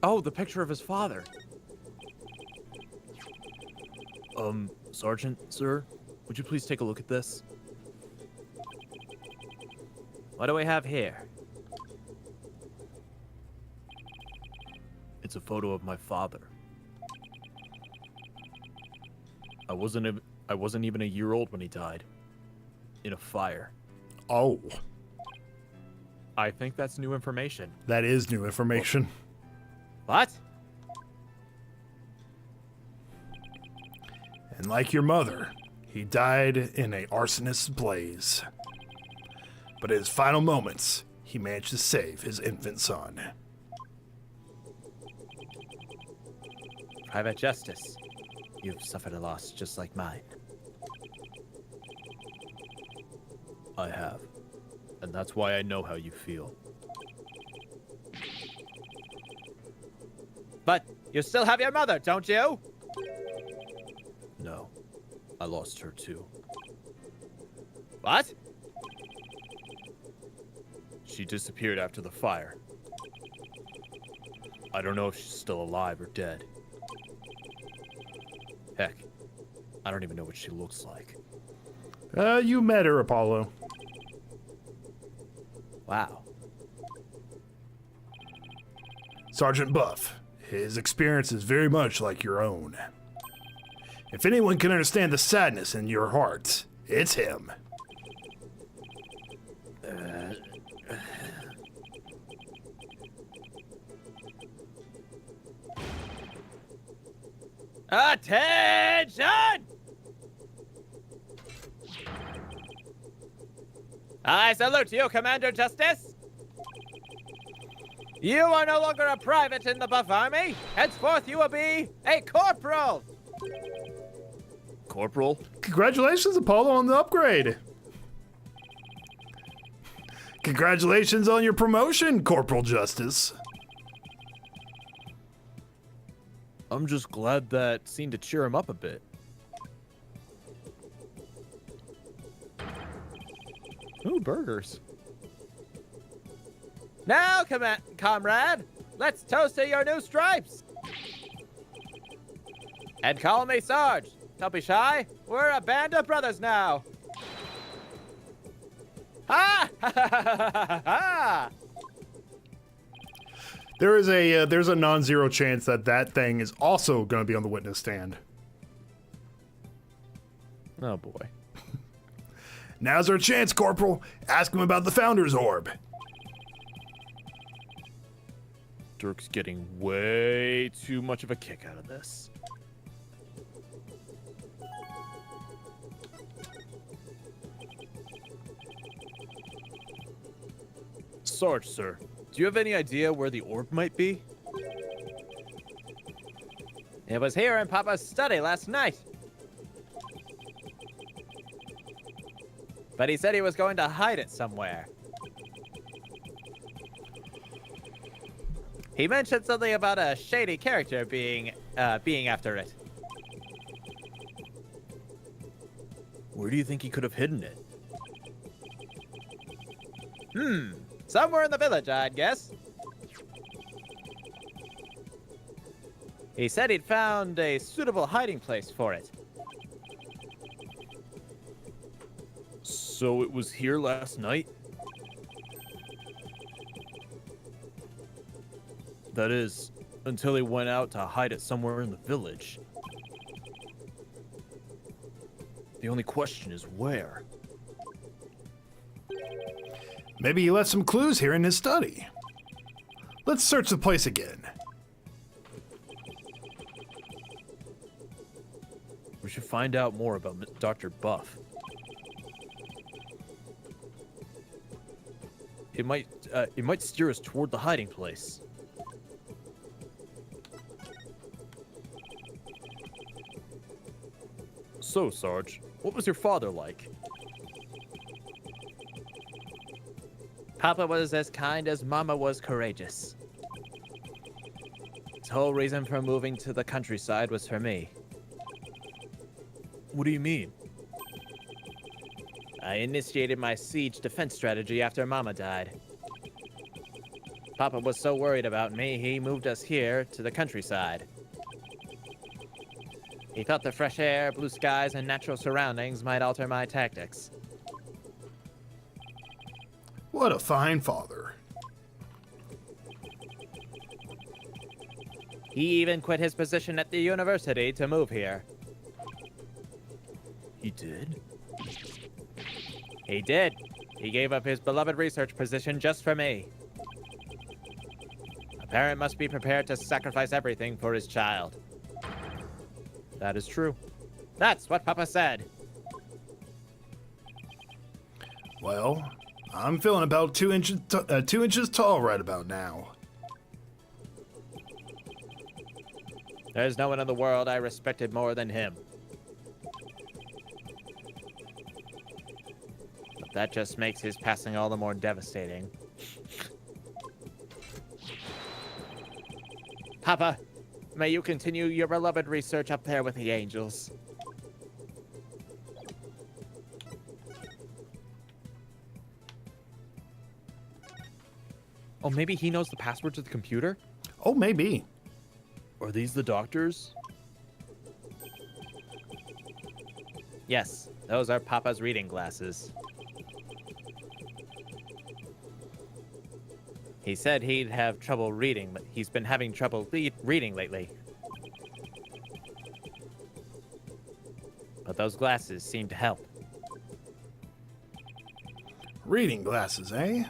Oh, the picture of his father. Sergeant, sir, would you please take a look at this? What do we have here? It's a photo of my father. I wasn't even a year old when he died. In a fire. Oh, I think that's new information. that is new information. What? And like your mother, he died in a arsonist's blaze. But in his final moments, he managed to save his infant son. Private Justice. You've suffered a loss just like mine. I have. And that's why I know how you feel. But you still have your mother, don't you? No. I lost her too. What? She disappeared after the fire. I don't know if she's still alive or dead. Heck, I don't even know what she looks like. You met her, Apollo. Wow. Sergeant Buff. His experience is very much like your own. If anyone can understand the sadness in your heart, it's him. Attention! I salute you, Commander Justice. You are no longer a private in the Buff Army. Henceforth, you will be a corporal. Corporal? Congratulations, Apollo, on the upgrade. Congratulations on your promotion, Corporal Justice. I'm just glad that seemed to cheer him up a bit. Ooh, burgers. Now, comrade, let's toast to your new stripes. And call me Sarge. Don't be shy. We're a band of brothers now. Ha! Ha! Ha! Ha! Ha! There's a non-zero chance that that thing is also going to be on the witness stand. Oh boy. Now's our chance, Corporal. Ask him about the Founder's Orb. Dirk's getting way too much of a kick out of this. Sarge, sir, do you have any idea where the orb might be? It was here in Papa's study last night. But he said he was going to hide it somewhere. He mentioned something about a shady character being after it. Where do you think he could have hidden it? Somewhere in the village, I'd guess. He said he'd found a suitable hiding place for it. So it was here last night? That is, until he went out to hide it somewhere in the village. The only question is where? Maybe he left some clues here in his study. Let's search the place again. We should find out more about Dr. Buff. It might steer us toward the hiding place. So, Sarge, what was your father like? Papa was as kind as Mama was courageous. His whole reason for moving to the countryside was for me. What do you mean? I initiated my siege defense strategy after Mama died. Papa was so worried about me, he moved us here to the countryside. He thought the fresh air, blue skies, and natural surroundings might alter my tactics. What a fine father. He even quit his position at the university to move here. He did? He did. He gave up his beloved research position just for me. A parent must be prepared to sacrifice everything for his child. That is true. That's what Papa said. Well, I'm feeling about 2 inches tall right about now. There's no one in the world I respected more than him. But that just makes his passing all the more devastating. Papa, may you continue your beloved research up there with the angels. Oh, maybe he knows the password to the computer? Oh, maybe. Are these the doctors? Yes, those are Papa's reading glasses. He said he'd have trouble reading. He's been having trouble reading lately. But those glasses seem to help. Reading glasses, eh?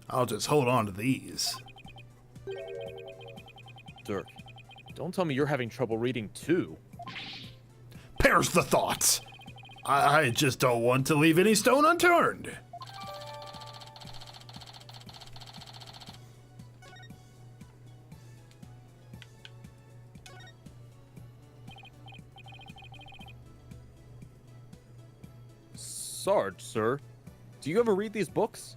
I'll just hold on to these. Dirk, don't tell me you're having trouble reading too. Perish the thoughts! I just don't want to leave any stone unturned. Sarge, sir, do you ever read these books?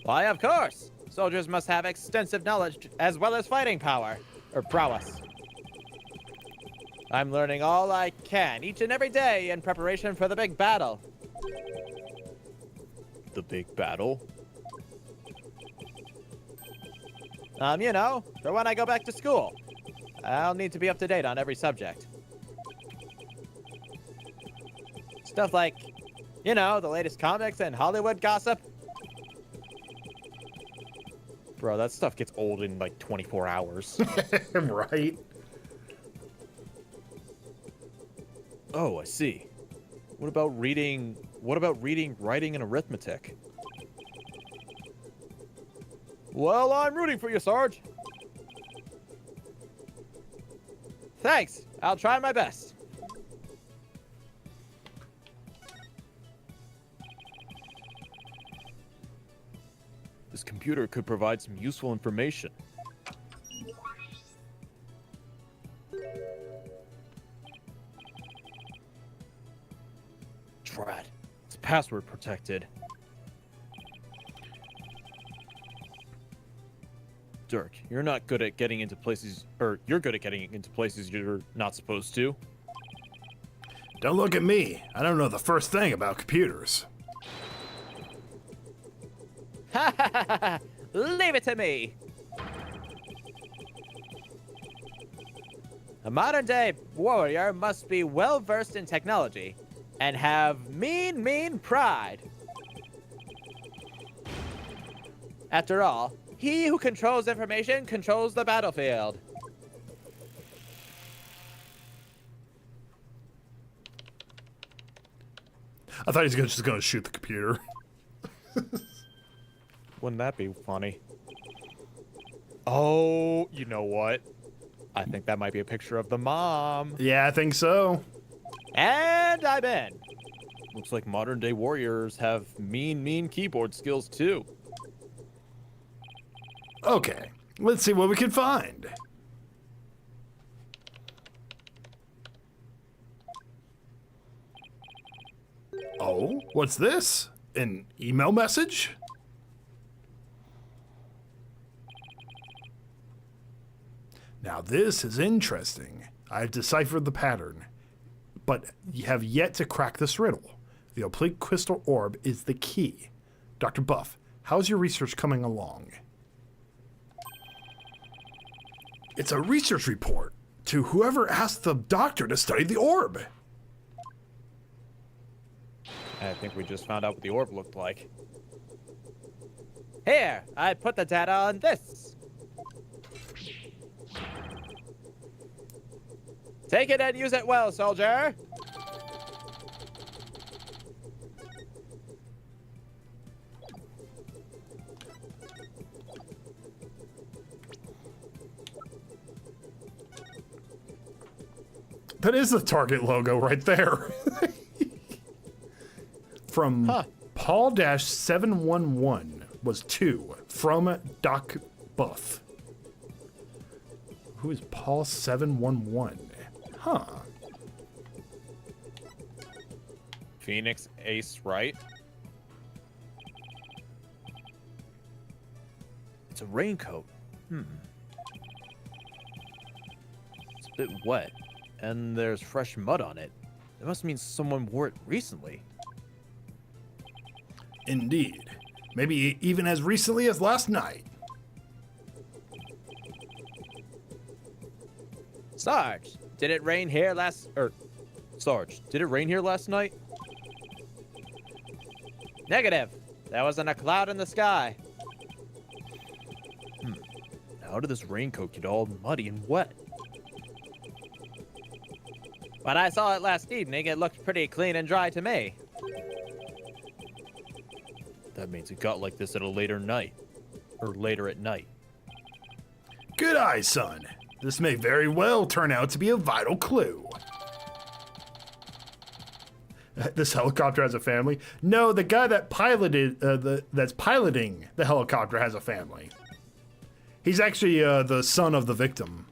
Why, of course! Soldiers must have extensive knowledge as well as fighting power, or prowess. I'm learning all I can each and every day in preparation for the big battle. The big battle? You know, for when I go back to school. I'll need to be up to date on every subject. Stuff like, you know, the latest comics and Hollywood gossip. Bro, that stuff gets old in like 24 hours. Right? Oh, I see. What about reading, writing, and arithmetic? Well, I'm rooting for you, Sarge. Thanks. I'll try my best. This computer could provide some useful information. Drat. It's password protected. Dirk, you're not good at getting into places, or you're good at getting into places you're not supposed to. Don't look at me. I don't know the first thing about computers. Ha ha ha ha! Leave it to me! A modern-day warrior must be well-versed in technology and have mean pride. After all, he who controls information controls the battlefield. I thought he was just going to shoot the computer. Wouldn't that be funny? Oh, you know what? I think that might be a picture of the mom. Yeah, I think so. And I'm in. Looks like modern day warriors have mean keyboard skills too. Okay, let's see what we can find. Oh, what's this? An email message? Now this is interesting. I've deciphered the pattern, but you have yet to crack this riddle. The oblique crystal orb is the key. Dr. Buff, how's your research coming along? It's a research report to whoever asked the doctor to study the orb. I think we just found out what the orb looked like. Here, I put the data on this. Take it and use it well, soldier. That is the Target logo right there. From Paul-711 was 2 from Doc Buff. Who is Paul-711? Huh. Phoenix Ace, right? It's a raincoat. It's a bit wet, and there's fresh mud on it. It must mean someone wore it recently. Indeed. Maybe even as recently as last night. Sarge, did it rain here Sarge, did it rain here last night? Negative. There wasn't a cloud in the sky. How did this raincoat get all muddy and wet? When I saw it last evening, it looked pretty clean and dry to me. That means it got like this at a later night. Or later at night. Good eye, son. This may very well turn out to be a vital clue. This helicopter has a family? No, the guy that piloted, that's piloting the helicopter has a family. He's actually the son of the victim.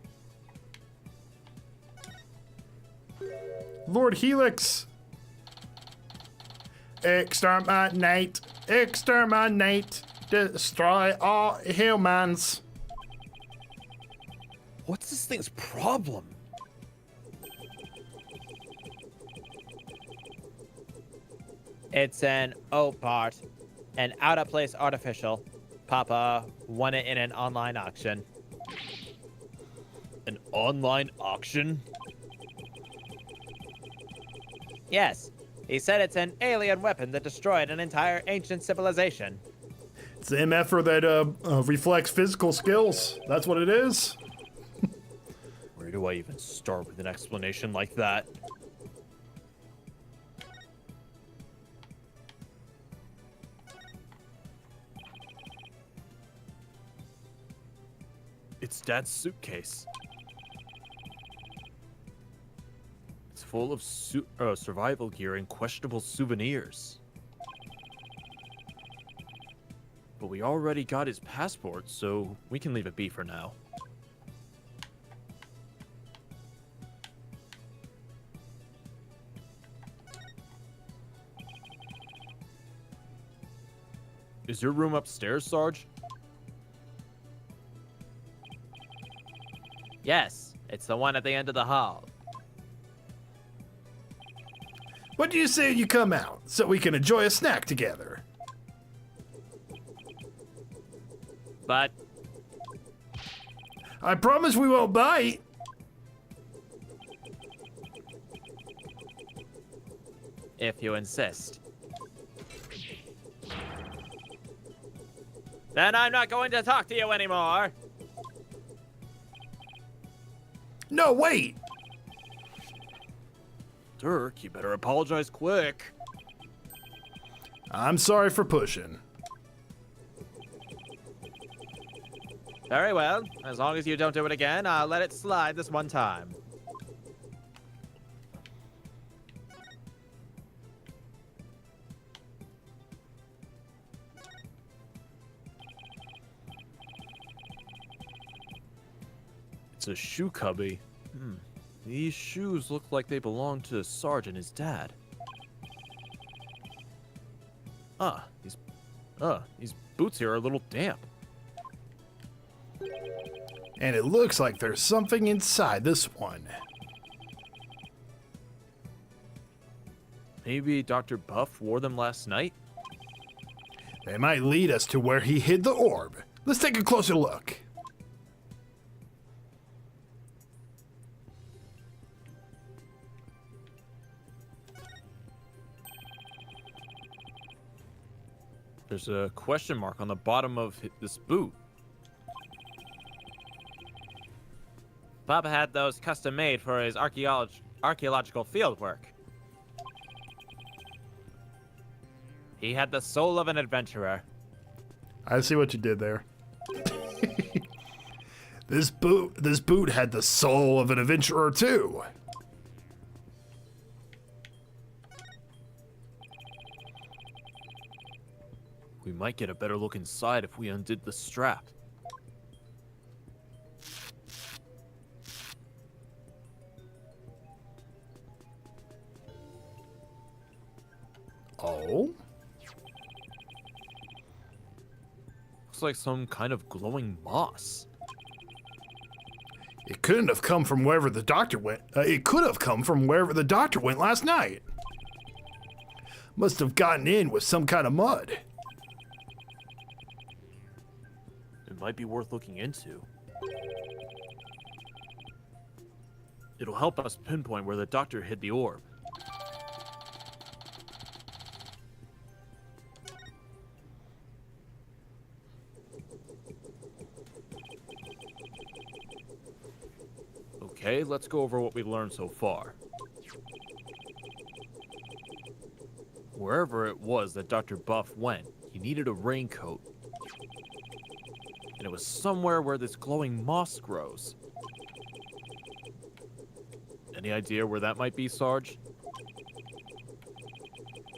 Lord Helix. Exterminate, exterminate, destroy all humans. What's this thing's problem? It's an O part, an out-of-place artificial. Papa won it in an online auction. An online auction? Yes, he said it's an alien weapon that destroyed an entire ancient civilization. It's the MFer that reflects physical skills. That's what it is. Where do I even start with an explanation like that? It's Dad's suitcase. It's full of survival gear and questionable souvenirs. But we already got his passport, so we can leave it be for now. Is your room upstairs, Sarge? Yes, it's the one at the end of the hall. What do you say you come out so we can enjoy a snack together? But I promise we won't bite. if you insist. Then I'm not going to talk to you anymore. No, wait. Dirk, you better apologize quick. I'm sorry for pushing. Very well. As long as you don't do it again, I'll let it slide this one time. It's a shoe cubby. These shoes look like they belong to Sarge and his dad. These boots here are a little damp. And it looks like there's something inside this one. Maybe Dr. Buff wore them last night? They might lead us to where he hid the orb. Let's take a closer look. There's a question mark on the bottom of this boot. Papa had those custom made for his archaeological field work. He had the soul of an adventurer. I see what you did there. This boot had the soul of an adventurer too. We might get a better look inside if we undid the strap. Oh? Looks like some kind of glowing moss. It couldn't have come from wherever the doctor went. It could have come from wherever the doctor went last night. Must have gotten in with some kind of mud. It might be worth looking into. It'll help us pinpoint where the doctor hid the orb. Okay, let's go over what we learned so far. Wherever it was that Dr. Buff went, he needed a raincoat. And it was somewhere where this glowing moss grows. Any idea where that might be, Sarge?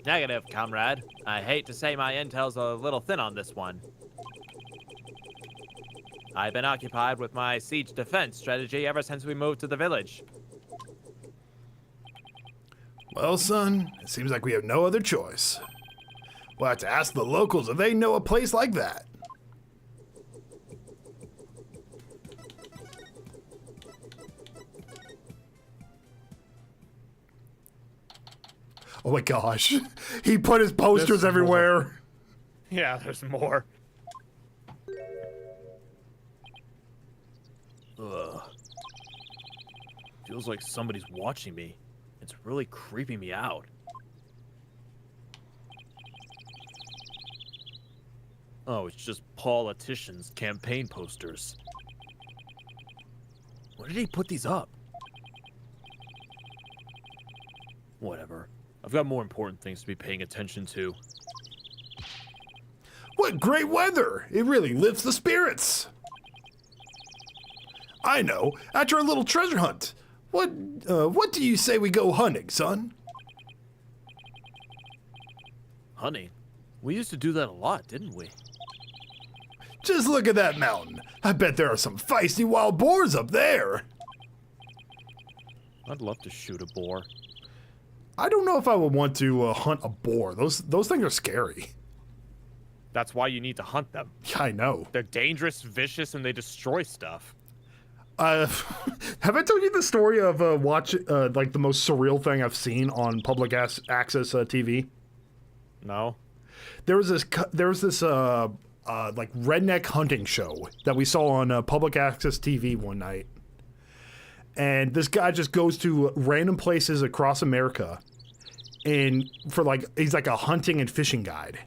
Negative, comrade. I hate to say my intel's a little thin on this one. I've been occupied with my siege defense strategy ever since we moved to the village. Well, son, it seems like we have no other choice. We'll have to ask the locals if they know a place like that. Oh my gosh. He put his posters There's everywhere. Yeah, there's more. Ugh. Feels like somebody's watching me. It's really creeping me out. Oh, it's just politicians' campaign posters. Where did he put these up? Whatever. I've got more important things to be paying attention to. What great weather! It really lifts the spirits. I know. After a little treasure hunt, what do you say we go hunting, son? Honey, we used to do that a lot, didn't we? Just look at that mountain. I bet there are some feisty wild boars up there. I'd love to shoot a boar. I don't know if I would want to hunt a boar. Those things are scary. That's why you need to hunt them. Yeah, I know. They're dangerous, vicious, and they destroy stuff. Have I told you the story of like the most surreal thing I've seen on public access TV? No. There was this like redneck hunting show that we saw on public access TV one night, and this guy just goes to random places across America, and he's like a hunting and fishing guide.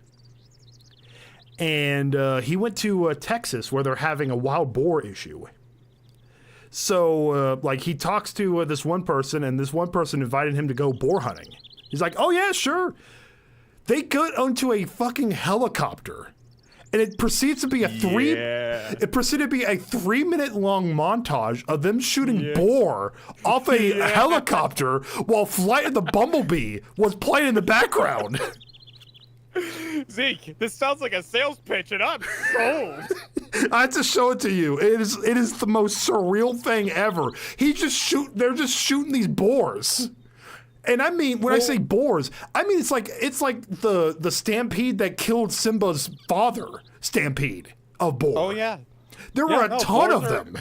And he went to Texas where they're having a wild boar issue. So, like, he talks to this one person, and this one person invited him to go boar hunting. He's like, oh, yeah, sure. They got onto a fucking helicopter, and it proceeds to be a 3-minute long montage of them shooting boar off a helicopter while Flight of the Bumblebee was playing in the background. Zeke, this sounds like a sales pitch, and I'm sold. I have to show it to you. It is the most surreal thing ever. They're just shooting these boars. And I mean, when I say boars, I mean it's like the stampede that killed Simba's father, stampede of boar. Oh yeah. There were a ton of them.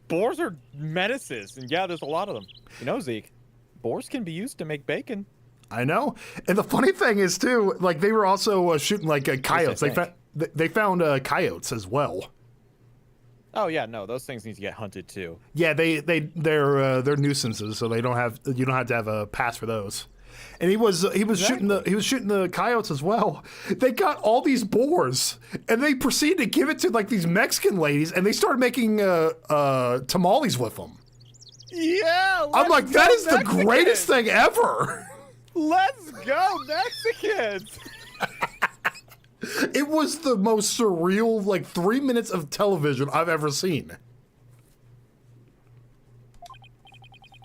Boars are menaces, and yeah, there's a lot of them. You know, Zeke, boars can be used to make bacon. I know. And the funny thing is too, like they were also shooting like coyotes. They found coyotes as well. Oh yeah, no, those things need to get hunted too. Yeah, they're nuisances, so you don't have to have a pass for those. And he was shooting the coyotes as well. They got all these boars, and they proceeded to give it to like these Mexican ladies, and they started making tamales with them. Yeah, I'm like, that is the greatest thing ever. Let's go, Mexicans! It was the most surreal, like, 3 minutes of television I've ever seen.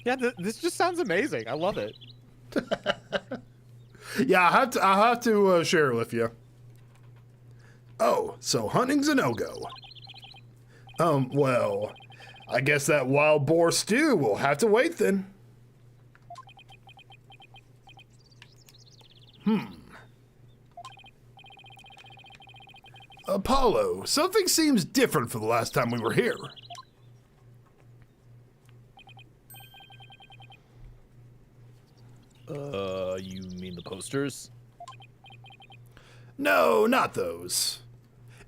Yeah, this just sounds amazing. I love it. Yeah, I have to share it with you. Oh, so hunting's a no-go. Well, I guess that wild boar stew will have to wait then. Apollo, something seems different from the last time we were here. You mean the posters? No, not those.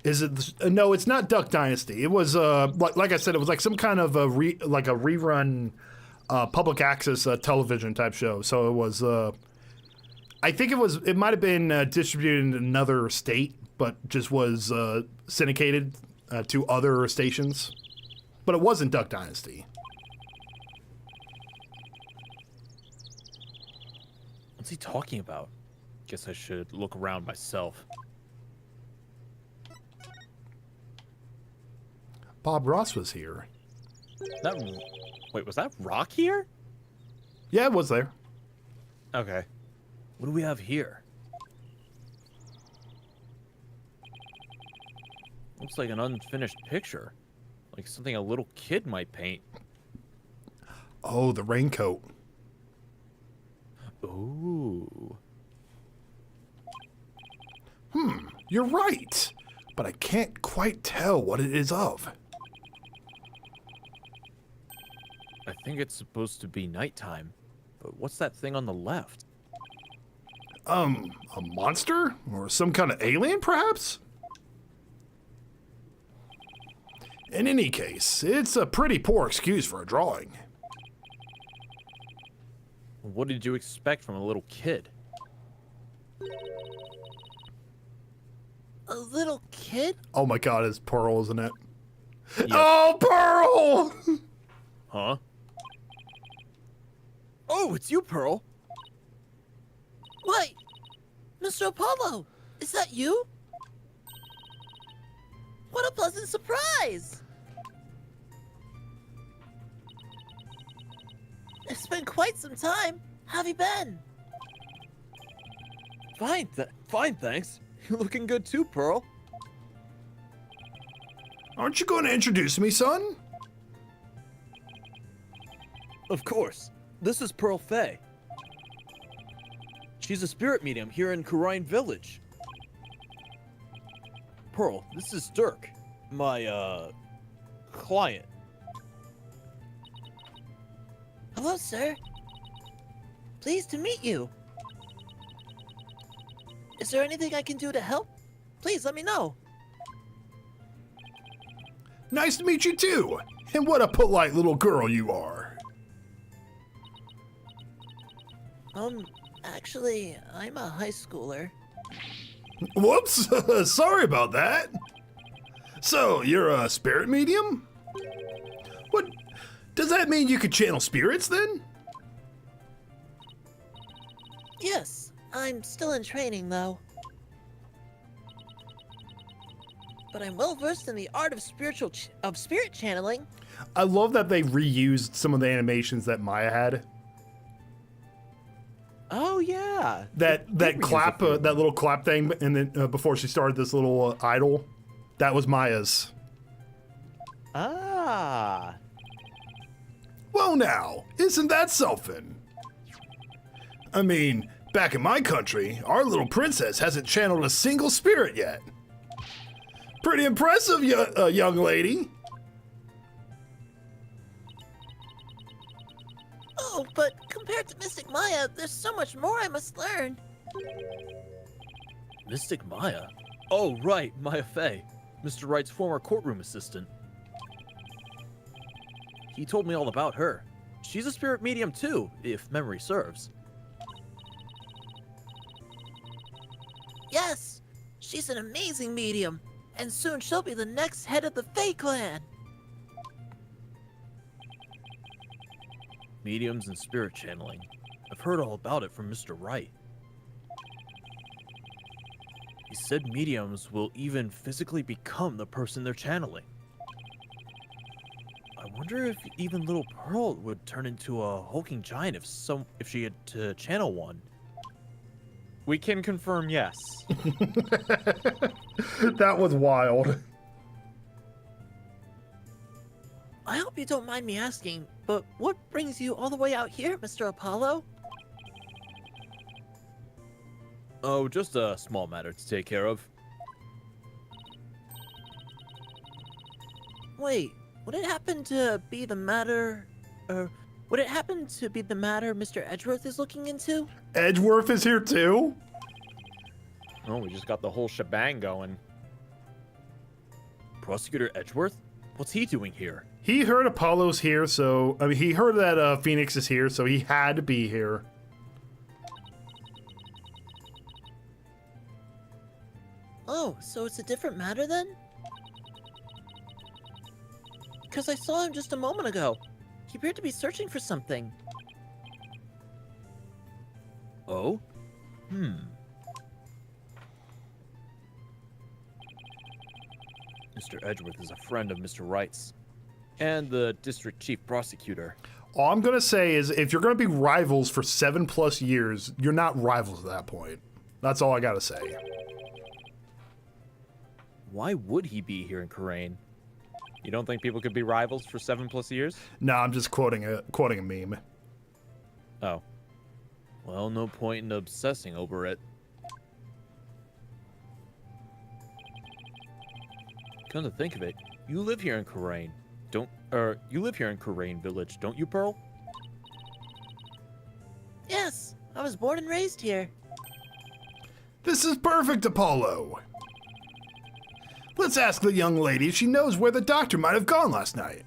Is it? No, it's not Duck Dynasty. It was like I said, it was like some kind of a rerun, public access television type show. So it was. I think it might have been distributed in another state, but just was syndicated to other stations. But it wasn't Duck Dynasty. What's he talking about? Guess I should look around myself. Bob Ross was here. That wait, was that Rock here? Yeah, it was there. Okay. What do we have here? Looks like an unfinished picture. Like something a little kid might paint. Oh, the raincoat. Ooh. You're right, but I can't quite tell what it is of. I think it's supposed to be nighttime. But what's that thing on the left? A monster? Or some kind of alien, perhaps? In any case, it's a pretty poor excuse for a drawing. What did you expect from a little kid? A little kid? Oh my god, it's Pearl, isn't it? Yep. Oh, Pearl! Huh? Oh, it's you, Pearl. Wait! Mr. Apollo! Is that you? What a pleasant surprise! It's been quite some time. How have you been? Fine, thanks. You're looking good too, Pearl. Aren't you going to introduce me, son? Of course. This is Pearl Fay. She's a spirit medium here in Kurine Village. Pearl, this is Dirk, my, client. Hello, sir. Pleased to meet you. Is there anything I can do to help? Please let me know. Nice to meet you too. And what a polite little girl you are. Actually, I'm a high schooler. Whoops, sorry about that. So, you're a spirit medium? What, does that mean you could channel spirits then? Yes, I'm still in training though. But I'm well versed in the art of spirit channeling. I love that they reused some of the animations that Maya had. Oh, yeah. That reuse clap, a few. that little clap thing, and then before she started this little idol, that was Maya's. Ah. Well now, isn't that something? I mean, back in my country, our little princess hasn't channeled a single spirit yet. Pretty impressive, young lady. Oh, but compared to Mystic Maya, there's so much more I must learn. Mystic Maya? Oh, right, Maya Fay, Mr. Wright's former courtroom assistant. He told me all about her. She's a spirit medium too, if memory serves. Yes, she's an amazing medium, and soon she'll be the next head of the Fae clan. Mediums and spirit channeling. I've heard all about it from Mr. Wright. He said mediums will even physically become the person they're channeling. I wonder if even little Pearl would turn into a hulking giant if she had to channel one. We can confirm yes. That was wild. I hope you don't mind me asking, but what brings you all the way out here, Mr. Apollo? Oh, just a small matter to take care of. Wait, would it happen to be the matter... would it happen to be the matter Mr. Edgeworth is looking into? Edgeworth is here too? Oh, we just got the whole shebang going. Prosecutor Edgeworth? What's he doing here? He heard Apollo's here, so... I mean, he heard that Phoenix is here, so he had to be here. Oh, so it's a different matter then? Because I saw him just a moment ago. He appeared to be searching for something. Oh? Mr. Edgeworth is a friend of Mr. Wright's and the district chief prosecutor. All I'm gonna say is, if you're gonna be rivals for 7+ years, you're not rivals at that point. That's all I gotta say. Why would he be here in Karain? You don't think people could be rivals for 7+ years? No, I'm just quoting a meme. Oh. Well, no point in obsessing over it. Come to think of it, you live here in Karain. You live here in Karain Village, don't you, Pearl? Yes, I was born and raised here. This is perfect, Apollo. Let's ask the young lady if she knows where the doctor might have gone last night.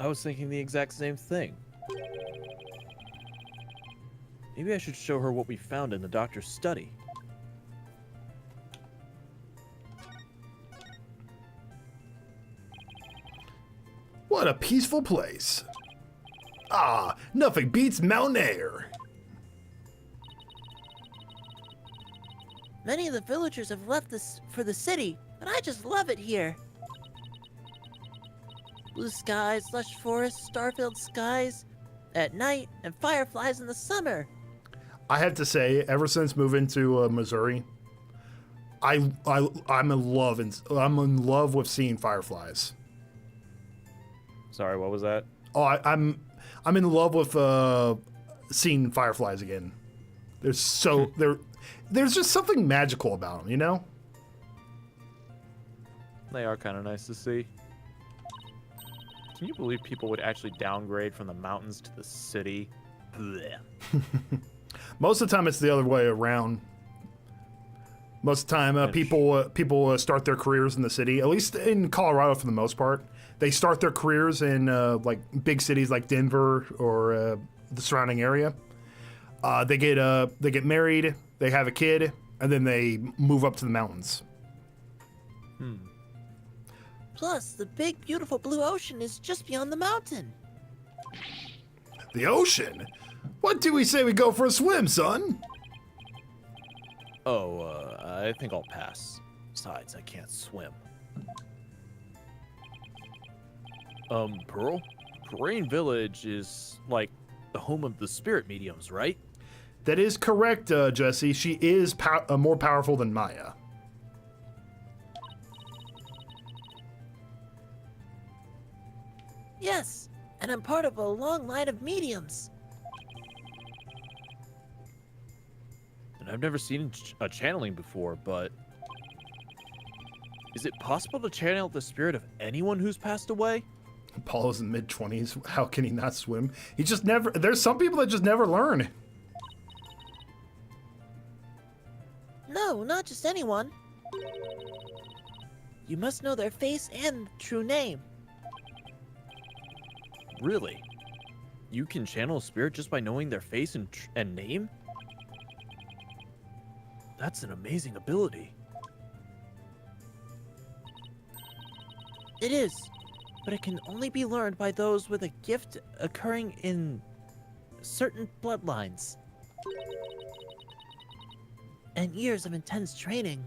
I was thinking the exact same thing. Maybe I should show her what we found in the doctor's study. What a peaceful place. Ah, nothing beats mountain air. Many of the villagers have left this for the city, but I just love it here. Blue skies, lush forests, star-filled skies at night, and fireflies in the summer. I have to say, ever since moving to Missouri, I'm in love with seeing fireflies. Sorry, what was that? Oh, I'm in love with seeing fireflies again. There's just something magical about them, you know? They are kind of nice to see. Can you believe people would actually downgrade from the mountains to the city? Blech. Most of the time, it's the other way around. Most of the time, people start their careers in the city. At least in Colorado, for the most part, they start their careers in like big cities like Denver or the surrounding area. They get married, they have a kid, and then they move up to the mountains. Plus, the big, beautiful blue ocean is just beyond the mountain. The ocean? What do we say we go for a swim, son? Oh, I think I'll pass. Besides, I can't swim. Pearl? Karain Village is, like, the home of the spirit mediums, right? That is correct, Jesse. She is more powerful than Maya. Yes, and I'm part of a long line of mediums. And I've never seen a channeling before, but... Is it possible to channel the spirit of anyone who's passed away? Apollo's in mid-20s. How can he not swim? He just never... There's some people that just never learn. No, not just anyone. You must know their face and true name. Really? You can channel a spirit just by knowing their face and name? That's an amazing ability. It is, but it can only be learned by those with a gift occurring in certain bloodlines. And years of intense training.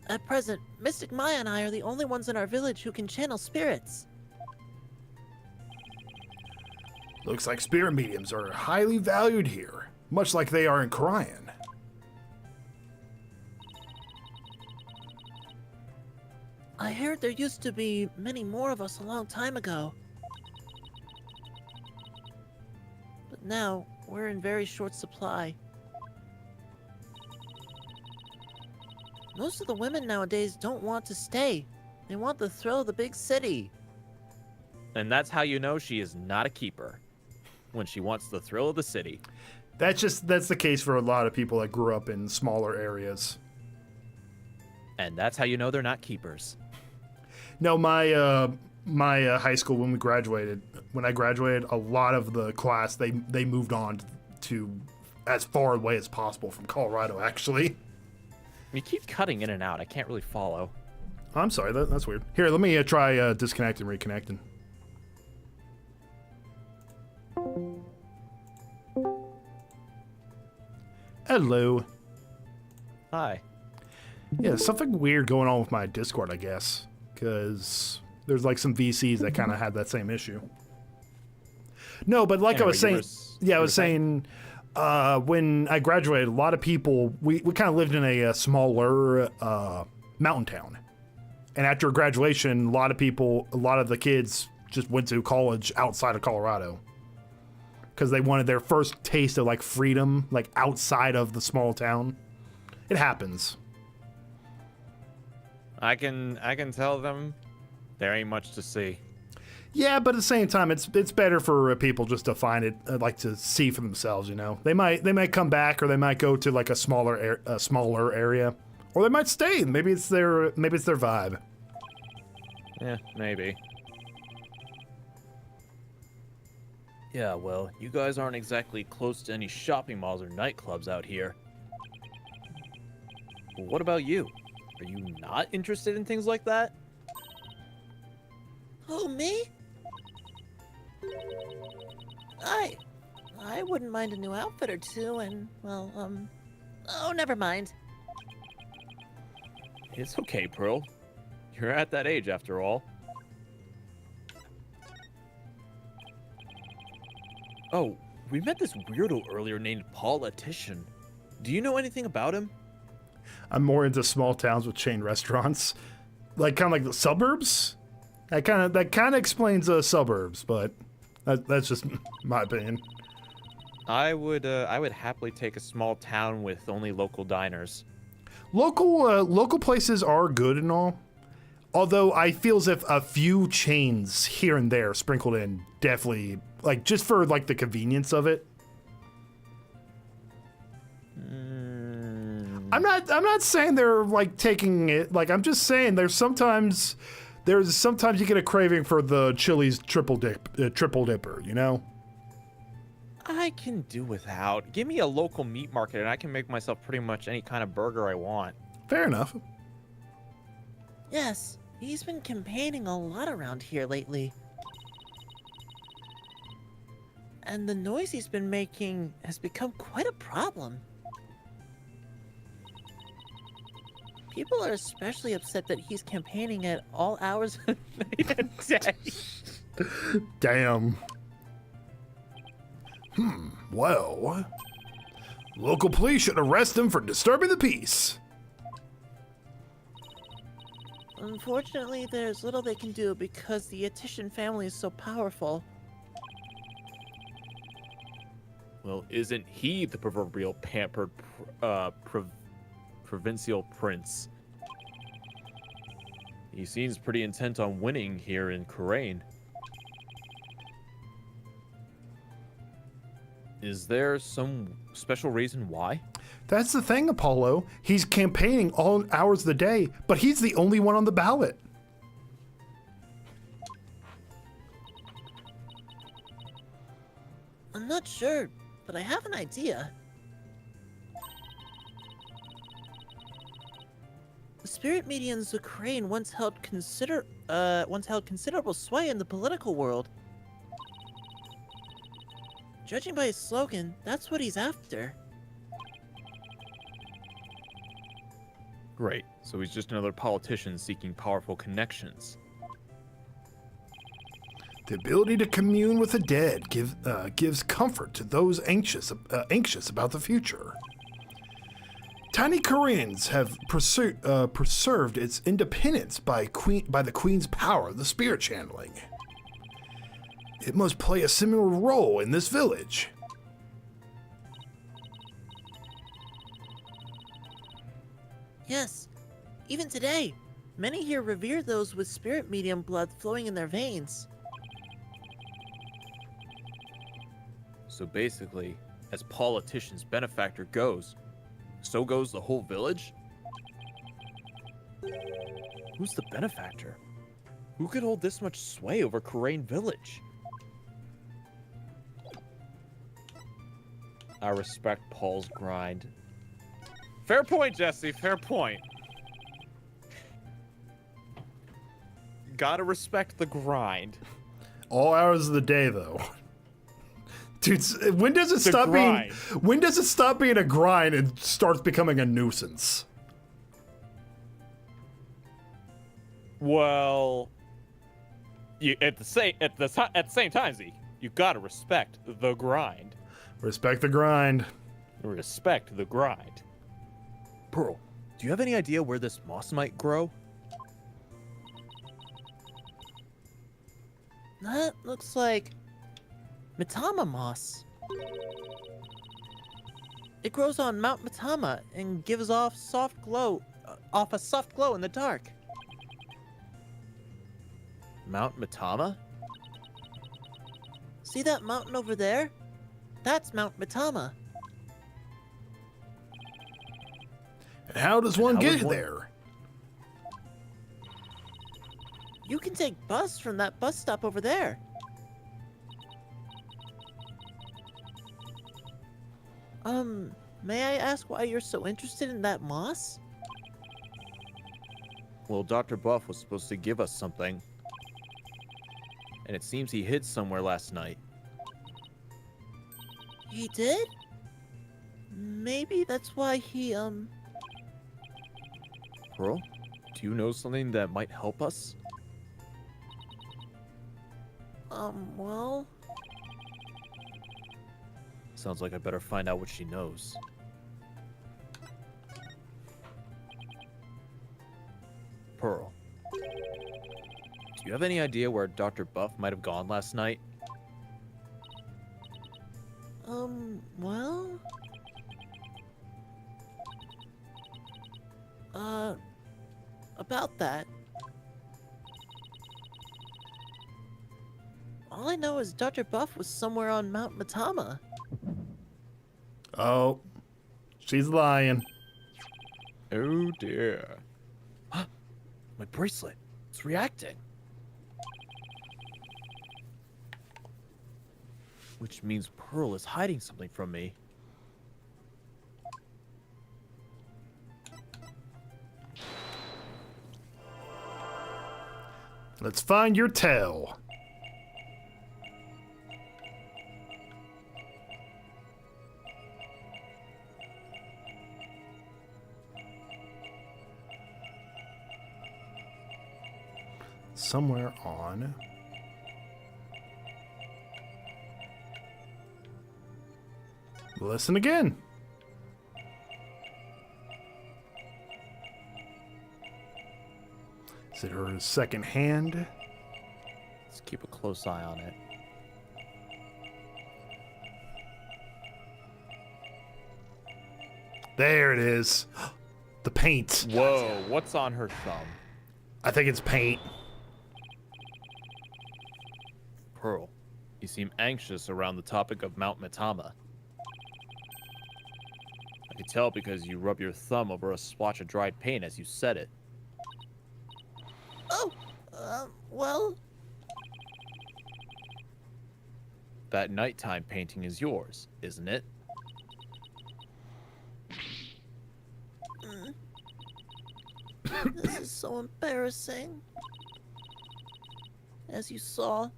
At present, Mystic Maya and I are the only ones in our village who can channel spirits. Looks like spirit mediums are highly valued here, much like they are in Karain. I heard there used to be many more of us a long time ago. But now, we're in very short supply. Most of the women nowadays don't want to stay. They want the thrill of the big city. And that's how you know she is not a keeper. When she wants the thrill of the city. That's the case for a lot of people that grew up in smaller areas. And that's how you know they're not keepers. No, my high school, when I graduated, a lot of the class, they moved on to as far away as possible from Colorado, actually. You keep cutting in and out. I can't really follow. I'm sorry, that's weird. Here, let me try disconnecting and reconnecting. Hello. Hi. Yeah, something weird going on with my Discord, I guess, because there's like some VCs that kind of had that same issue. No, but like I was saying, I was saying, when I graduated, a lot of people, we kind of lived in a smaller mountain town. And after graduation, a lot of the kids just went to college outside of Colorado because they wanted their first taste of like freedom, like outside of the small town. It happens. I can tell them there ain't much to see. Yeah, but at the same time, it's better for people just to find it, like to see for themselves. You know, they might come back, or they might go to like a smaller area, or they might stay. Maybe it's their vibe. Yeah, maybe. Yeah, well, you guys aren't exactly close to any shopping malls or nightclubs out here. But what about you? Are you not interested in things like that? Who, me? I wouldn't mind a new outfit or two, and, well, oh, never mind. It's okay, Pearl. You're at that age after all. Oh, we met this weirdo earlier named Politician. Do you know anything about him? I'm more into small towns with chain restaurants, like kind of like the suburbs. That kind of explains suburbs, but that's just my opinion. I would happily take a small town with only local diners. Local places are good and all, although I feel as if a few chains here and there sprinkled in definitely, like, just for like the convenience of it. I'm not saying they're like taking it, like, I'm just saying there's sometimes you get a craving for the Chili's triple dipper, you know? I can do without. Give me a local meat market and I can make myself pretty much any kind of burger I want. Fair enough. Yes, he's been campaigning a lot around here lately. And the noise he's been making has become quite a problem. People are especially upset that he's campaigning at all hours of night and day. Damn. Well, local police should arrest him for disturbing the peace. Unfortunately, there's little they can do because the Attition family is so powerful. Well, isn't he the proverbial pampered provincial prince? He seems pretty intent on winning here in Karain. Is there some special reason why? That's the thing, Apollo. He's campaigning all hours of the day, but he's the only one on the ballot. I'm not sure, but I have an idea. The spirit mediums of Crane once held considerable sway in the political world. Judging by his slogan, that's what he's after. Great. So he's just another politician seeking powerful connections. The ability to commune with the dead gives comfort to those anxious about the future. Tiny Koreans have preserved its independence by the Queen's power, the spirit channeling. It must play a similar role in this village. Yes, even today, many here revere those with spirit medium blood flowing in their veins. So basically, as politician's benefactor goes, so goes the whole village? Who's the benefactor? Who could hold this much sway over Karain Village? I respect Paul's grind. Fair point, Jesse. Fair point. Gotta respect the grind. All hours of the day, though. Dude, when does it It's a stop being? grind. When does it stop being a grind and starts becoming a nuisance? Well, you at the same time, Zeke, you gotta respect the grind. Respect the grind. Respect the grind. Pearl, do you have any idea where this moss might grow? That looks like Matama moss. It grows on Mount Matama and gives off a soft glow in the dark. Mount Matama? See that mountain over there? That's Mount Matama. And how does one how get does one- there? You can take bus from that bus stop over there. May I ask why you're so interested in that moss? Well, Dr. Buff was supposed to give us something. And it seems he hid somewhere last night. He did? Maybe that's why he, Pearl, do you know something that might help us? well... Sounds like I better find out what she knows. Pearl, do you have any idea where Dr. Buff might have gone last night? Well... About that... All I know is Dr. Buff was somewhere on Mount Matama. Oh, she's lying. Oh dear. My bracelet. It's reacting. Which means Pearl is hiding something from me. Let's find your tail. Somewhere on. Listen again. Is it her second hand? Let's keep a close eye on it. There it is. The paint. Whoa, what's on her thumb? I think it's paint. Pearl, you seem anxious around the topic of Mount Matama. I could tell because you rub your thumb over a splotch of dried paint as you said it. Oh, well... That nighttime painting is yours, isn't it? This is so embarrassing. As you saw,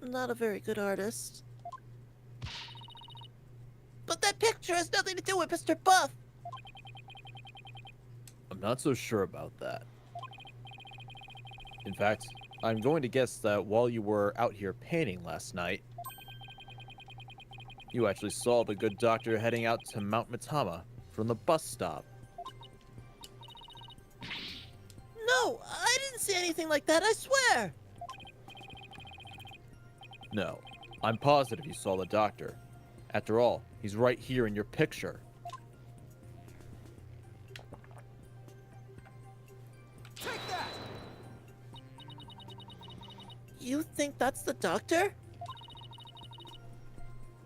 I'm not a very good artist. But that picture has nothing to do with Mr. Buff! I'm not so sure about that. In fact, I'm going to guess that while you were out here painting last night, you actually saw the good doctor heading out to Mount Matama from the bus stop. No, I didn't see anything like that, I swear! No, I'm positive you saw the doctor. After all, he's right here in your picture. You think that's the doctor?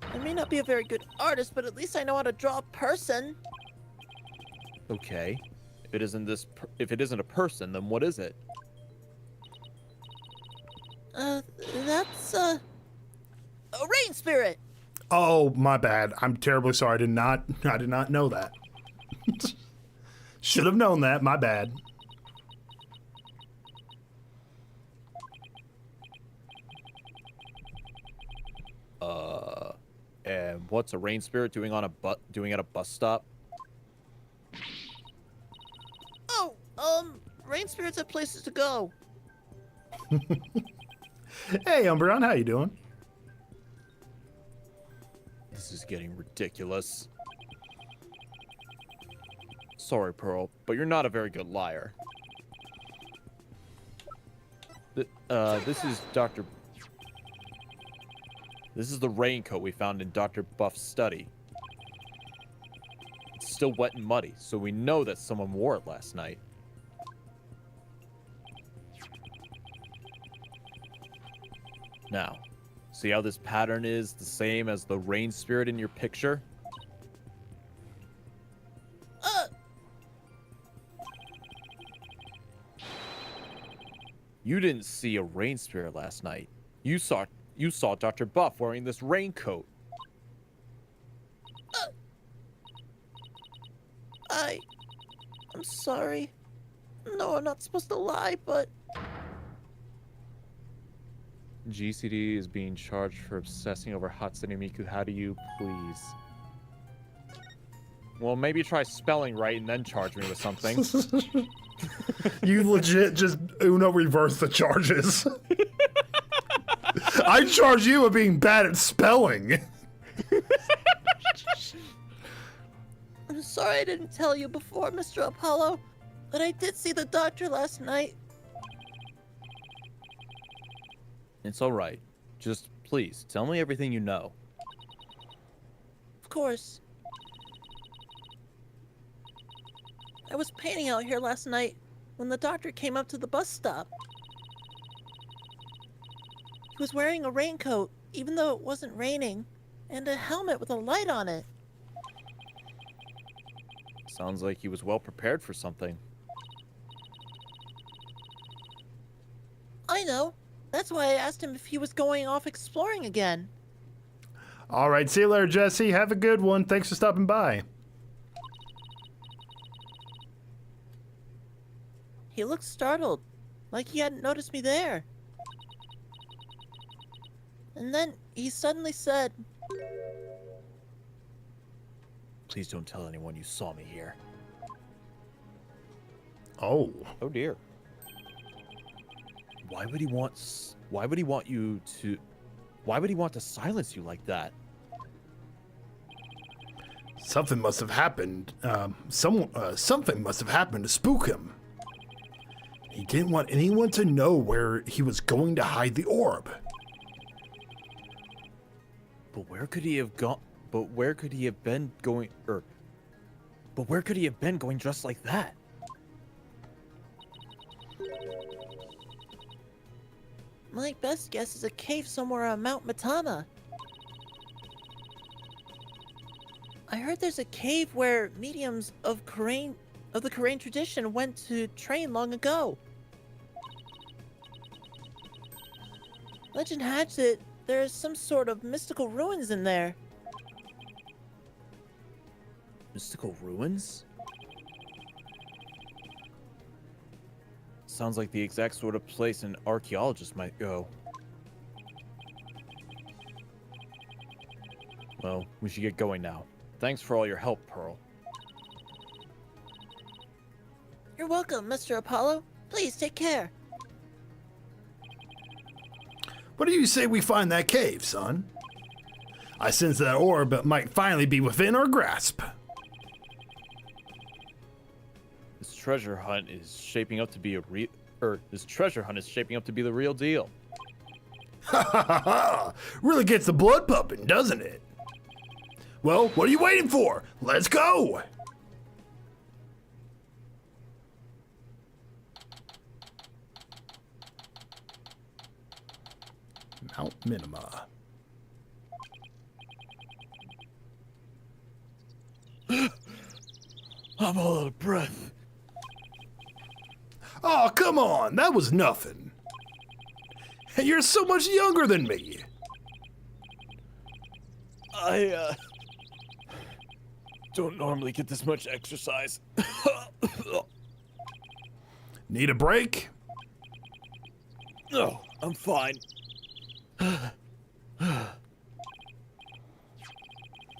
I may not be a very good artist, but at least I know how to draw a person. Okay. If it isn't a person, then what is it? That's, a rain spirit! Oh, my bad. I'm terribly sorry. I did not know that. Should have known that. My bad. And what's a rain spirit doing at a bus stop? Oh, rain spirits have places to go. Hey, Umbreon, how you doing? This is getting ridiculous. Sorry, Pearl, but you're not a very good liar. This is Dr. This is the raincoat we found in Dr. Buff's study. It's still wet and muddy, so we know that someone wore it last night. Now, see how this pattern is the same as the rain spirit in your picture? You didn't see a rain spirit last night. You saw Dr. Buff wearing this raincoat. I'm sorry. No, I'm not supposed to lie, but GCD is being charged for obsessing over Hatsune Miku. How do you please? Well, maybe try spelling right and then charge me with something. You legit just Uno reverse the charges. I charge you with being bad at spelling. I'm sorry I didn't tell you before, Mr. Apollo, but I did see the doctor last night. It's alright. Just please, tell me everything you know. Of course. I was painting out here last night when the doctor came up to the bus stop. He was wearing a raincoat, even though it wasn't raining, and a helmet with a light on it. Sounds like he was well prepared for something. I know. That's why I asked him if he was going off exploring again. All right, see you later, Jesse. Have a good one. Thanks for stopping by. He looked startled, like he hadn't noticed me there. And then he suddenly said, Please don't tell anyone you saw me here. Oh. Oh dear. Why would he want to silence you like that? Something must have happened. Something must have happened to spook him. He didn't want anyone to know where he was going to hide the orb. But where could he have gone? But where could he have been going? But where could he have been going dressed like that? my best guess is a cave somewhere on Mount Matama. I heard there's a cave where mediums of the Korean tradition went to train long ago. Legend has it there's some sort of mystical ruins in there. Mystical ruins? Sounds like the exact sort of place an archaeologist might go. Well, we should get going now. Thanks for all your help, Pearl. You're welcome, Mr. Apollo. Please take care. What do you say we find that cave, son? I sense that orb might finally be within our grasp. This treasure hunt is shaping up to be this treasure hunt is shaping up to be the real deal. Ha ha ha ha! Really gets the blood pumping, doesn't it? Well, what are you waiting for? Let's go! Mount Minima. I'm all out of breath. Oh, come on, that was nothing. And you're so much younger than me. I don't normally get this much exercise. Need a break? No, I'm fine.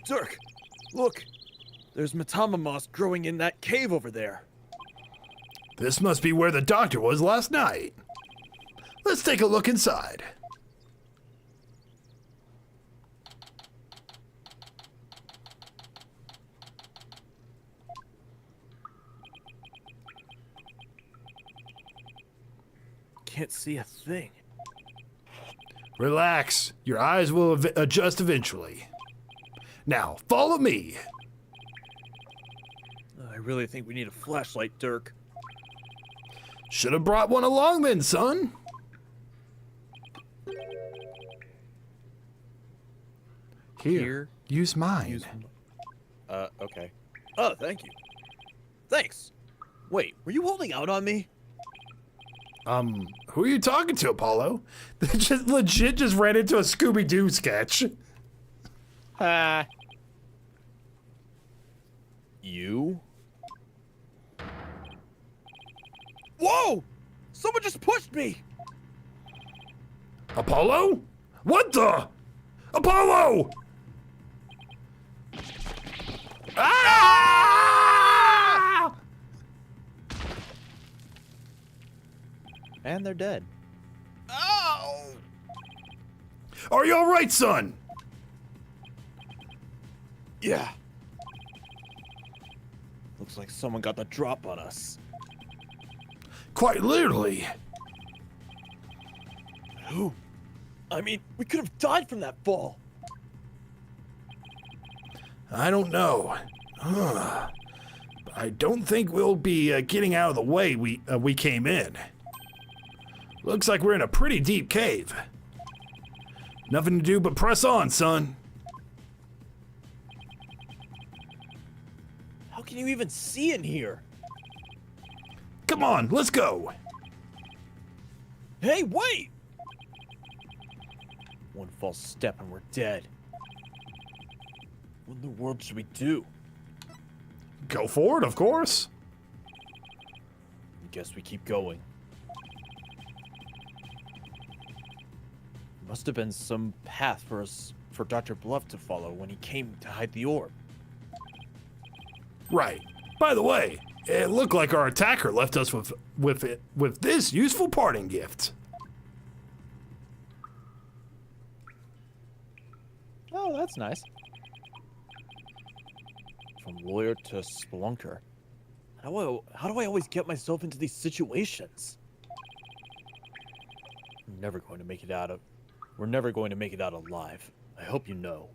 Dirk, look. There's Matama moss growing in that cave over there. This must be where the doctor was last night. Let's take a look inside. Can't see a thing. Relax. Your eyes will adjust eventually. Now, follow me. I really think we need a flashlight, Dirk. Should have brought one along then, son. Here, use mine. Okay. Oh, thank you. Thanks. Wait, were you holding out on me? Who are you talking to, Apollo? They just legit just ran into a Scooby-Doo sketch. You? Whoa! Someone just pushed me! Apollo? What the? Apollo! Ah! And they're dead. Ow! Are you all right, son? Yeah. Looks like someone got the drop on us. Quite literally. Who? I mean, we could have died from that fall. I don't know. I don't think we'll be getting out of the way we came in. Looks like we're in a pretty deep cave. Nothing to do but press on, son. How can you even see in here? Come on, let's go. Hey, wait! One false step and we're dead. What in the world should we do? Go forward, of course. I guess we keep going. Must have been some path for Dr. Bluff to follow when he came to hide the orb. Right. By the way, it looked like our attacker left us with this useful parting gift. Oh, that's nice. From lawyer to spelunker. How do I always get myself into these situations? We're never going to make it out alive. I hope you know.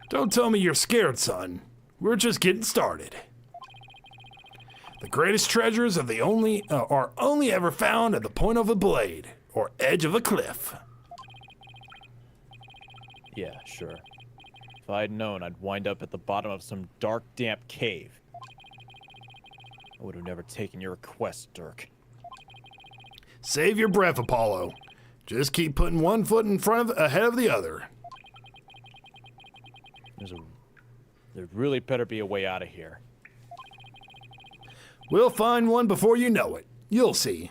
Don't tell me you're scared, son. We're just getting started. The greatest treasures are only ever found at the point of a blade or edge of a cliff. Yeah, sure. If I'd known I'd wind up at the bottom of some dark, damp cave, I would have never taken your request, Dirk. Save your breath, Apollo. Just keep putting one foot ahead of the other. There really better be a way out of here. We'll find one before you know it. You'll see.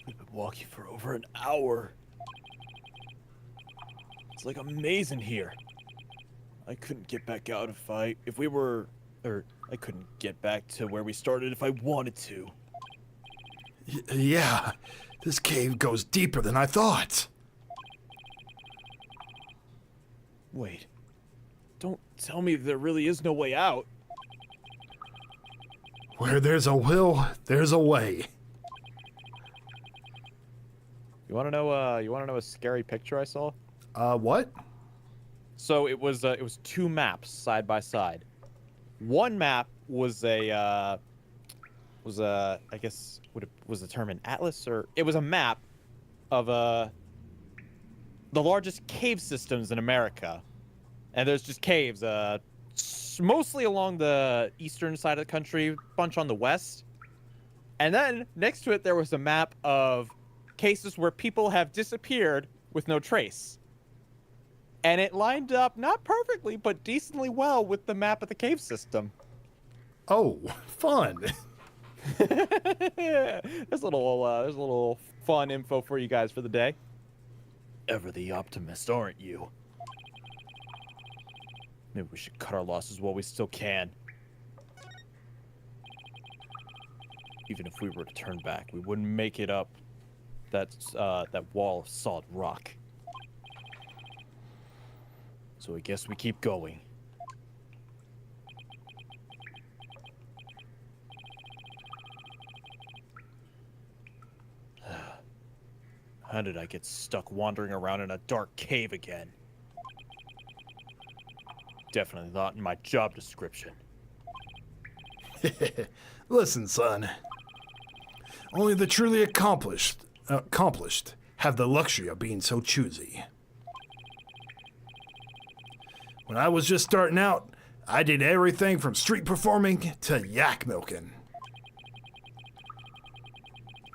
We've been walking for over an hour. It's like a maze in here. I couldn't get back out I couldn't get back to where we started if I wanted to. Yeah, this cave goes deeper than I thought. Wait. Don't tell me there really is no way out. Where there's a will, there's a way. You want to know a scary picture I saw? What? So it was two maps side by side. One map was I guess was the term an atlas, or it was a map of the largest cave systems in America. And there's just caves mostly along the eastern side of the country, bunch on the west. And then next to it, there was a map of cases where people have disappeared with no trace. And it lined up not perfectly, but decently well with the map of the cave system. Oh, fun. There's a little fun info for you guys for the day. Ever the optimist, aren't you? Maybe we should cut our losses while we still can. Even if we were to turn back, we wouldn't make it up that wall of solid rock. So I guess we keep going. How did I get stuck wandering around in a dark cave again? Definitely not in my job description. Listen, son. Only the truly accomplished have the luxury of being so choosy. When I was just starting out, I did everything from street performing to yak milking.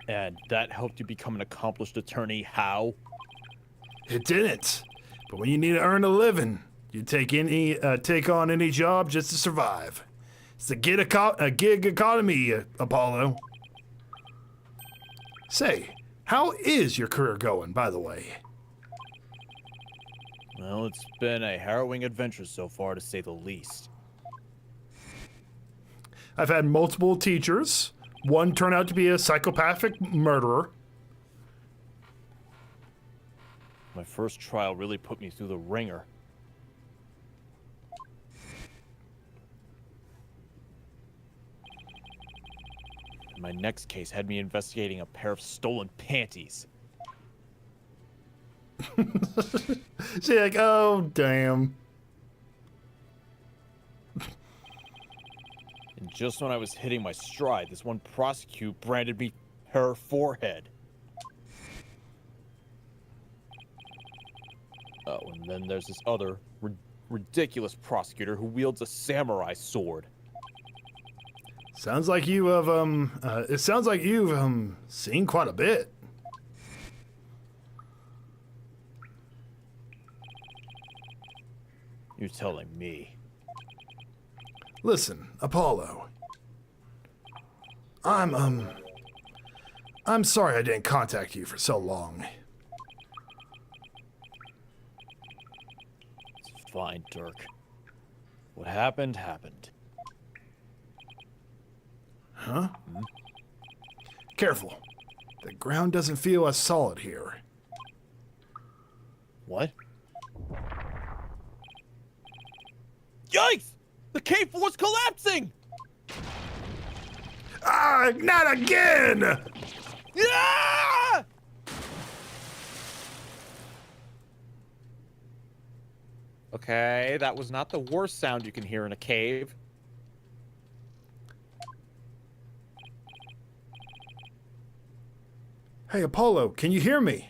And that helped you become an accomplished attorney, how? It didn't. But when you need to earn a living, you take on any job just to survive. It's a gig economy, Apollo. Say, how is your career going, by the way? Well, it's been a harrowing adventure so far, to say the least. I've had multiple teachers. One turned out to be a psychopathic murderer. My first trial really put me through the ringer. My next case had me investigating a pair of stolen panties. She's like, oh, damn. And just when I was hitting my stride, this one prostitute branded me her forehead. Oh, and then there's this other ridiculous prosecutor who wields a samurai sword. Sounds like you have, it sounds like you've, seen quite a bit. You're telling me. Listen, Apollo. I'm sorry I didn't contact you for so long. It's fine, Dirk. What happened, happened. Huh? Careful. The ground doesn't feel as solid here. What? Yikes! The cave floor's collapsing! Ah, not again! Yeah! Okay, that was not the worst sound you can hear in a cave. Hey, Apollo, can you hear me?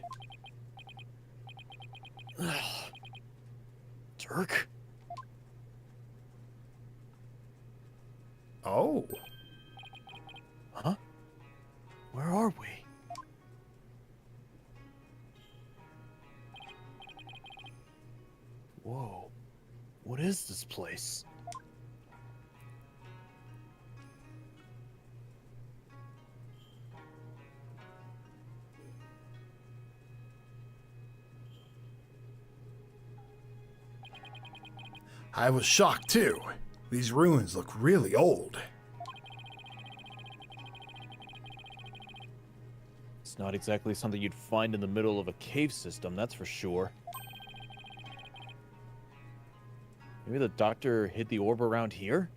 Dirk? Oh. Huh? Where are we? Whoa. What is this place? I was shocked too. These ruins look really old. It's not exactly something you'd find in the middle of a cave system, that's for sure. Maybe the doctor hid the orb around here?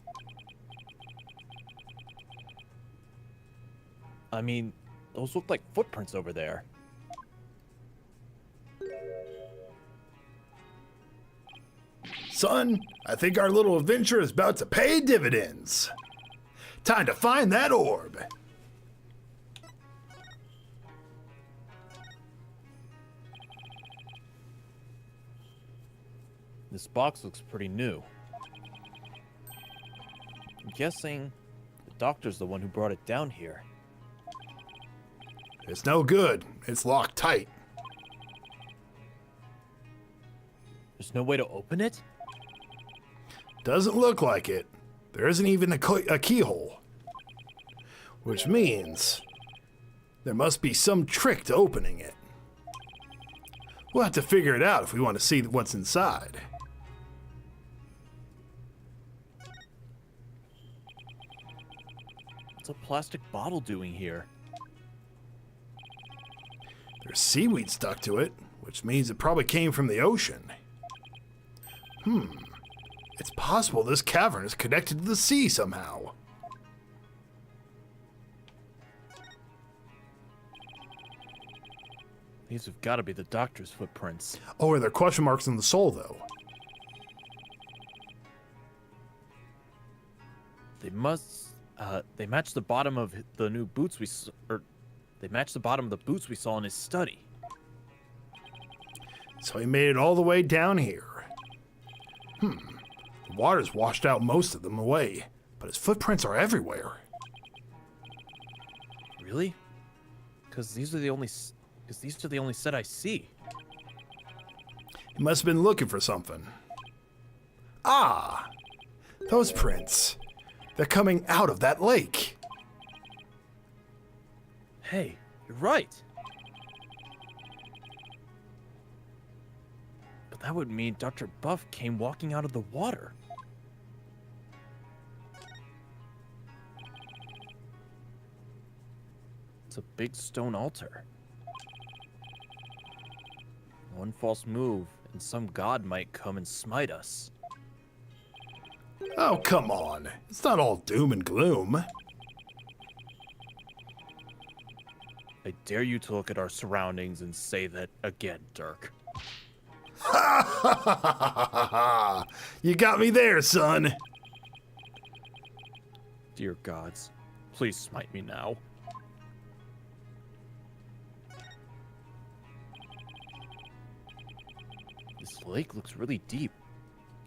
I mean, those look like footprints over there. Son, I think our little adventure is about to pay dividends. Time to find that orb. This box looks pretty new. I'm guessing the doctor's the one who brought it down here. It's no good. It's locked tight. There's no way to open it? Doesn't look like it. There isn't even a keyhole. Which means there must be some trick to opening it. We'll have to figure it out if we want to see what's inside. What's a plastic bottle doing here? There's seaweed stuck to it, which means it probably came from the ocean. It's possible this cavern is connected to the sea somehow. These have got to be the doctor's footprints. Oh, are there question marks in the sole, though? They must. They match the bottom of the new boots they match the bottom of the boots we saw in his study. So he made it all the way down here. The water's washed out most of them away, but his footprints are everywhere. Really? Because these are the only set I see. He must have been looking for something. Ah! Those prints. They're coming out of that lake. Hey, you're right. But that would mean Dr. Buff came walking out of the water. It's a big stone altar. One false move, and some god might come and smite us. Oh, come on. It's not all doom and gloom. I dare you to look at our surroundings and say that again, Dirk. You got me there, son. Dear gods, please smite me now. This lake looks really deep.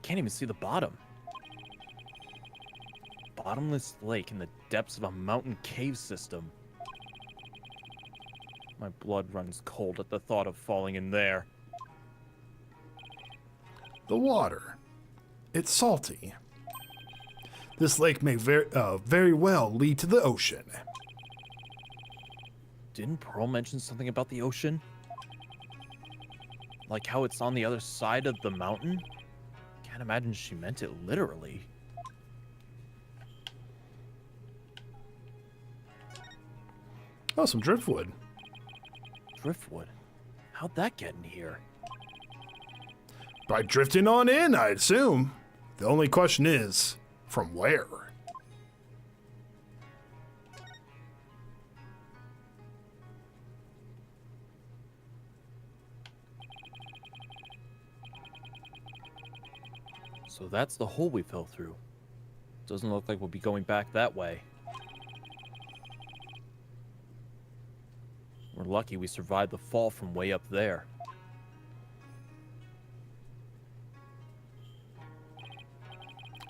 Can't even see the bottom. Bottomless lake in the depths of a mountain cave system. My blood runs cold at the thought of falling in there. The water. It's salty. This lake may very well lead to the ocean. Didn't Pearl mention something about the ocean? Like how it's on the other side of the mountain? Can't imagine she meant it literally. Oh, some driftwood. Driftwood? How'd that get in here? By drifting on in, I assume. The only question is, from where? So that's the hole we fell through. Doesn't look like we'll be going back that way. We're lucky we survived the fall from way up there.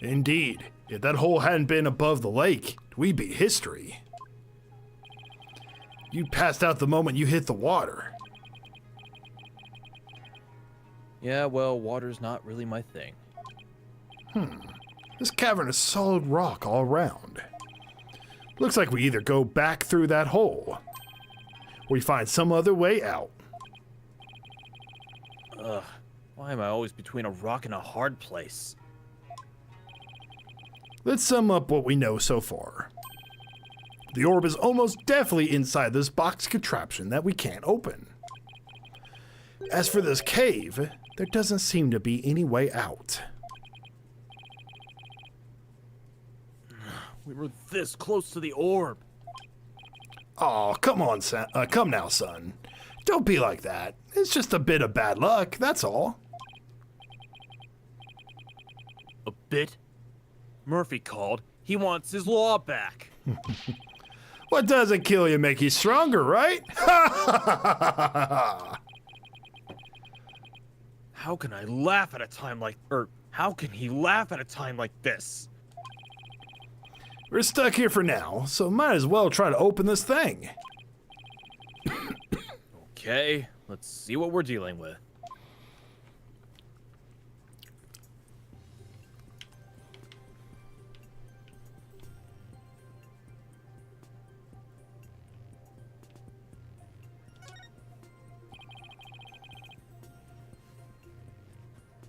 Indeed. If that hole hadn't been above the lake, we'd be history. You passed out the moment you hit the water. Yeah, well, water's not really my thing. This cavern is solid rock all around. Looks like we either go back through that hole, or we find some other way out. Ugh, why am I always between a rock and a hard place? Let's sum up what we know so far. The orb is almost definitely inside this box contraption that we can't open. As for this cave, there doesn't seem to be any way out. We were this close to the orb. Oh, come on, come now, son. Don't be like that. It's just a bit of bad luck, that's all. A bit? Murphy called. He wants his law back. What doesn't kill you make you stronger, right? How can I laugh at a time like... how can he laugh at a time like this? We're stuck here for now, so might as well try to open this thing. Okay, let's see what we're dealing with.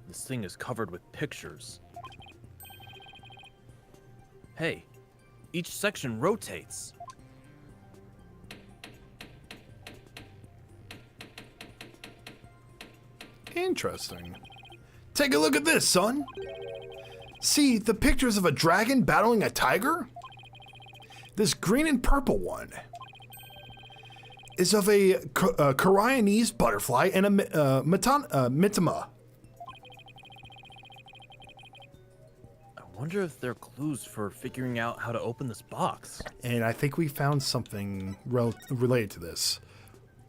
This thing is covered with pictures. Hey, each section rotates. Interesting. Take a look at this, son. See the pictures of a dragon battling a tiger? This green and purple one is of a Koreanese butterfly and a mitama. I wonder if there are clues for figuring out how to open this box. And I think we found something related to this.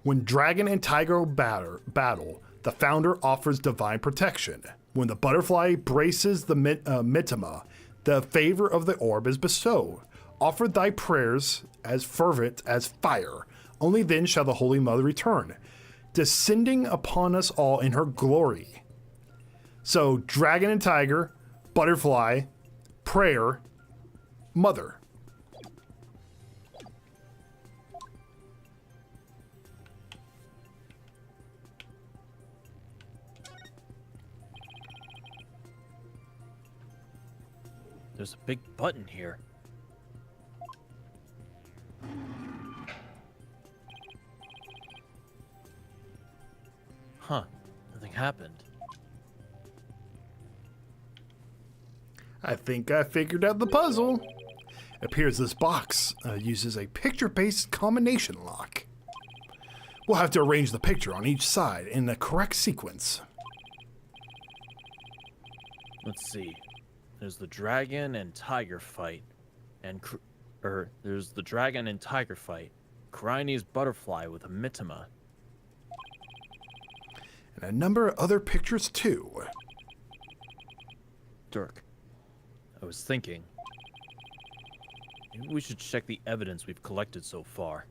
When dragon and tiger battle, the founder offers divine protection. When the butterfly braces the mitama, the favor of the orb is bestowed. Offer thy prayers as fervent as fire. Only then shall the Holy Mother return, descending upon us all in her glory. So, dragon and tiger, butterfly, prayer, mother. There's a big button here. Huh, nothing happened. I think I figured out the puzzle. It appears this box uses a picture-based combination lock. We'll have to arrange the picture on each side in the correct sequence. Let's see. There's the dragon and tiger fight, and there's the dragon and tiger fight. Koreanese butterfly with a mitama. And a number of other pictures too. Dirk, I was thinking, maybe we should check the evidence we've collected so far.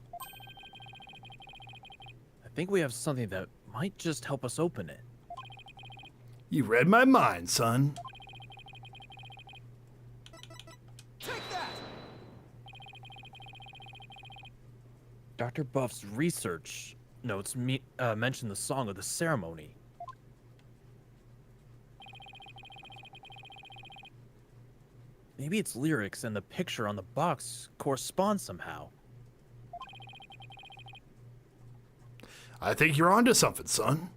I think we have something that might just help us open it. You read my mind, son. Dr. Buff's research notes mention the song of the ceremony. Maybe its lyrics and the picture on the box correspond somehow. I think you're onto something, son.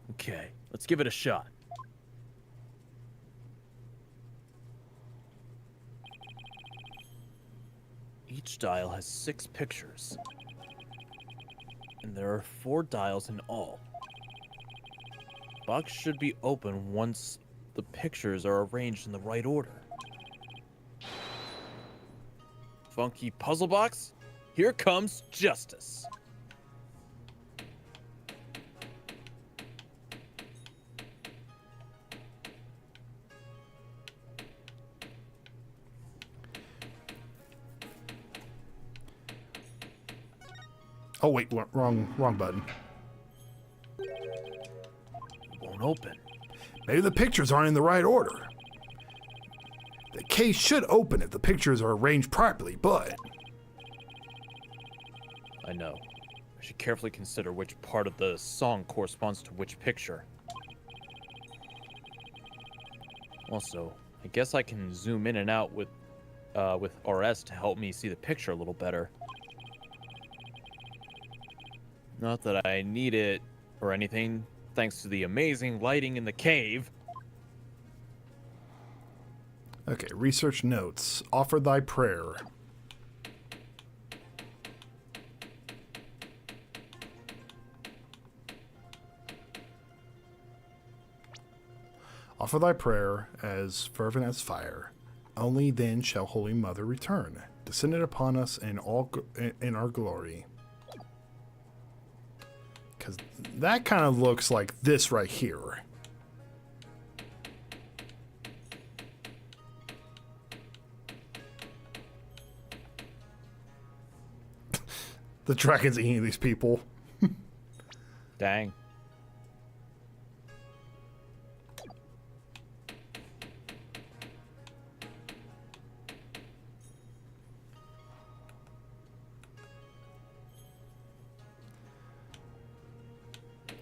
Okay, let's give it a shot. Each dial has 6 pictures, and there are 4 dials in all. Box should be open once the pictures are arranged in the right order. Funky puzzle box, here comes justice. Oh wait, wrong button. Won't open. Maybe the pictures aren't in the right order. The case should open if the pictures are arranged properly, but... I know. I should carefully consider which part of the song corresponds to which picture. Also, I guess I can zoom in and out with RS to help me see the picture a little better. Not that I need it or anything, thanks to the amazing lighting in the cave. Okay, research notes. Offer thy prayer. Offer thy prayer as fervent as fire. Only then shall Holy Mother return, descended upon us in our glory. Because that kind of looks like this right here. The dragon's eating these people. Dang.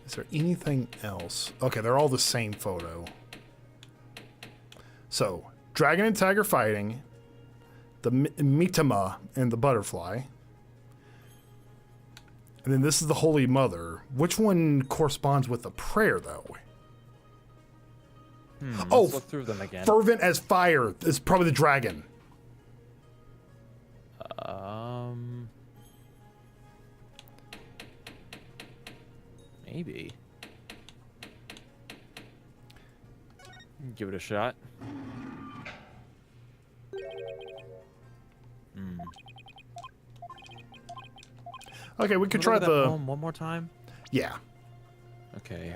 Is there anything else? Okay, they're all the same photo. So, dragon and tiger fighting, the Mitama and the butterfly. And then this is the Holy Mother. Which one corresponds with the prayer, though? Let's look through them again. Fervent as fire is probably the dragon. Maybe. Give it a shot. Okay, we could Look try at that the... poem one more time. Yeah. Okay.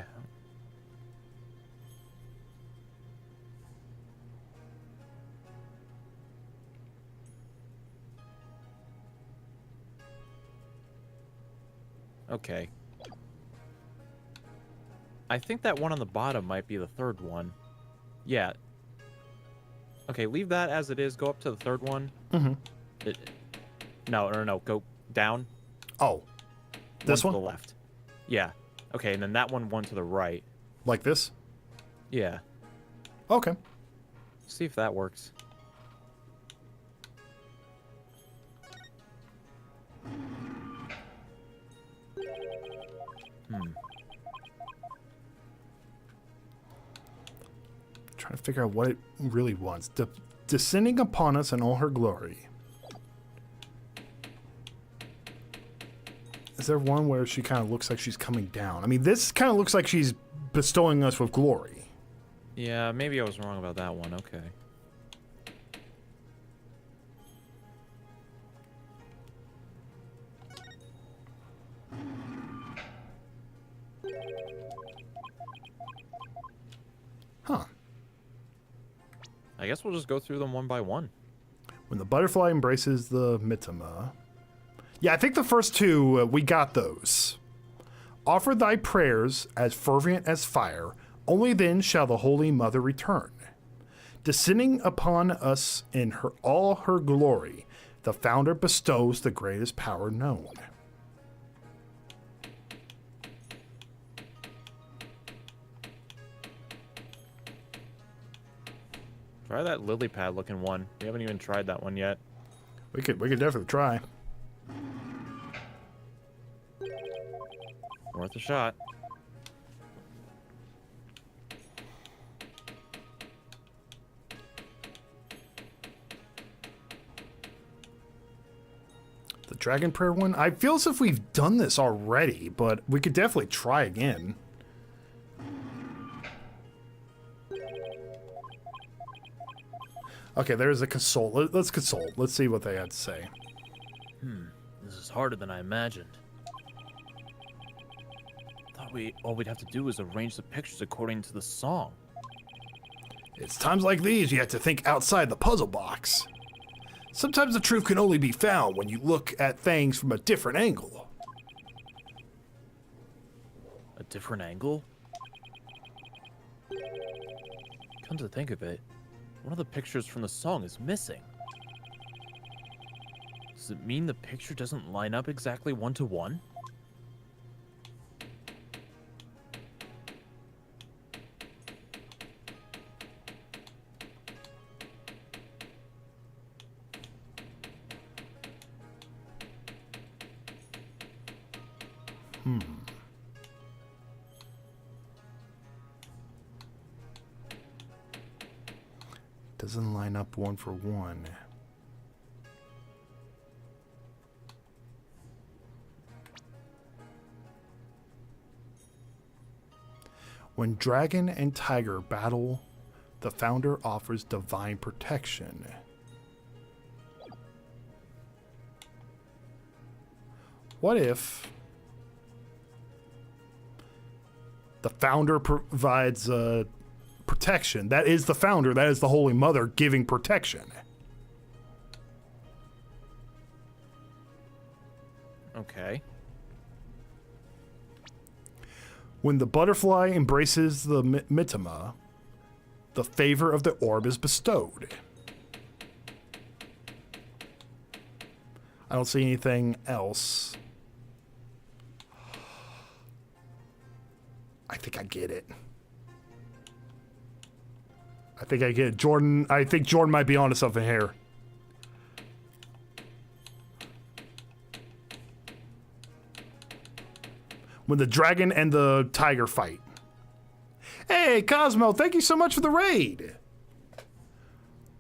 Okay. I think that one on the bottom might be the third one. Yeah. Okay, leave that as it is. Go up to the third one. Mm-hmm. No. Go down. Oh. This one? To the left. Yeah. Okay, and then that one to the right. Like this? Yeah. Okay. See if that works. Trying to figure out what it really wants. Descending upon us in all her glory. Is there one where she kind of looks like she's coming down? I mean, this kind of looks like she's bestowing us with glory. Yeah, maybe I was wrong about that one. Okay. Huh. I guess we'll just go through them one by one. When the butterfly embraces the Mitama. Yeah, I think the first two, we got those. Offer thy prayers as fervent as fire, only then shall the Holy Mother return. Descending upon us in all her glory, the founder bestows the greatest power known. Try that lily pad looking one. We haven't even tried that one yet. We could definitely try. Worth a shot. The Dragon Prayer one? I feel as if we've done this already, but we could definitely try again. Okay, there's a consult. Let's consult. Let's see what they had to say. This is harder than I imagined. Thought all we'd have to do was arrange the pictures according to the song. It's times like these you have to think outside the puzzle box. Sometimes the truth can only be found when you look at things from a different angle. A different angle? Come to think of it, one of the pictures from the song is missing. Does it mean the picture doesn't line up exactly one-to-one? Doesn't line up one for one. When dragon and tiger battle, the founder offers divine protection. What if the founder provides protection? That is the founder, that is the Holy Mother giving protection. Okay. When the butterfly embraces the mitama, the favor of the orb is bestowed. I don't see anything else. I think I get it. I think I get it. Jordan, I think Jordan might be onto something here. When the dragon and the tiger fight. Hey, Cosmo, thank you so much for the raid.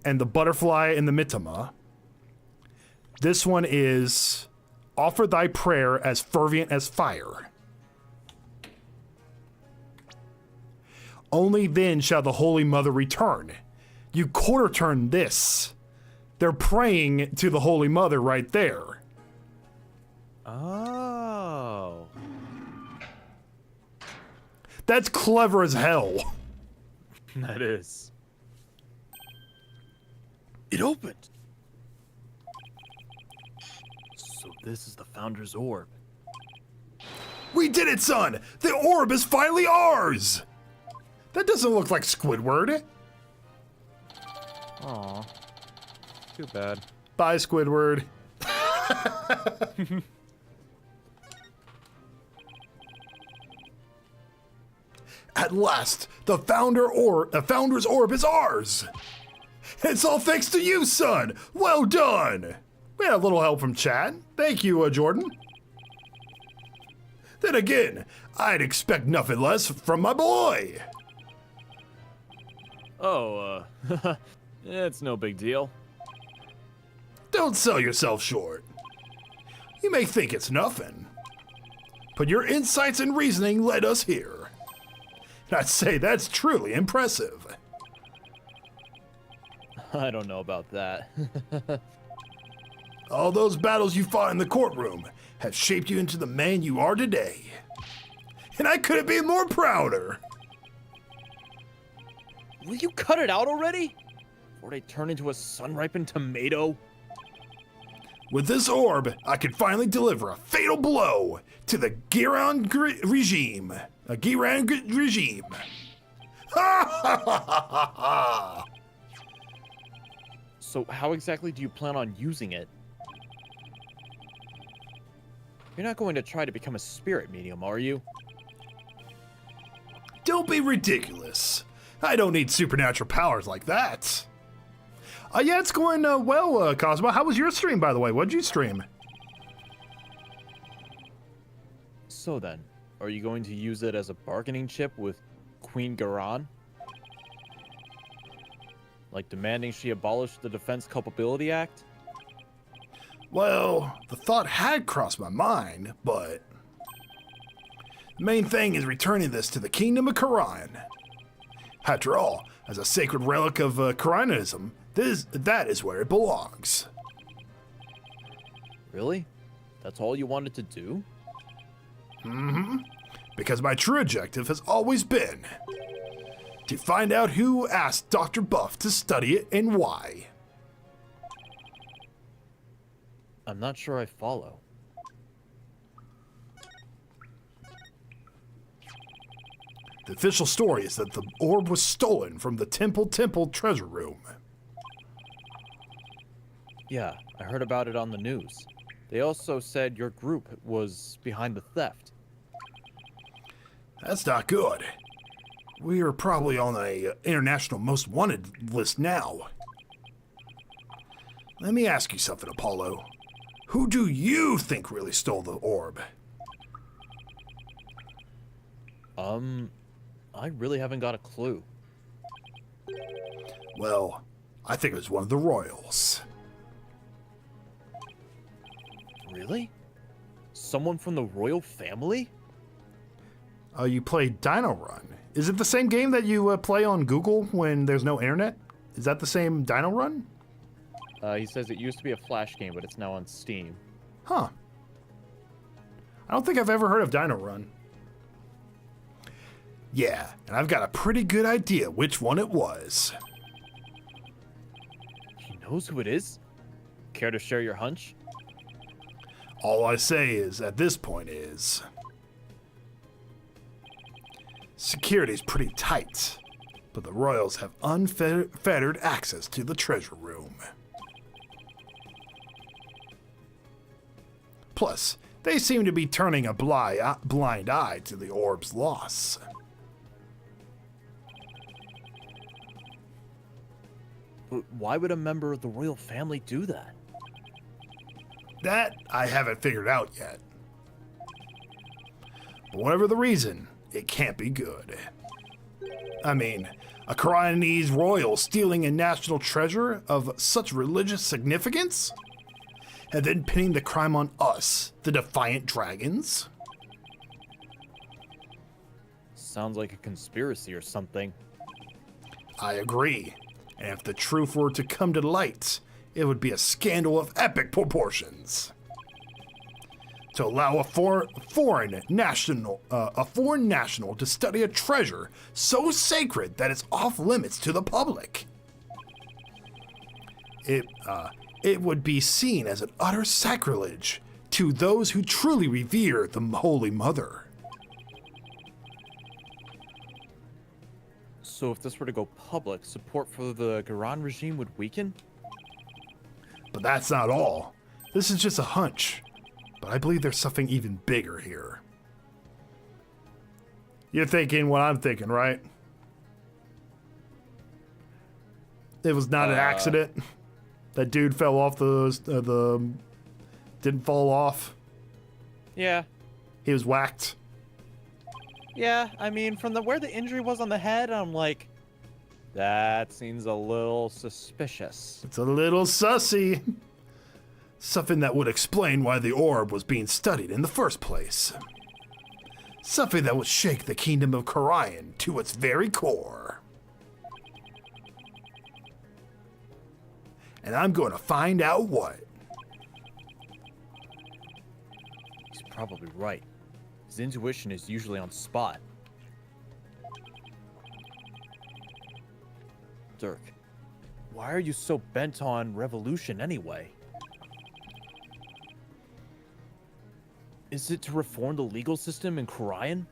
And the butterfly and the mitama. This one is offer thy prayer as fervent as fire. Only then shall the Holy Mother return. You quarter turn this. They're praying to the Holy Mother right there. Oh. That's clever as hell. That is. It opened. So this is the Founder's Orb. We did it, son! The orb is finally ours! That doesn't look like Squidward. Aw. Too bad. Bye, Squidward. At last, the Founder's Orb is ours! It's all thanks to you, son! Well done! We had a little help from chat. Thank you, Jordan. Then again, I'd expect nothing less from my boy. Oh, it's no big deal. Don't sell yourself short. You may think it's nothing, but your insights and reasoning led us here. And I'd say that's truly impressive. I don't know about that. All those battles you fought in the courtroom have shaped you into the man you are today. And I couldn't be more prouder. Will you cut it out already? Before they turn into a sun-ripened tomato? With this orb, I could finally deliver a fatal blow to the Giran regime. A Giran regime. Ha ha ha ha ha! So how exactly do you plan on using it? You're not going to try to become a spirit medium, are you? Don't be ridiculous. I don't need supernatural powers like that. Yeah, it's going well, Cosmo. How was your stream, by the way? What'd you stream? So then, are you going to use it as a bargaining chip with Queen Garan? Like demanding she abolish the Defense Culpability Act? Well, the thought had crossed my mind, but the main thing is returning this to the Kingdom of Karan. After all, as a sacred relic of Karanism, that is where it belongs. Really? That's all you wanted to do? Mm-hmm. Because my true objective has always been to find out who asked Dr. Buff to study it and why. I'm not sure I follow. The official story is that the orb was stolen from the Temple treasure room. Yeah, I heard about it on the news. They also said your group was behind the theft. That's not good. We are probably on the international most wanted list now. Let me ask you something, Apollo. Who do you think really stole the orb? I really haven't got a clue. Well, I think it was one of the royals. Really? Someone from the royal family? You played Dino Run. Is it the same game that you play on Google when there's no internet? Is that the same Dino Run? He says it used to be a Flash game, but it's now on Steam. Huh. I don't think I've ever heard of Dino Run. Yeah, and I've got a pretty good idea which one it was. He knows who it is? Care to share your hunch? All I say is, at this point is... security's pretty tight, but the royals have unfettered access to the treasure room. Plus, they seem to be turning a blind eye to the orb's loss. But why would a member of the royal family do that? That I haven't figured out yet. But whatever the reason, it can't be good. I mean, a Koreanese royal stealing a national treasure of such religious significance? And then pinning the crime on us, the Defiant Dragons? Sounds like a conspiracy or something. I agree. And if the truth were to come to light, it would be a scandal of epic proportions. To allow a foreign national to study a treasure so sacred that it's off limits to the public. It would be seen as an utter sacrilege to those who truly revere the Holy Mother. So if this were to go public, support for the Garan regime would weaken? But that's not all. This is just a hunch. But I believe there's something even bigger here. You're thinking what I'm thinking, right? It was not an accident. That dude fell off the didn't fall off. Yeah. He was whacked. Yeah, I mean, from where the injury was on the head, I'm like, that seems a little suspicious. It's a little sussy. Something that would explain why the orb was being studied in the first place. Something that would shake the kingdom of Korian to its very core. And I'm going to find out what. He's probably right. His intuition is usually on spot. Dirk, why are you so bent on revolution anyway? Is it to reform the legal system in Korian?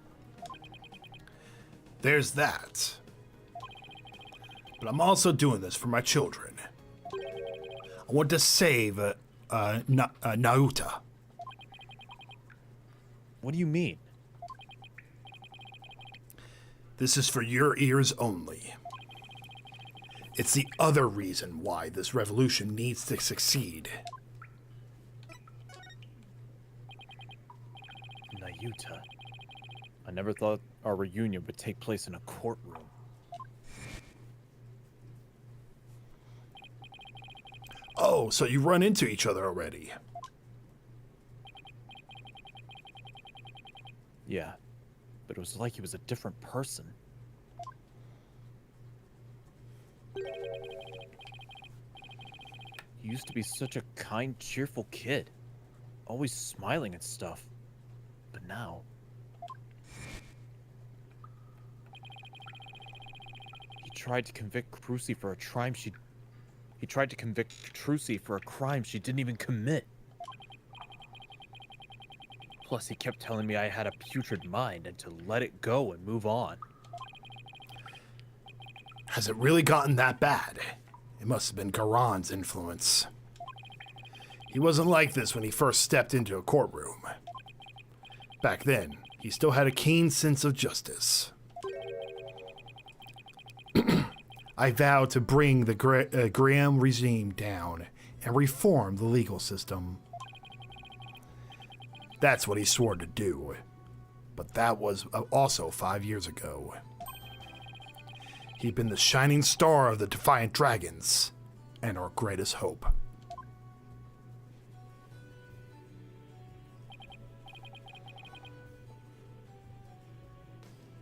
There's that. But I'm also doing this for my children. I want to save Nauta. What do you mean? This is for your ears only. It's the other reason why this revolution needs to succeed. Nayuta. I never thought our reunion would take place in a courtroom. Oh, so you run into each other already. Yeah, but it was like he was a different person. He used to be such a kind, cheerful kid. Always smiling and stuff. But now... He tried to convict Trucy for a crime she didn't even commit. Plus, he kept telling me I had a putrid mind and to let it go and move on. Has it really gotten that bad? It must have been Garon's influence. He wasn't like this when he first stepped into a courtroom. Back then, he still had a keen sense of justice. I vowed to bring the Graham regime down and reform the legal system. That's what he swore to do. But that was also 5 years ago. He'd been the shining star of the Defiant Dragons and our greatest hope.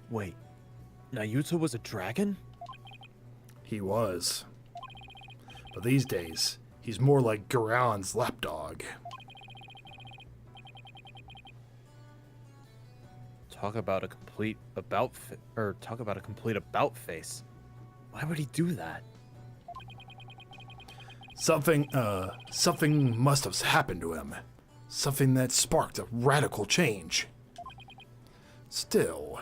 Wait, Nayuta was a dragon? He was. But these days, he's more like Garon's lapdog. Talk about a complete about face. Why would he do that? Something must have happened to him. Something that sparked a radical change. Still,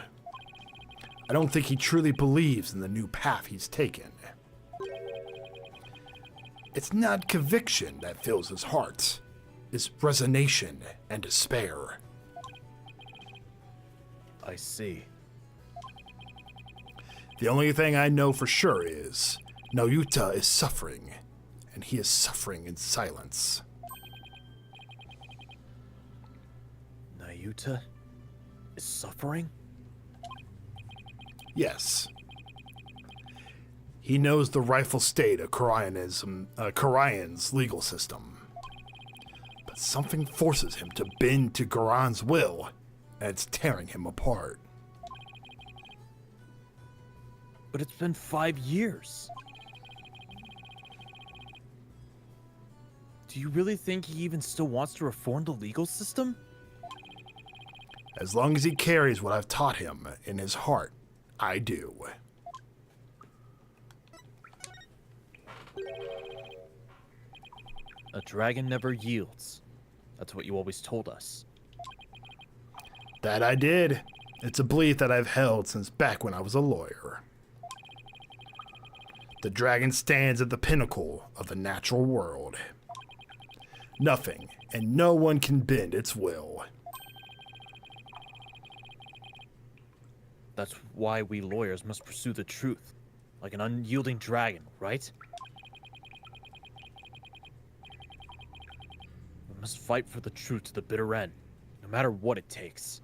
I don't think he truly believes in the new path he's taken. It's not conviction that fills his heart. It's resignation and despair. I see. The only thing I know for sure is Naruto is suffering, and he is suffering in silence. Nayuta is suffering? Yes. He knows the rightful state of Karayan's legal system. But something forces him to bend to Garan's will, and it's tearing him apart. But it's been 5 years. Do you really think he even still wants to reform the legal system? As long as he carries what I've taught him in his heart, I do. A dragon never yields. That's what you always told us. That I did. It's a belief that I've held since back when I was a lawyer. The dragon stands at the pinnacle of the natural world. Nothing and no one can bend its will. That's why we lawyers must pursue the truth, like an unyielding dragon, right? We must fight for the truth to the bitter end, no matter what it takes.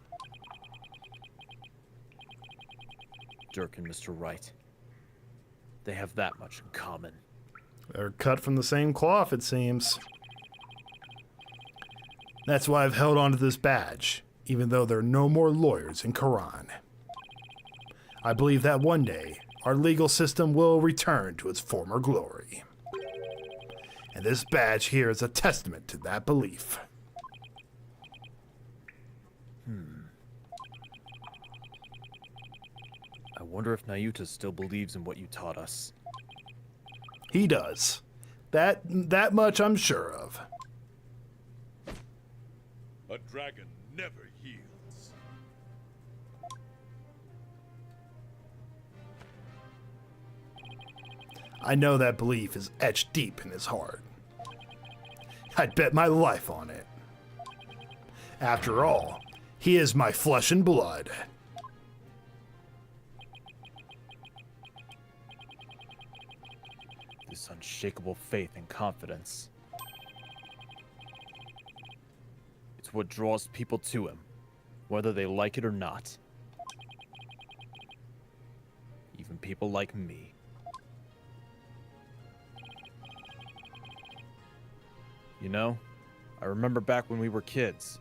Dirk and Mr. Wright, they have that much in common. They're cut from the same cloth, it seems. That's why I've held on to this badge, even though there are no more lawyers in Karan. I believe that one day, our legal system will return to its former glory. And this badge here is a testament to that belief. I wonder if Nayuta still believes in what you taught us. He does. That much I'm sure of. A dragon never yields. I know that belief is etched deep in his heart. I'd bet my life on it. After all, he is my flesh and blood. This unshakable faith and confidence. It's what draws people to him, whether they like it or not. Even people like me. You know, I remember back when we were kids.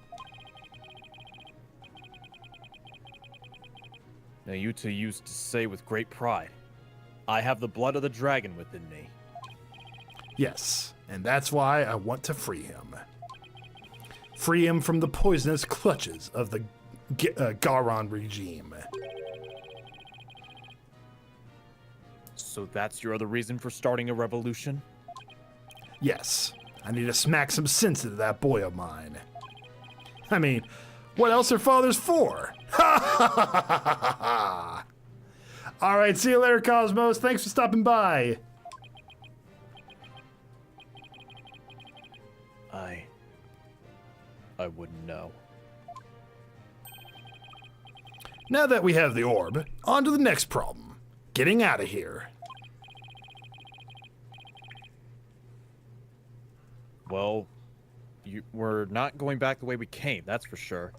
Nayuta used to say with great pride, "I have the blood of the dragon within me." Yes, and that's why I want to free him. Free him from the poisonous clutches of the Garon regime. So that's your other reason for starting a revolution? Yes, I need to smack some sense into that boy of mine. I mean, what else are fathers for? Ha ha ha ha ha ha! All right, see you later, Cosmos. Thanks for stopping by. I wouldn't know. Now that we have the orb, on to the next problem. Getting out of here. Well, we're not going back the way we came, that's for sure.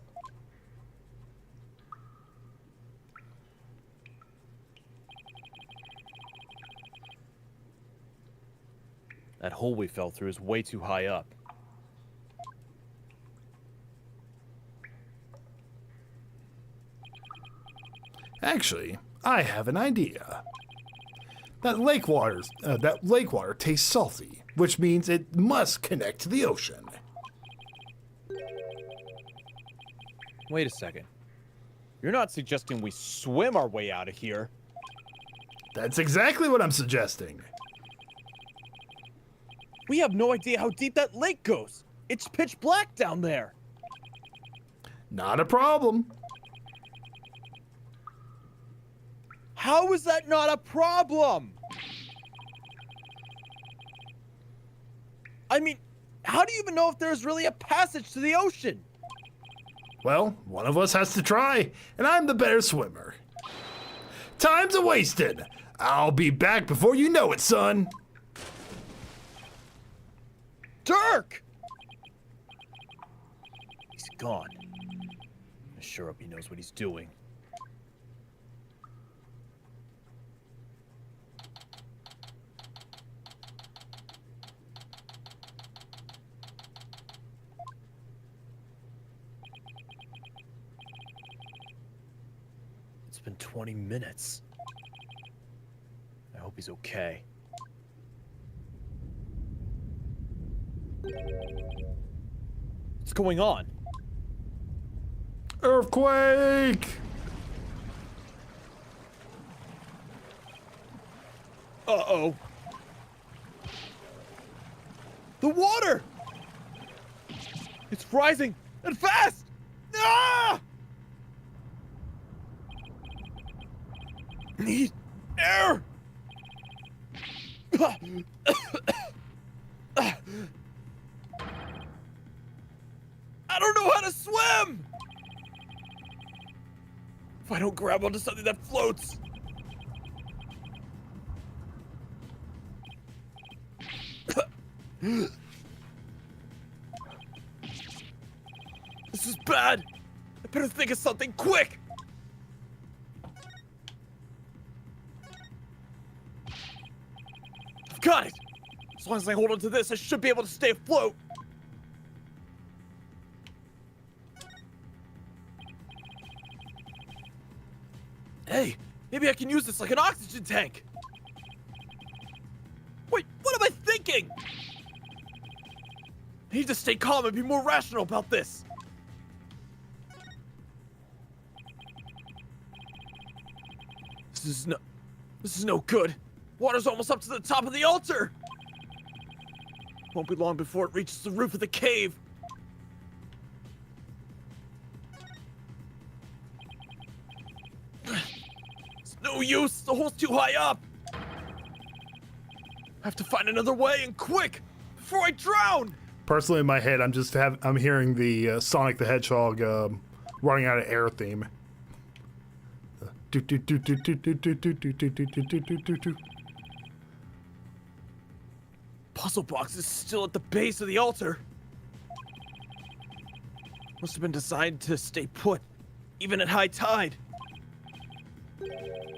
That hole we fell through is way too high up. Actually, I have an idea. That lake water tastes salty, which means it must connect to the ocean. Wait a second. You're not suggesting we swim our way out of here? That's exactly what I'm suggesting. We have no idea how deep that lake goes. It's pitch black down there. Not a problem. How is that not a problem? I mean, how do you even know if there's really a passage to the ocean? Well, one of us has to try, and I'm the better swimmer. Time's a-wasted. I'll be back before you know it, son. Dirk! He's gone. I sure hope he knows what he's doing. It's been 20 minutes. I hope he's okay. What's going on? Earthquake! Uh-oh. The water! It's rising and fast! Ah! Need air! I don't know how to swim! If I don't grab onto something that floats. This is bad. I better think of something quick. I've got it. As long as I hold on to this, I should be able to stay afloat. Hey, maybe I can use this like an oxygen tank. Wait, what am I thinking? I need to stay calm and be more rational about this. This is no good. Water's almost up to the top of the altar. Won't be long before it reaches the roof of the cave. It's no use. The hole's too high up. I have to find another way, and quick, before I drown. Personally, in my head, I'm hearing the Sonic the Hedgehog running out of air theme. Puzzle box is still at the base of the altar. Must have been designed to stay put, even at high tide.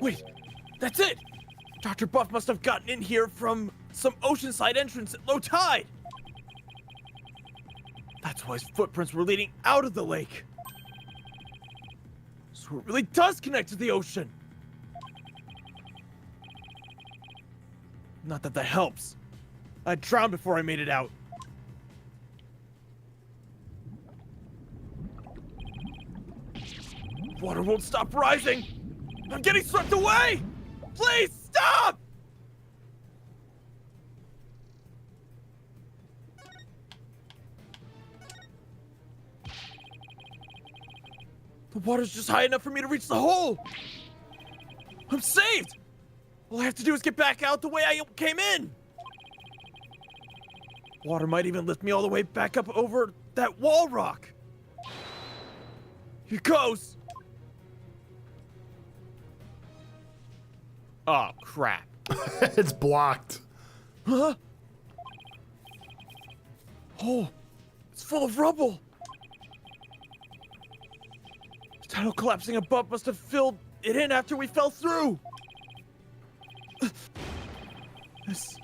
Wait, that's it! Dr. Buff must have gotten in here from some oceanside entrance at low tide. That's why his footprints were leading out of the lake. So it really does connect to the ocean. Not that helps. I'd drowned before I made it out. Water won't stop rising! I'm getting swept away! Please stop! The water's just high enough for me to reach the hole! I'm saved! All I have to do is get back out the way I came in! Water might even lift me all the way back up over that wall rock. Here goes! Oh, crap. It's blocked. Huh? Oh, it's full of rubble. The tunnel collapsing above must have filled it in after we fell through. This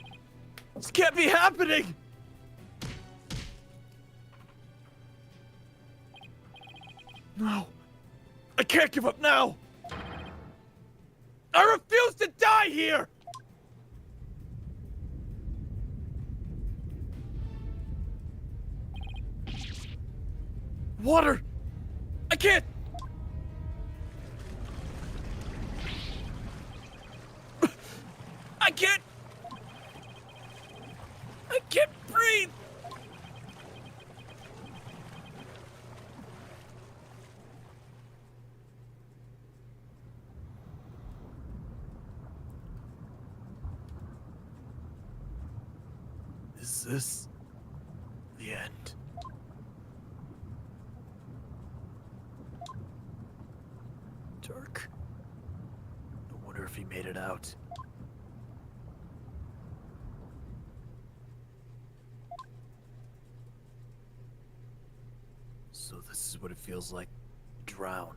can't be happening. No, I can't give up now. I refuse to die here. Water! I can't! I can't! I can't breathe! Is this the end? Dirk. I wonder if he made it out. So this is what it feels like to drown.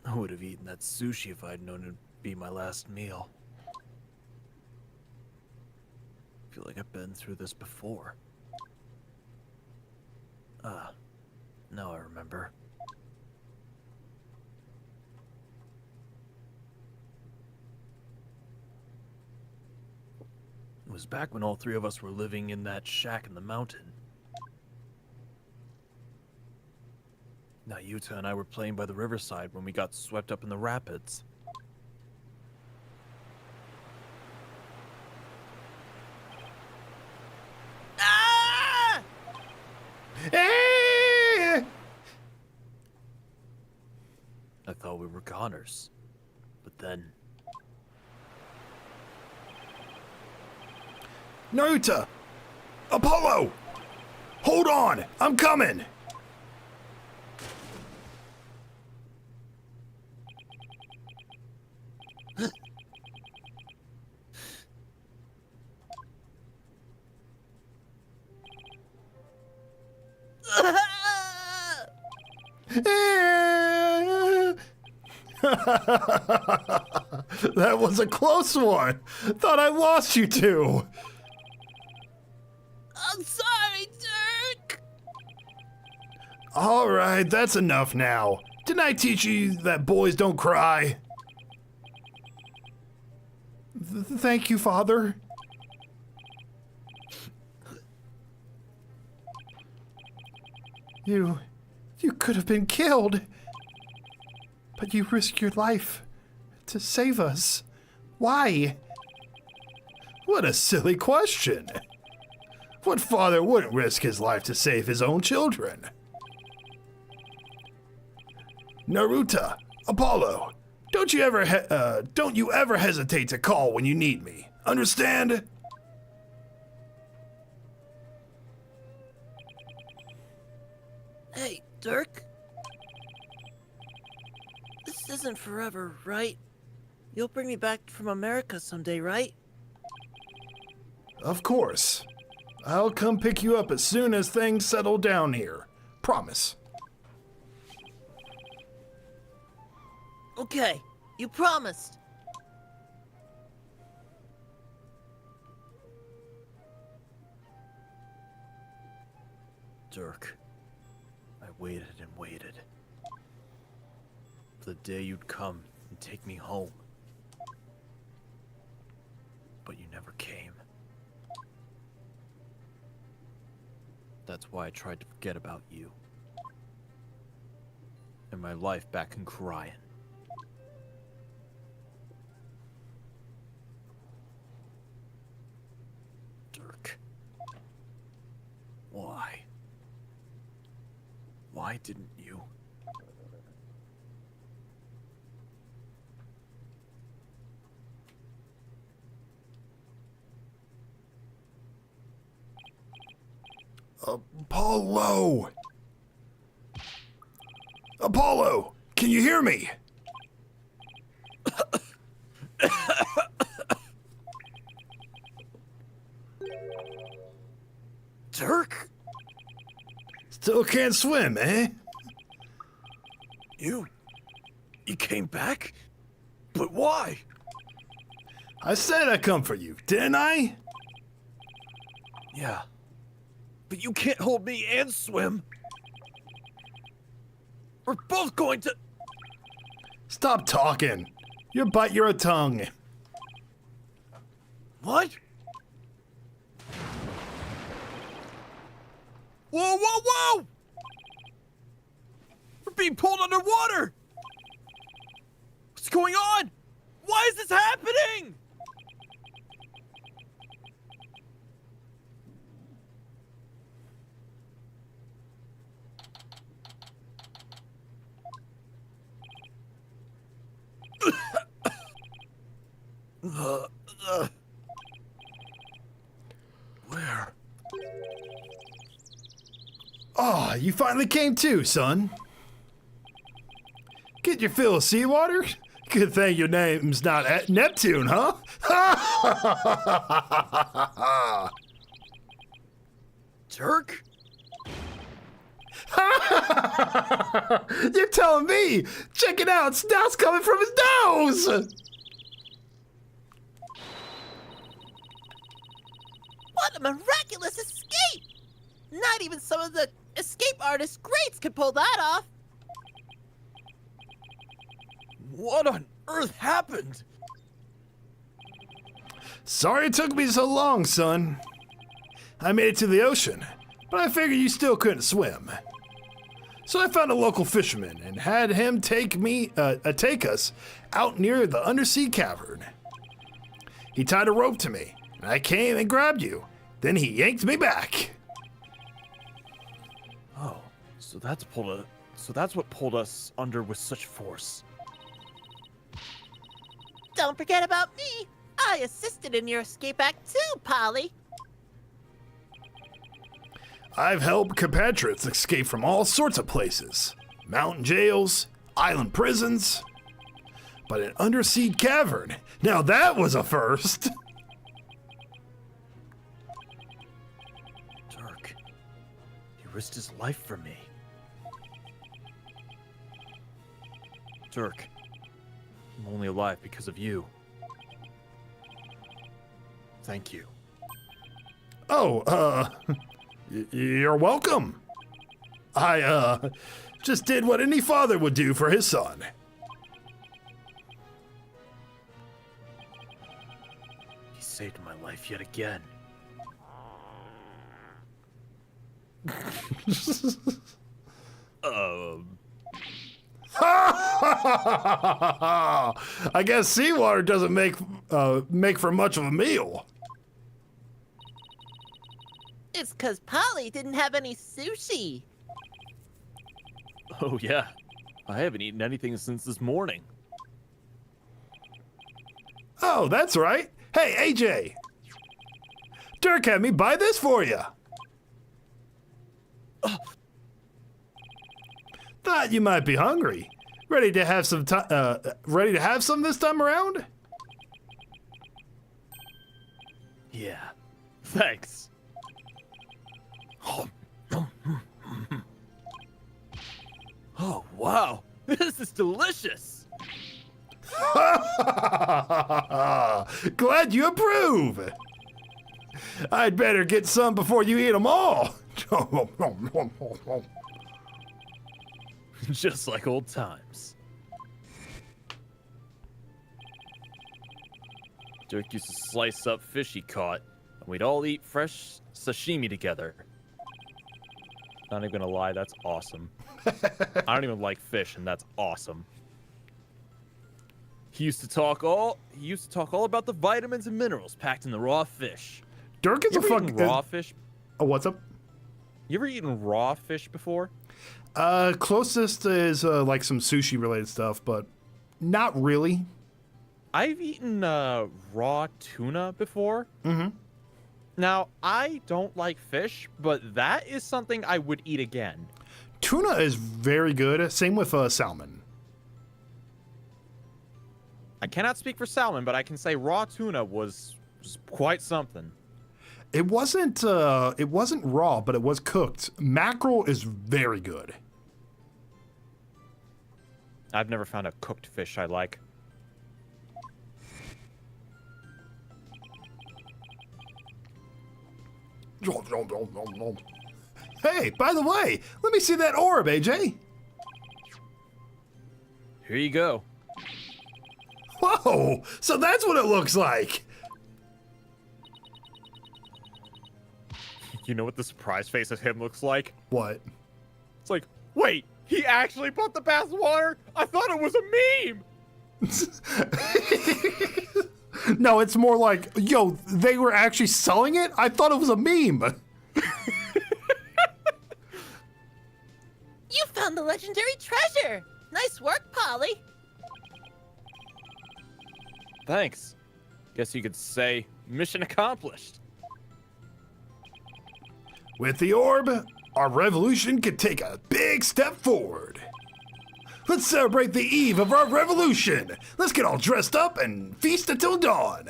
I would have eaten that sushi if I'd known it'd be my last meal. I feel like I've been through this before. Ah, now I remember. It was back when all three of us were living in that shack in the mountain. Now Yuta and I were playing by the riverside when we got swept up in the rapids. Ah! Eh! I thought we were goners. But then... Naruto! Apollo! Hold on! I'm coming! That was a close one. Thought I lost you two. I'm sorry, Dirk! All right, that's enough now. Didn't I teach you that boys don't cry? Thank you, Father. You could have been killed. But you risked your life to save us. Why? What a silly question. What father wouldn't risk his life to save his own children? Naruto, Apollo, don't you ever hesitate to call when you need me. Understand? Hey, Dirk? This isn't forever, right? You'll bring me back from America someday, right? Of course. I'll come pick you up as soon as things settle down here. Promise. Okay, you promised. Dirk, I waited and waited. For the day you'd come and take me home. But you never came. That's why I tried to forget about you. And my life back in Krion. Dirk. Why? Why didn't you? Apollo! Apollo! Can you hear me? Dirk? Still can't swim, eh? You came back? But why? I said I'd come for you, didn't I? Yeah. But you can't hold me and swim. We're both going to... Stop talking. You bite your tongue. What? Whoa, whoa, whoa! We're being pulled underwater! What's going on? Why is this happening? You finally came to, son. Get your fill of seawater? Good thing your name's not Neptune, huh? Turk? You're telling me? Check it out, snout's coming from his nose! What a miraculous escape! Not even some of the escape artist greats could pull that off. What on earth happened? Sorry it took me so long, son. I made it to the ocean, but I figured you still couldn't swim. So I found a local fisherman and had him take us out near the undersea cavern. He tied a rope to me, and I came and grabbed you. Then he yanked me back. Oh, so that's what pulled us under with such force. Don't forget about me. I assisted in your escape act too, Polly. I've helped compatriots escape from all sorts of places. Mountain jails, island prisons. But an undersea cavern, now that was a first. Turk, he risked his life for me. Turk, I'm only alive because of you. Thank you. Oh, you're welcome. I, just did what any father would do for his son. He saved my life yet again. I guess seawater doesn't make for much of a meal. It's 'cause Polly didn't have any sushi. Oh yeah, I haven't eaten anything since this morning. Oh, that's right. Hey, AJ. Dirk had me buy this for you. Thought you might be hungry. Ready to have some this time around? Yeah, thanks. Oh wow, this is delicious. Glad you approve. I'd better get some before you eat them all. Just like old times. Dirk used to slice up fish he caught, and we'd all eat fresh sashimi together. Not even gonna lie, that's awesome. I don't even like fish, and that's awesome. He used to talk all about the vitamins and minerals packed in the raw fish. Dirk is You a ever eaten fucking raw fish? Oh, what's up? You ever eaten raw fish before? Closest is like some sushi related stuff, but not really. I've eaten raw tuna before. Mm-hmm. Now, I don't like fish, but that is something I would eat again. Tuna is very good. Same with salmon. I cannot speak for salmon, but I can say raw tuna was quite something. It wasn't raw, but it was cooked. Mackerel is very good. I've never found a cooked fish I like. Hey, by the way, let me see that orb, AJ. Here you go. Whoa, so that's what it looks like. You know what the surprise face of him looks like? What? It's like, wait, he actually bought the bath water? I thought it was a meme! No, it's more like, yo, they were actually selling it? I thought it was a meme. You found the legendary treasure. Nice work, Polly. Thanks. Guess you could say mission accomplished. With the orb, our revolution could take a big step forward. Let's celebrate the eve of our revolution. Let's get all dressed up and feast until dawn.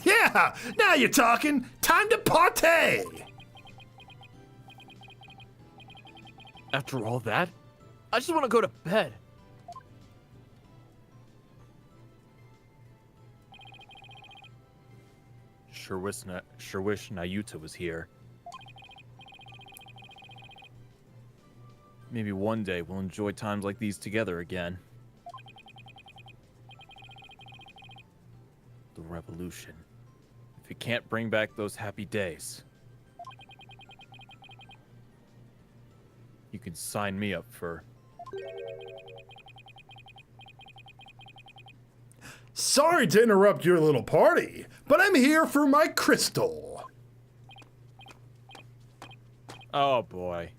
Yeah, now you're talking. Time to party. After all that, I just want to go to bed. Sure wish Nayuta was here. Maybe one day we'll enjoy times like these together again. The revolution. If you can't bring back those happy days, you can sign me up for... Sorry to interrupt your little party, but I'm here for my crystal. Oh boy.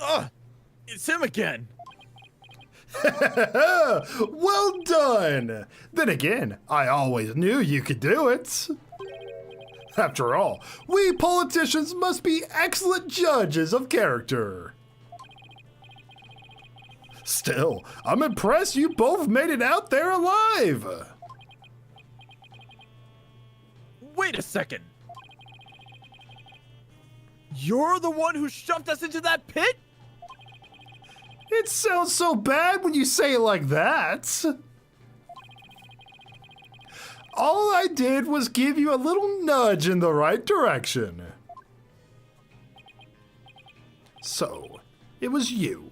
Ugh! It's him again! Well done! Then again, I always knew you could do it. After all, we politicians must be excellent judges of character. Still, I'm impressed you both made it out there alive. Wait a second! You're the one who shoved us into that pit? It sounds so bad when you say it like that. All I did was give you a little nudge in the right direction. So, it was you.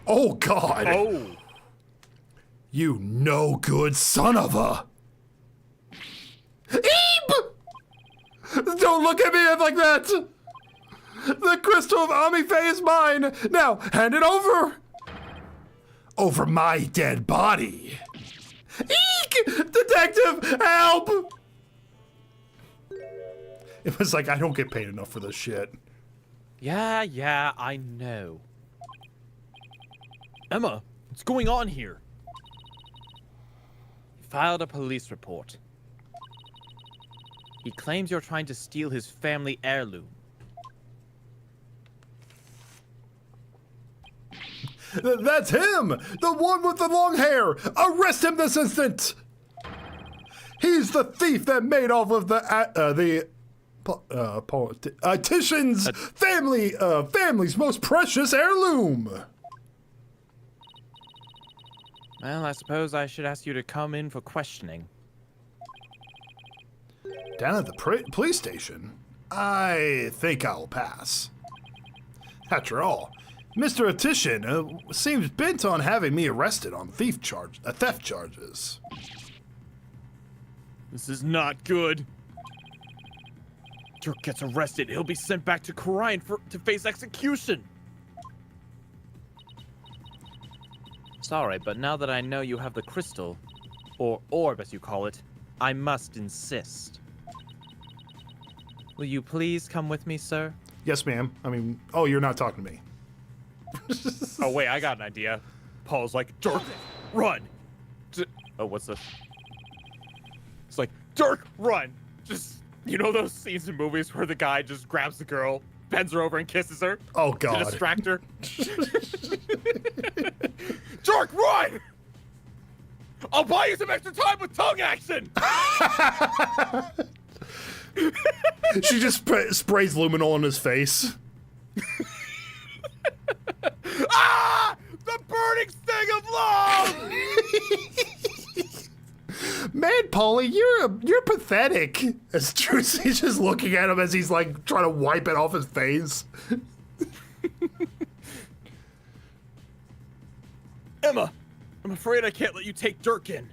Oh, God! Oh. You no good son of a... Eep! Don't look at me like that! The crystal of Amife is mine! Now, hand it over! Over my dead body! Eek! Detective, help! It was like, I don't get paid enough for this shit. Yeah, I know. Emma, what's going on here? He filed a police report. He claims you're trying to steal his family heirloom. That's him! The one with the long hair! Arrest him this instant! He's the thief that made off of the politician's family's most precious heirloom! Well, I suppose I should ask you to come in for questioning. Down at the police station? I think I'll pass. After all, Mr. Atishan seems bent on having me arrested on theft charges. This is not good. Dirk gets arrested, he'll be sent back to Kharian to face execution. Sorry, but now that I know you have the crystal, or orb as you call it, I must insist. Will you please come with me, sir? Yes, ma'am. I mean, oh, you're not talking to me. Oh, wait, I got an idea. Paul's like, Dirk, run! Oh, what's this? It's like, Dirk, run! Just, you know those scenes in movies where the guy just grabs the girl, bends her over, and kisses her? Oh, To God. distract her? Dirk, run! I'll buy you some extra time with tongue action! She just sprays luminol in his face. Ah! The burning sting of love! Man, Paulie, you're pathetic. As Trucy's just looking at him as he's like trying to wipe it off his face. Emma, I'm afraid I can't let you take Dirk in.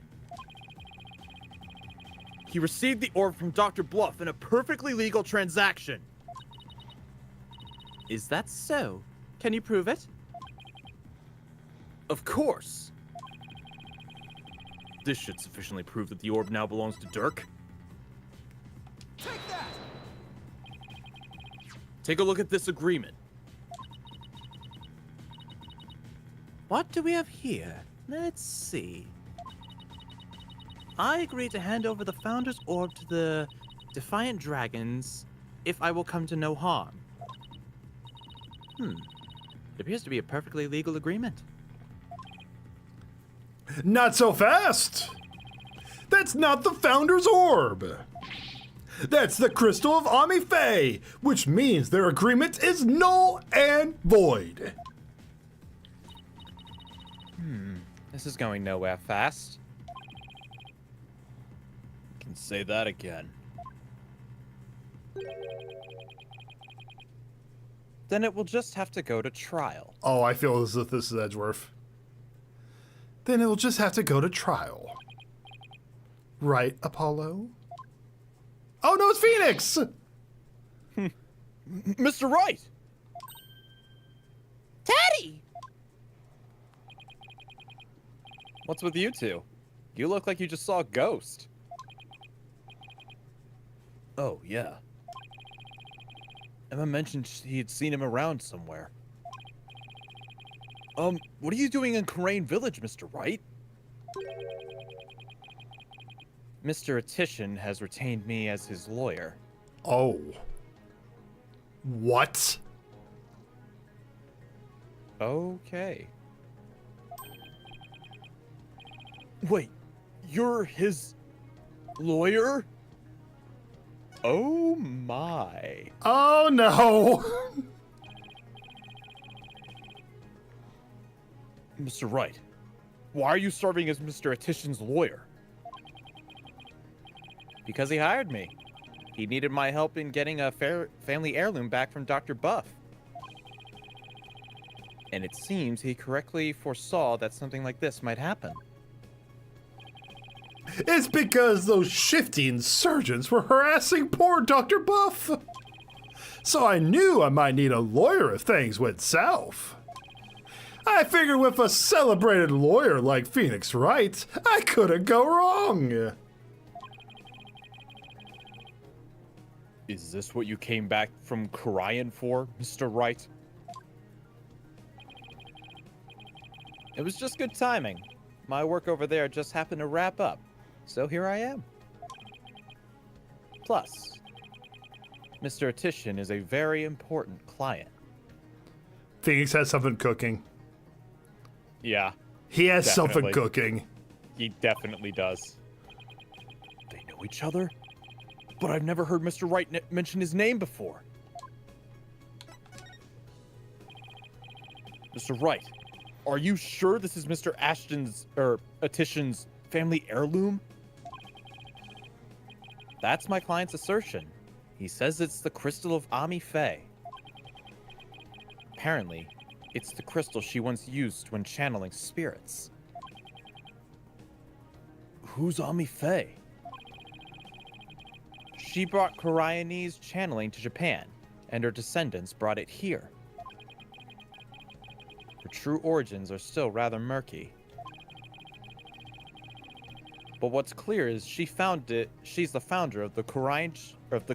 He received the orb from Dr. Bluff in a perfectly legal transaction. Is that so? Can you prove it? Of course. This should sufficiently prove that the orb now belongs to Dirk. Take a look at this agreement. What do we have here? Let's see. I agree to hand over the Founder's Orb to the Defiant Dragons if I will come to no harm. It appears to be a perfectly legal agreement. Not so fast! That's not the Founder's Orb! That's the Crystal of Ami Fae, which means their agreement is null and void. This is going nowhere fast. Can say that again. Then it will just have to go to trial. Oh, I feel as if this is Edgeworth. Then it'll just have to go to trial. Right, Apollo? Oh no, it's Phoenix! Mr. Wright! Teddy! What's with you two? You look like you just saw a ghost. Oh, yeah. Emma mentioned he'd seen him around somewhere. What are you doing in Crane Village, Mr. Wright? Mr. Attition has retained me as his lawyer. Oh. What? Okay. Wait, you're his lawyer? Oh my. Oh no! Mr. Wright, why are you serving as Mr. Attition's lawyer? Because he hired me. He needed my help in getting a family heirloom back from Dr. Buff. And it seems he correctly foresaw that something like this might happen. It's because those shifty insurgents were harassing poor Dr. Buff. So I knew I might need a lawyer if things went south. I figured with a celebrated lawyer like Phoenix Wright, I couldn't go wrong. Is this what you came back from Karayan for, Mr. Wright? It was just good timing. My work over there just happened to wrap up. So here I am. Plus, Mr. Attition is a very important client. Phoenix has something cooking. Yeah, He has something Definitely. cooking. he definitely does. They know each other? But I've never heard Mr. Wright mention his name before. Mr. Wright, are you sure this is Mr. Attition's family heirloom? That's my client's assertion. He says it's the crystal of Ami Fae. Apparently, it's the crystal she once used when channeling spirits. Who's Ami Fae? She brought Koryanese channeling to Japan, and her descendants brought it here. Her true origins are still rather murky. But what's clear is she's the founder of the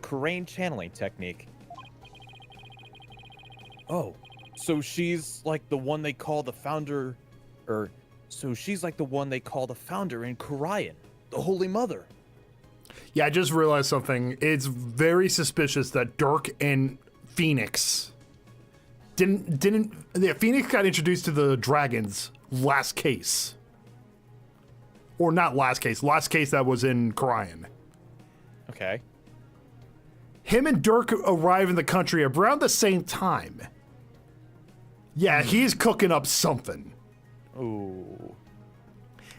Korean channeling technique. Oh, so she's like the one they call the founder, so she's like the one they call the founder in Korean, the Holy Mother. Yeah, I just realized something. It's very suspicious that Dirk and Phoenix Phoenix got introduced to the dragons last case. Or not last case that was in Korean. Okay. Him and Dirk arrive in the country around the same time. Yeah, he's cooking up something. Ooh.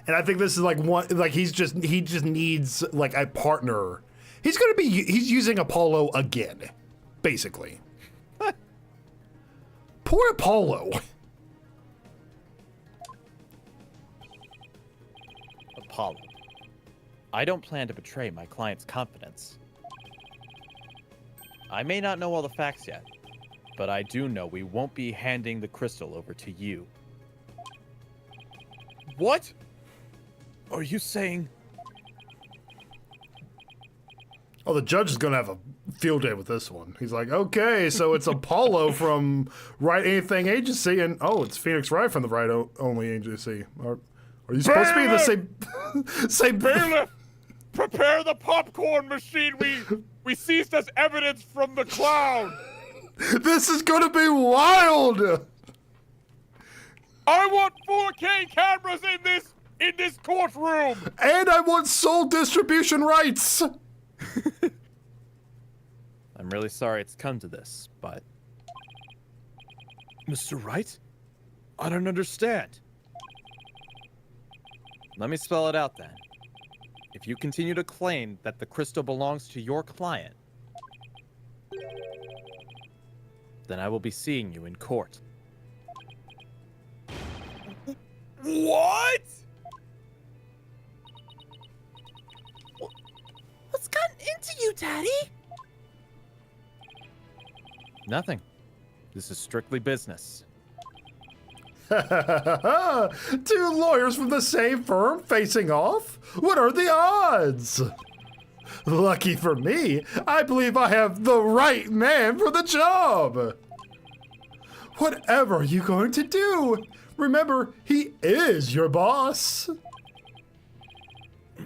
And I think this is he just needs like a partner. He's using Apollo again, basically. Poor Apollo. Apollo. I don't plan to betray my client's confidence. I may not know all the facts yet, but I do know we won't be handing the crystal over to you. What? Are you saying? Oh, the judge is gonna have a field day with this one. He's like, okay, so it's Apollo from Right Anything Agency, and oh, it's Phoenix Wright from the Right Only Agency. Are you supposed to be the same? Bailiff, prepare the popcorn machine we seized as evidence from the clown. This is gonna be wild. I want 4K cameras in this courtroom. And I want sole distribution rights. I'm really sorry it's come to this, but... Mr. Wright? I don't understand. Let me spell it out then. If you continue to claim that the crystal belongs to your client, then I will be seeing you in court. What? What's gotten into you, Daddy? Nothing. This is strictly business. Two lawyers from the same firm facing off? What are the odds? Lucky for me, I believe I have the right man for the job. Whatever are you going to do? Remember, he is your boss.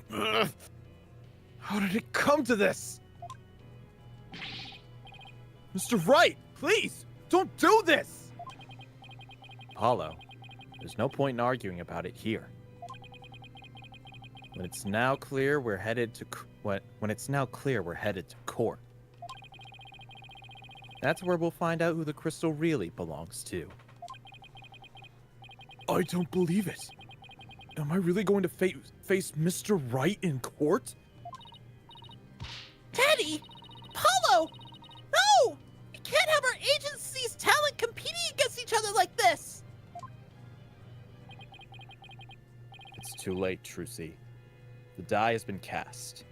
How did it come to this? Mr. Wright, please, don't do this! Apollo, there's no point in arguing about it here. When it's now clear we're headed to court. That's where we'll find out who the crystal really belongs to. I don't believe it. Am I really going to face Mr. Wright in court? Daddy! Apollo! No! We can't have our agency's talent competing against each other like this! It's too late, Trucy. The die has been cast.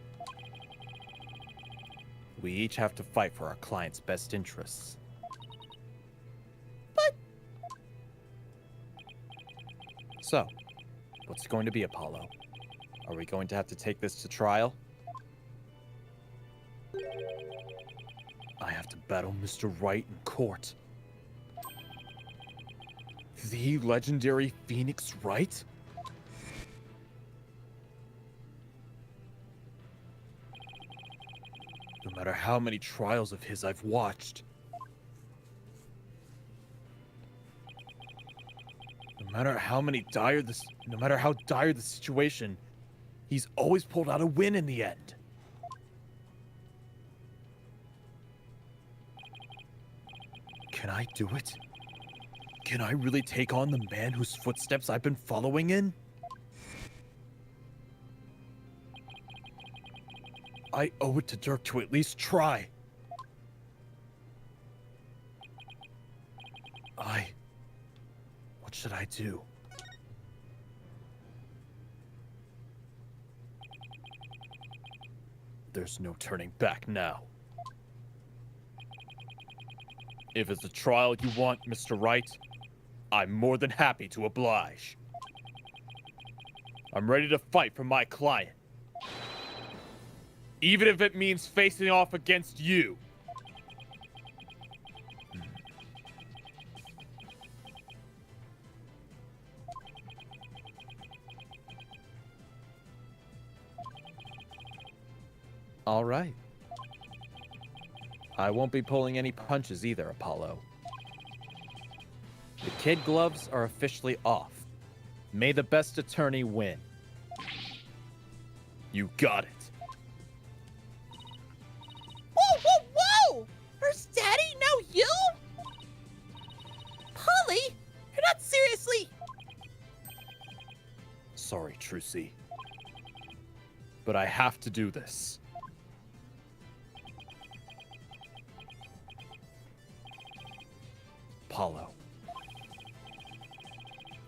We each have to fight for our client's best interests. But... So, what's going to be, Apollo? Are we going to have to take this to trial? I have to battle Mr. Wright in court. The legendary Phoenix Wright? No matter how many trials of his I've watched, no matter how dire the situation, he's always pulled out a win in the end. Can I do it? Can I really take on the man whose footsteps I've been following in? I owe it to Dirk to at least try. What should I do? There's no turning back now. If it's a trial you want, Mr. Wright, I'm more than happy to oblige. I'm ready to fight for my client. Even if it means facing off against you. All right. I won't be pulling any punches either, Apollo. The kid gloves are officially off. May the best attorney win. You got it. Whoa, whoa, whoa! First Daddy, now you? Polly, you're not seriously... Sorry, Trucy. But I have to do this. Apollo.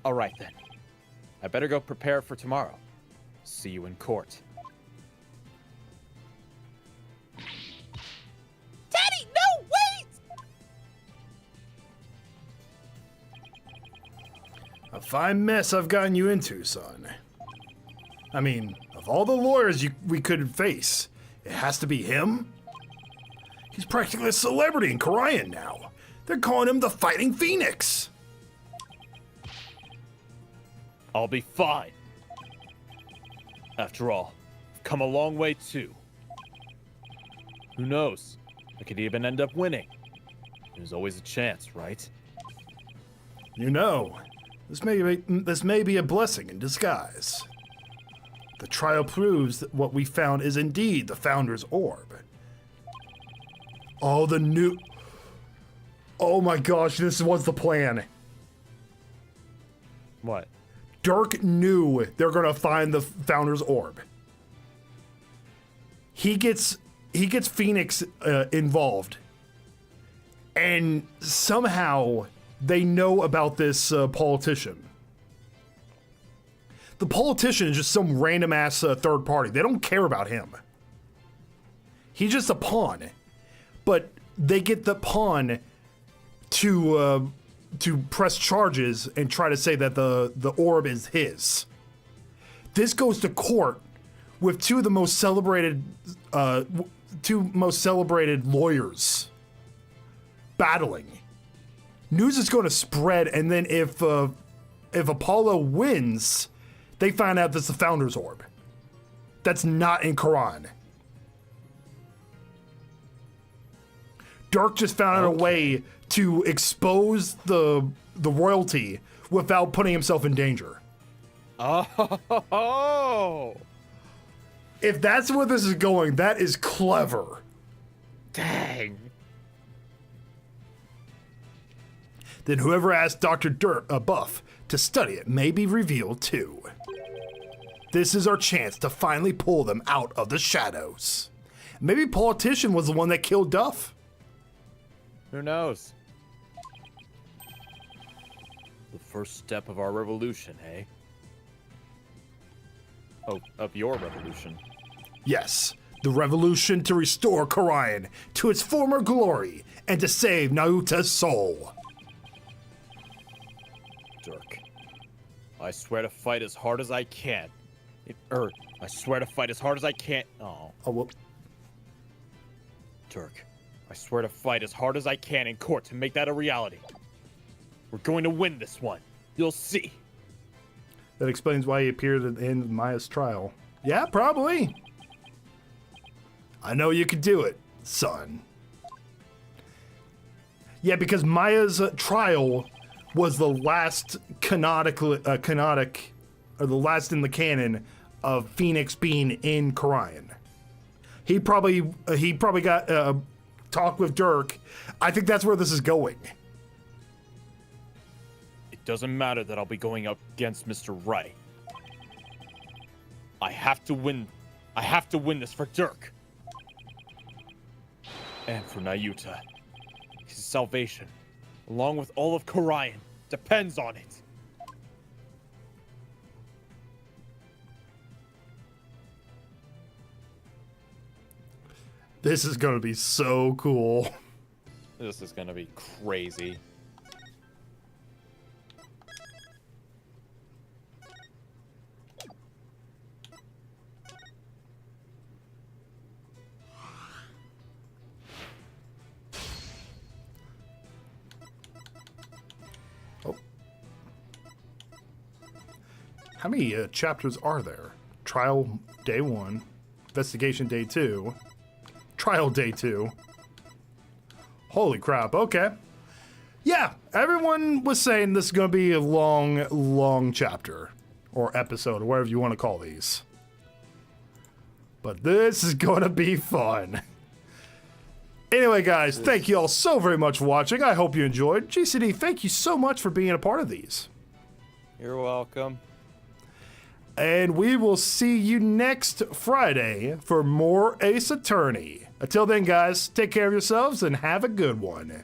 All right then. I better go prepare for tomorrow. See you in court. Daddy, no, wait! A fine mess I've gotten you into, son. I mean, of all the lawyers we could face, it has to be him? He's practically a celebrity in Korean now. They're calling him the Fighting Phoenix. I'll be fine. After all, I've come a long way too. Who knows? I could even end up winning. There's always a chance, right? You know, this may be a blessing in disguise. The trial proves that what we found is indeed the Founder's Orb. Oh, oh my gosh, this was the plan. What? Dirk knew they're gonna find the Founder's Orb. He gets Phoenix involved, and somehow they know about this politician. The politician is just some random ass third party. They don't care about him. He's just a pawn, but they get the pawn to press charges and try to say that the orb is his. This goes to court with two most celebrated lawyers battling. News is going to spread, and then if Apollo wins, they find out that's the Founder's Orb. That's not in Quran. Dirk just found out a way to expose the royalty without putting himself in danger. Oh! If that's where this is going, that is clever. Dang. Then whoever asked Dr. Buff to study it may be revealed too. This is our chance to finally pull them out of the shadows. Maybe politician was the one that killed Duff. Who knows? The first step of our revolution, eh? Oh, of your revolution. Yes, the revolution to restore Korian to its former glory and to save Nauta's soul. Dirk, I swear to fight as hard as I can. I swear to fight as hard as I can. Oh, well. Dirk, I swear to fight as hard as I can in court to make that a reality. We're going to win this one. You'll see. That explains why he appeared at the end of Maya's trial. Yeah, probably. I know you could do it, son. Yeah, because Maya's trial was the last the last in the canon of Phoenix being in Korian. He probably got talk with Dirk. I think that's where this is going. It doesn't matter that I'll be going up against Mr. Rai. I have to win. I have to win this for Dirk. And for Nayuta. His salvation, along with all of Korian, depends on it. This is gonna be so cool. This is gonna be crazy. Oh. How many chapters are there? Trial day 1, investigation day 2, trial day 2. Holy crap, okay. Yeah, everyone was saying this is going to be a long chapter, or episode, or whatever you want to call these. But this is going to be fun. Anyway, guys, thank you all so very much for watching. I hope you enjoyed. GCD, thank you so much for being a part of these. You're welcome. And we will see you next Friday for more Ace Attorney. Until then, guys, take care of yourselves and have a good one.